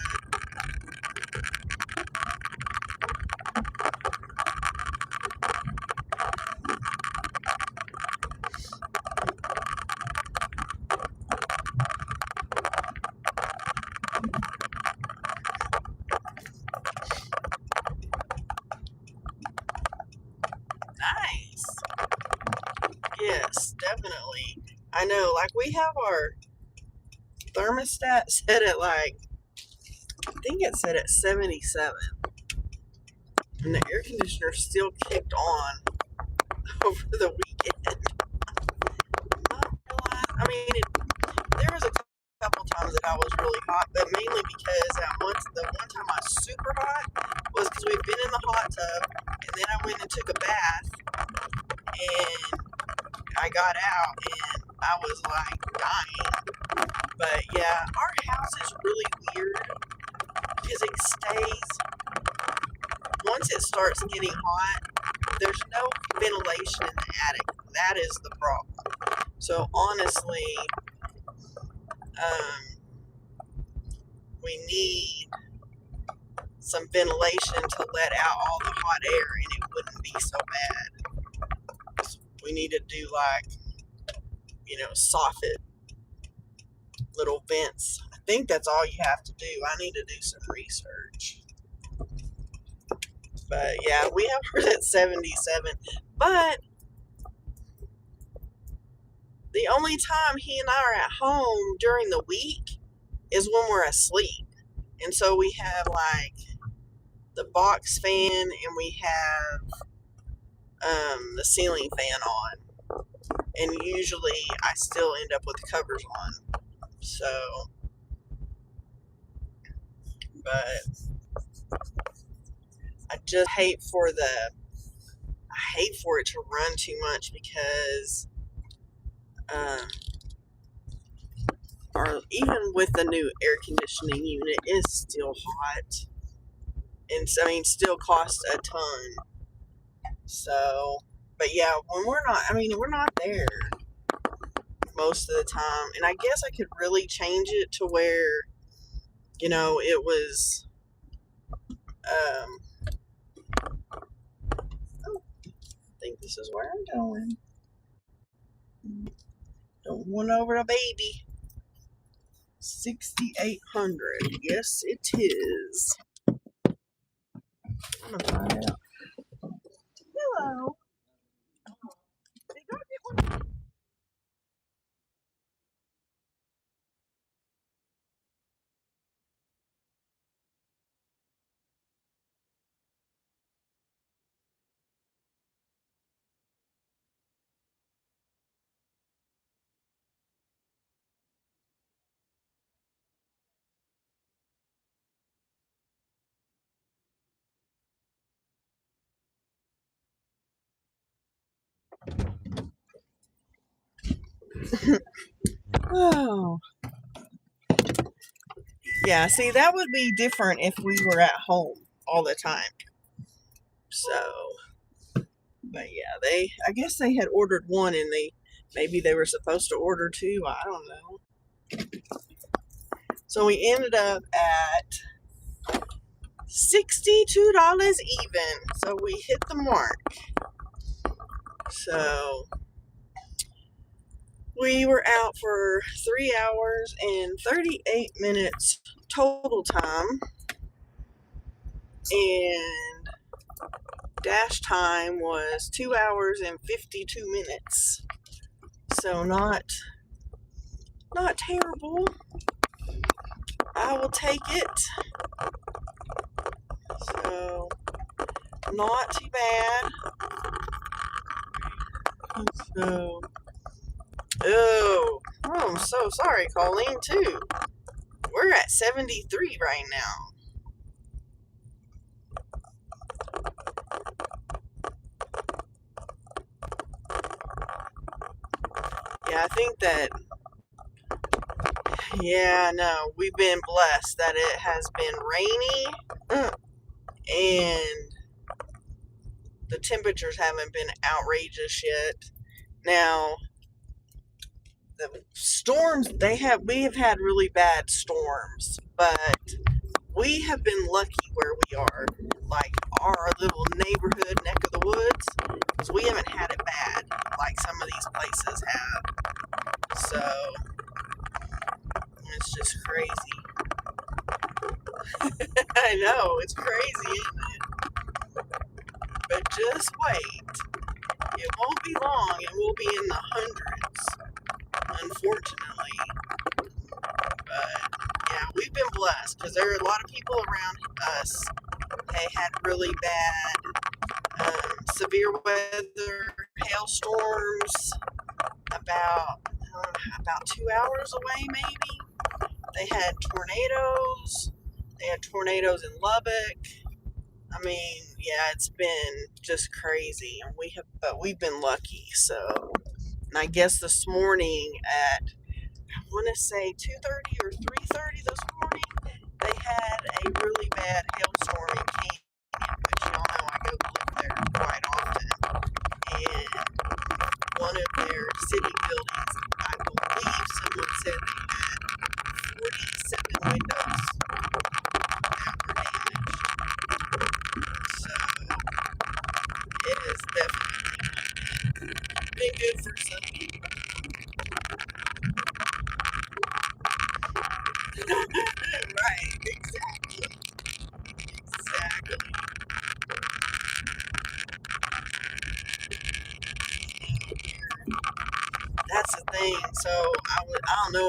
Speaker 1: Nice. Yes, definitely. I know, like we have our thermostat set at like, I think it's set at 77. And the air conditioner still kicked on over the weekend. I mean, there was a couple times that I was really hot, but mainly because the one time I was super hot was because we'd been in the hot tub, and then I went and took a bath, and I got out, and I was like dying. But yeah, our house is really weird because it stays, once it starts getting hot, there's no ventilation in the attic. That is the problem. So honestly, we need some ventilation to let out all the hot air, and it wouldn't be so bad. So we need to do like, soffit little vents. I think that's all you have to do. I need to do some research. But yeah, we have her at 77. But the only time he and I are at home during the week is when we're asleep. And so we have like the box fan, and we have the ceiling fan on. And usually I still end up with the covers on. So, but I just hate for it to run too much because, or even with the new air conditioning unit, it's still hot. And so, I mean, still costs a ton. So, but yeah, when we're not there most of the time. And I guess I could really change it to where, it was, I think this This is where I'm going. Don't want over the baby. 6,800. Yes, it is. I'm gonna find out. Hello. Did you go get one? Oh. Yeah, see, that would be different if we were at home all the time. So, but yeah, I guess they had ordered one and maybe they were supposed to order two. I don't know. So we ended up at $62 even. So we hit the mark. So we were out for 3 hours and 38 minutes total time. And dash time was 2 hours and 52 minutes. So not terrible. I will take it. So not too bad. So I'm so sorry, Colleen, too. We're at 73 right now. Yeah, I think that, yeah, no, we've been blessed that it has been rainy and the temperatures haven't been outrageous yet. Now, the storms, we have had really bad storms, but we have been lucky where we are, like our little neighborhood neck of the woods, because we haven't had it bad like some of these places have. So it's just crazy. I know, it's crazy, isn't it? But just wait. It won't be long and we'll be in the hundreds, unfortunately. But yeah, we've been blessed because there are a lot of people around us. They had really bad, severe weather, hailstorms about 2 hours away, maybe. They had tornadoes. They had tornadoes in Lubbock. I mean, yeah, it's been just crazy, and we've been lucky. So, and I guess this morning at, I want to say 2:30 or 3:30 this morning, they had a really bad hailstorm in Canyon, which y'all know I go live there quite often. And one of their city buildings, I believe someone said they had 47 windows that were damaged. So it has definitely been good for some people. Right, exactly. Exactly. That's the thing. So I don't know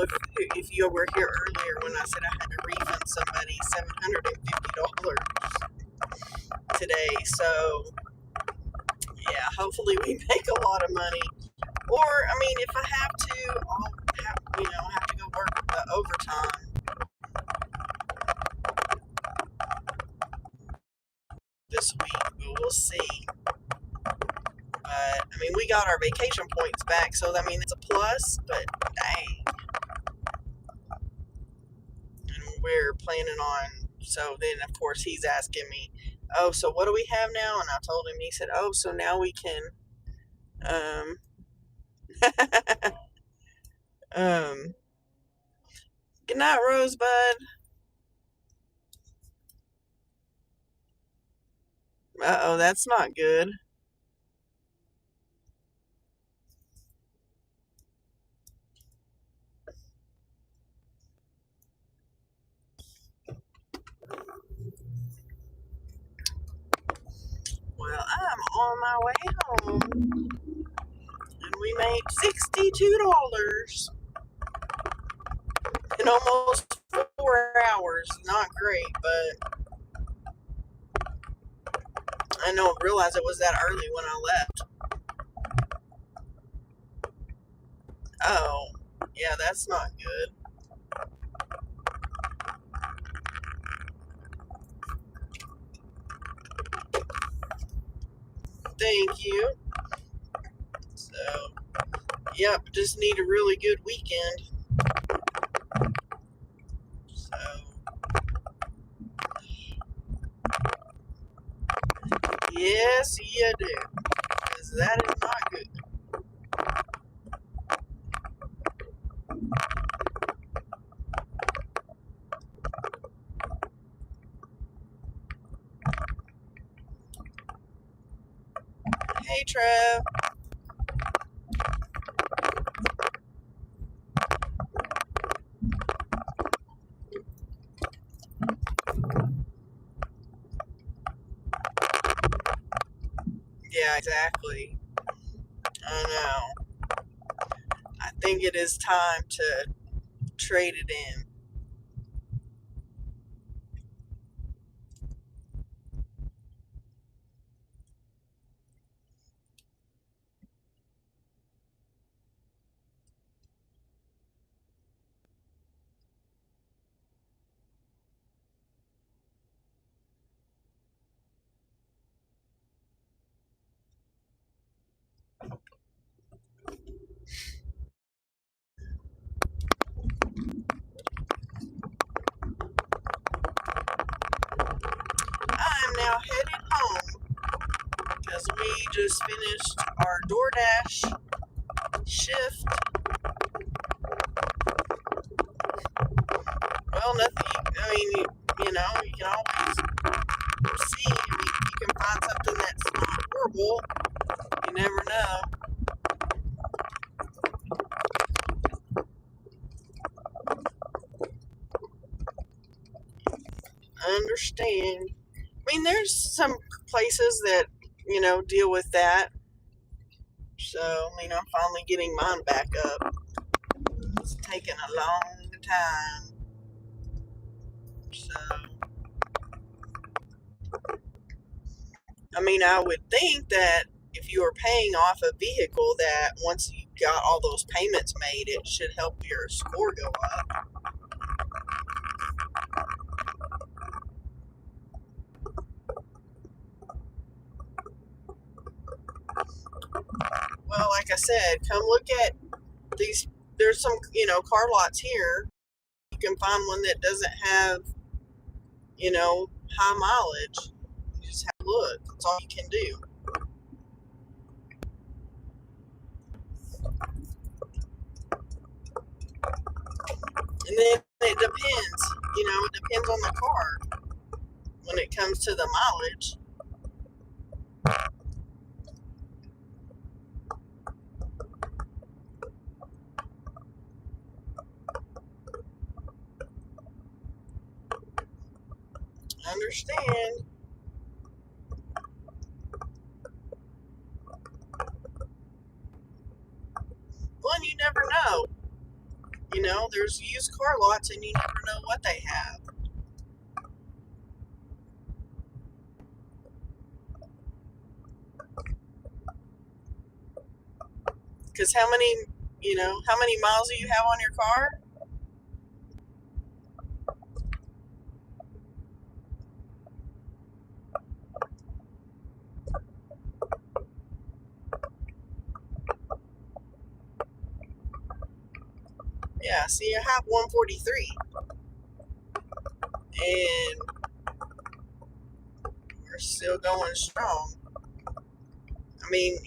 Speaker 1: if you were here earlier when I said I had to refund somebody $750 today. So yeah, hopefully we make a lot of money. Or I mean, if I have to, I'll have to go work the overtime this week. But we'll see. But I mean, we got our vacation points back, so I mean it's a plus. But dang. And we're planning on, so then of course he's asking me, oh, so what do we have now? And I told him, he said, oh, so now we can um um good night, Rosebud. Uh-oh, that's not good. on my way home, and we made $62 in almost 4 hours. Not great, but I don't realize it was that early when I left. Oh, yeah, that's not good. Thank you. So, yep, just need a really good weekend. So, yes, you do. Because that is not good. Hey, Trev. Yeah, exactly. I know. I think it is time to trade it in. I'm now headed home because we just finished our DoorDash shift. Well, nothing. I mean, you can always see. I mean, you can find something that's not horrible. You never know. I understand. I mean, there's some places that, deal with that. So, I'm finally getting mine back up. It's taken a long time. So, I would think that if you are paying off a vehicle, that once you got all those payments made, it should help your score go up. Well, like I said, come look at these. There's some, car lots here. You can find one that doesn't have, high mileage. You just have to look. That's all you can do. And then it depends. It depends on the car when it comes to the mileage. I understand. Well, and you never know. There's used car lots and you never know what they have. Because how many miles do you have on your car? Yeah, see, you have 143. And we're still going strong. You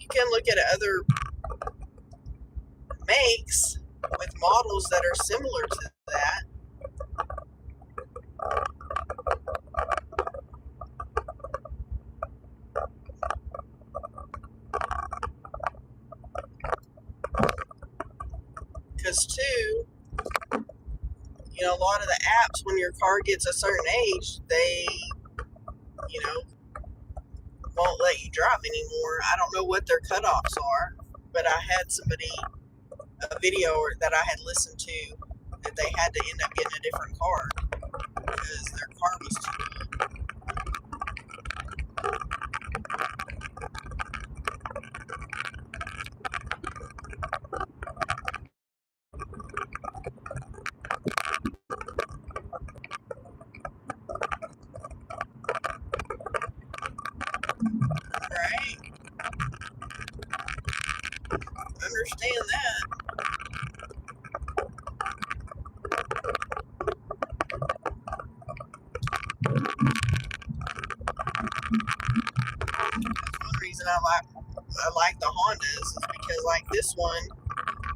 Speaker 1: can look at other makes with models that are similar to that. Because, too, a lot of the apps, when your car gets a certain age, they, won't won't let you drive anymore. I don't know what their cutoffs are, but I had a video that I had listened to that they had to end up getting a different car because their car was too old. Right? Understand that. One reason I like the Hondas is because like this one,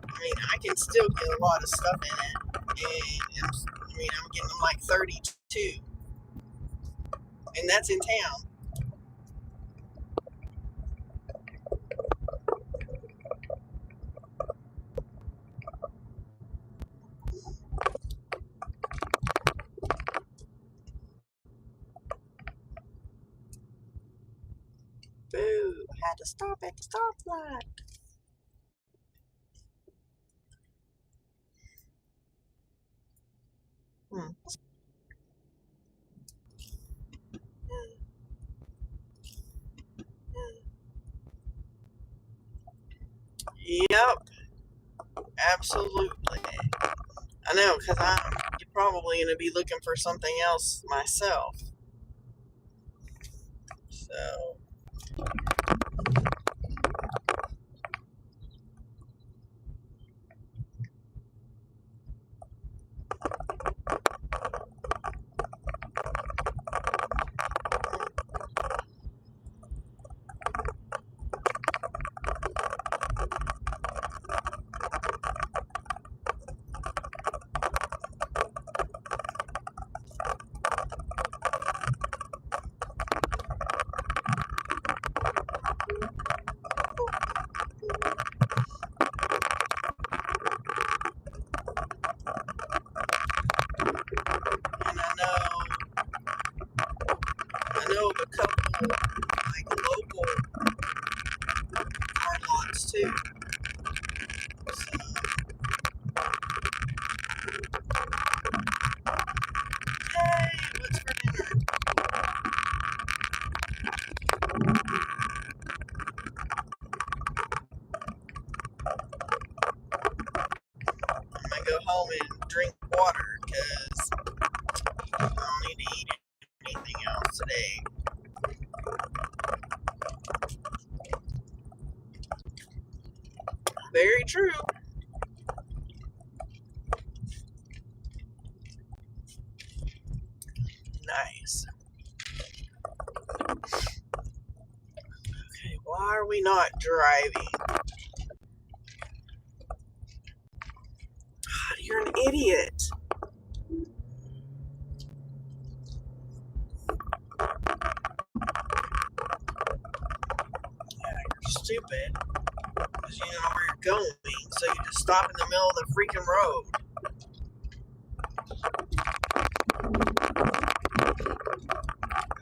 Speaker 1: I mean, I can still get a lot of stuff in it, and I'm getting them like 32, and that's in town. Boo! Had to stop at the stoplight. Yep, absolutely. I know, because I'm probably going to be looking for something else myself. So, and I know of a couple like local car lots too. So, hey, what's for dinner? I'm gonna go home and drink water because I don't need to eat anything else today. Very true. Nice. Okay, why are we not driving? God, you're an idiot. Yeah, you're stupid. Because you know where you're going, so you just stop in the middle of the freaking road.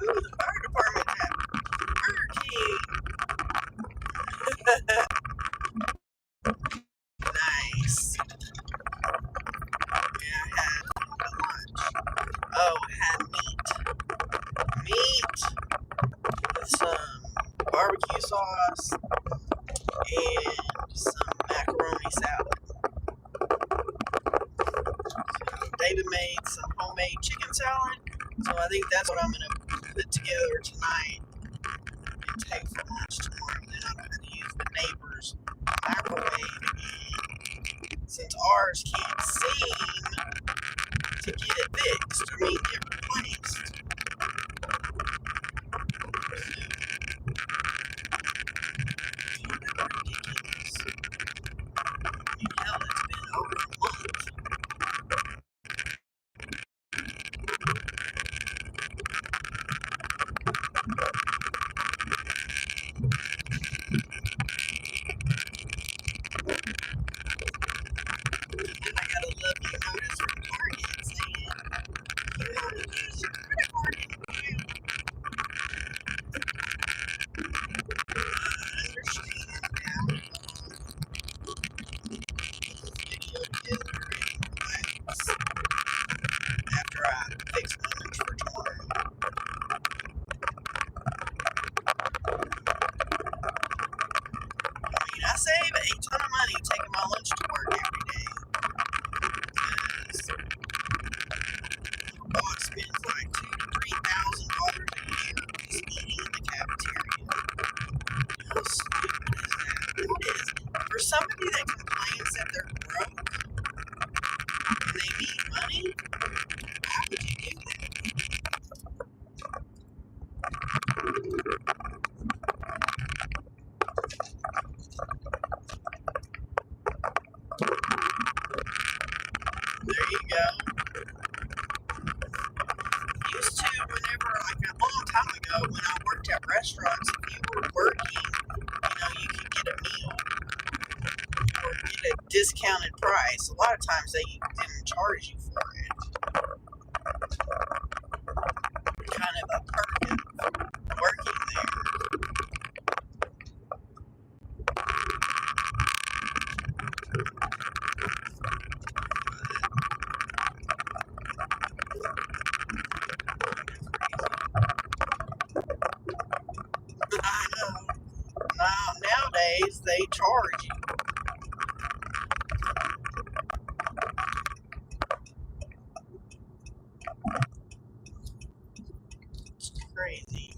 Speaker 1: Ooh, the fire department had hurricane. Nice. Yeah, I had lunch. Oh, I had meat. Meat with some barbecue sauce and some macaroni salad. David made some homemade chicken salad, so I think that's what I'm going to put together tonight and take for lunch tomorrow. Then I'm going to use the neighbor's microwave again, since ours can't seem to get it fixed. I mean, get replaced. Ridiculous. I mean, hell, it's been over a month. And I got a lovely notice from Target saying, you want to save a ton of money taking my lunch to work every day. Because boss spends like $2,000 to $3,000 a year just eating in the cafeteria. How stupid is that? It is. For somebody that complains that they're broke and they need money, how would you do that? There you go. Used to, whenever, like a long time ago, when I worked at restaurants, if you were working, you could get a meal or get a discounted price. A lot of times they didn't charge you for it. Kind of a perk of working there. I know. Nowadays they charge you. It's crazy.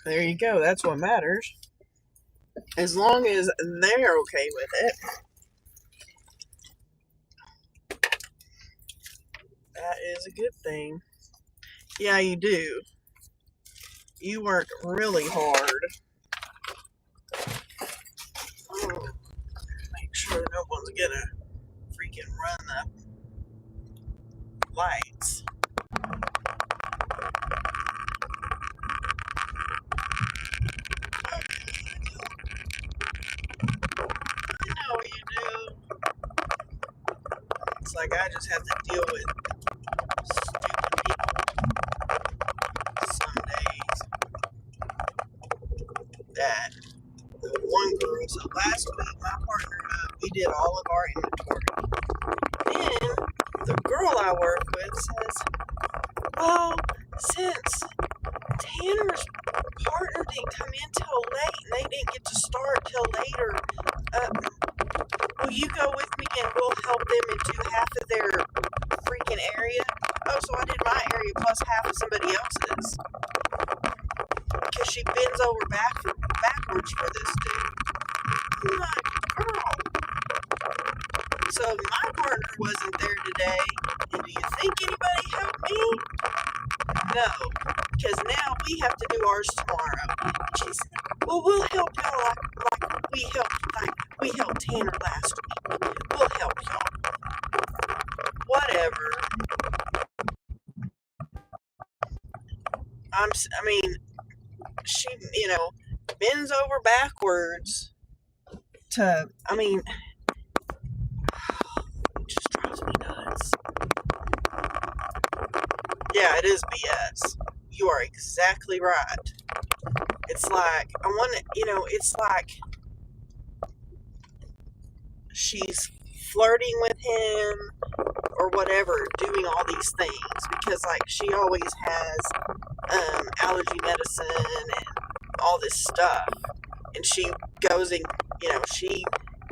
Speaker 1: There you go. That's what matters. As long as they're okay with it. That is a good thing. Yeah, you do. You work really hard. Oh, make sure no one's gonna freaking run the lights. I know you do. It's like I just have to deal with stupid people some days. That one girl, so last week my partner, we did all of our inventory. Then the girl I work with says, "Oh, since Tanner's partner didn't come in till late and they didn't get to start till later, will you go with me and we'll help them and do half of their freaking area?" Oh, so I did my area plus half of somebody else's. Because she bends over backwards for this dude. I'm like, girl. So my partner wasn't there today. And do you think anybody helped me? No. Because now we have to do ours tomorrow. She said, well, we'll help y'all like we helped Tanner last week. We'll help y'all. Whatever. She, bends over backwards to, it just drives me nuts. Yeah, it is BS. You are exactly right. It's like, it's like she's flirting with him or whatever, doing all these things because, like, she always has allergy medicine and all this stuff. And she goes and, she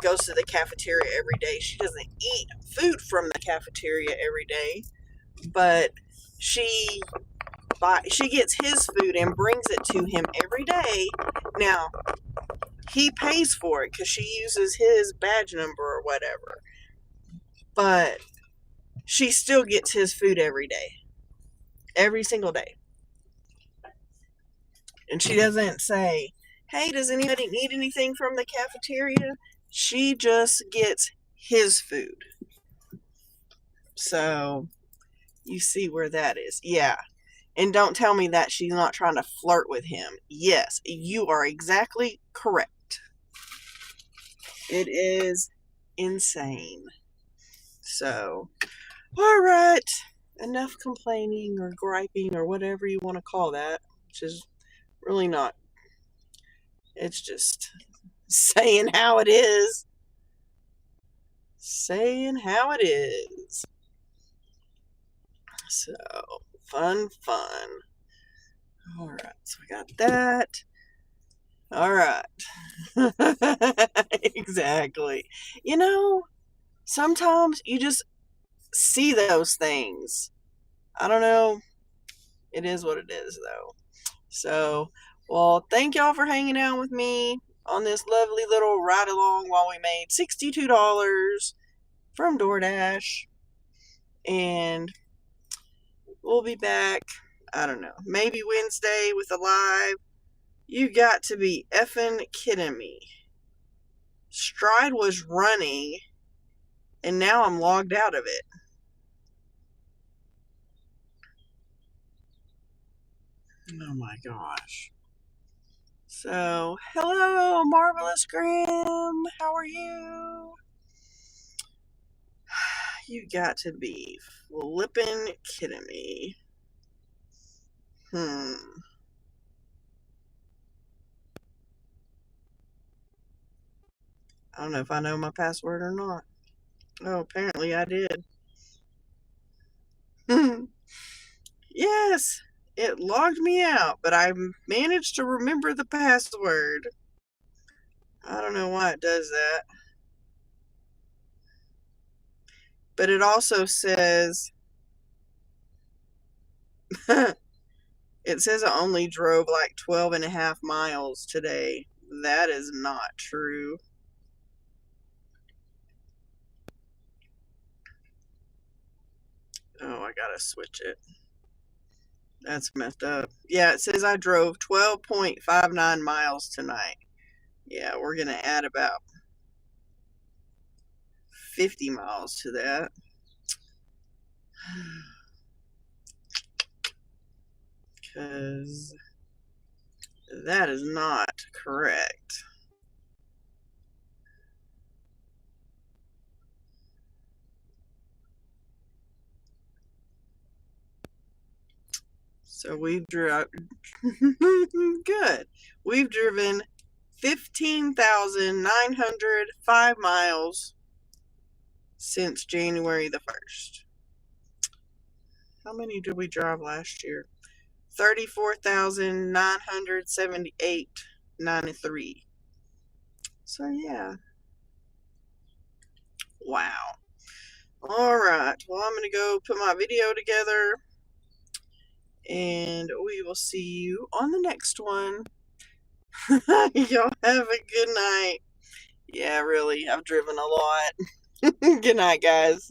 Speaker 1: goes to the cafeteria every day. She doesn't eat food from the cafeteria every day, but she gets his food and brings it to him every day. Now, he pays for it because she uses his badge number or whatever. But she still gets his food every day. Every single day. And she doesn't say, hey, does anybody need anything from the cafeteria? She just gets his food. So, you see where that is. Yeah. And don't tell me that she's not trying to flirt with him. Yes, you are exactly correct. It is insane. So, all right. Enough. enough complaining or griping or whatever you want to call that, which is really not. It's just saying how it is. Saying how it is. So, fun. Alright, so we got that. Alright. Exactly. You know, sometimes you just see those things. I don't know. It is what it is, though. So, well, thank y'all for hanging out with me on this lovely little ride along while we made $62 from DoorDash. And we'll be back, I don't know, maybe Wednesday with a live. You got to be effing kidding me. Stride was running, and now I'm logged out of it. Oh my gosh. So, hello, Marvelous Graham. How are you? You got to be flippin' kidding me. I don't know if I know my password or not. Oh, apparently I did. Yes, it logged me out, but I managed to remember the password. I don't know why it does that. But it also says, it says I only drove like 12 and a half miles today. That is not true. Oh, I gotta switch it. That's messed up. Yeah, it says I drove 12.59 miles tonight. Yeah, we're gonna add about 50 miles to that. Because that is not correct. So we've driven good. We've driven 15,905 miles since January the 1st. How many did we drive last year? 34,978.93. So yeah. Wow. Alright, well I'm gonna go put my video together, and we will see you on the next one. Y'all have a good night. Yeah, really, I've driven a lot. Good night, guys.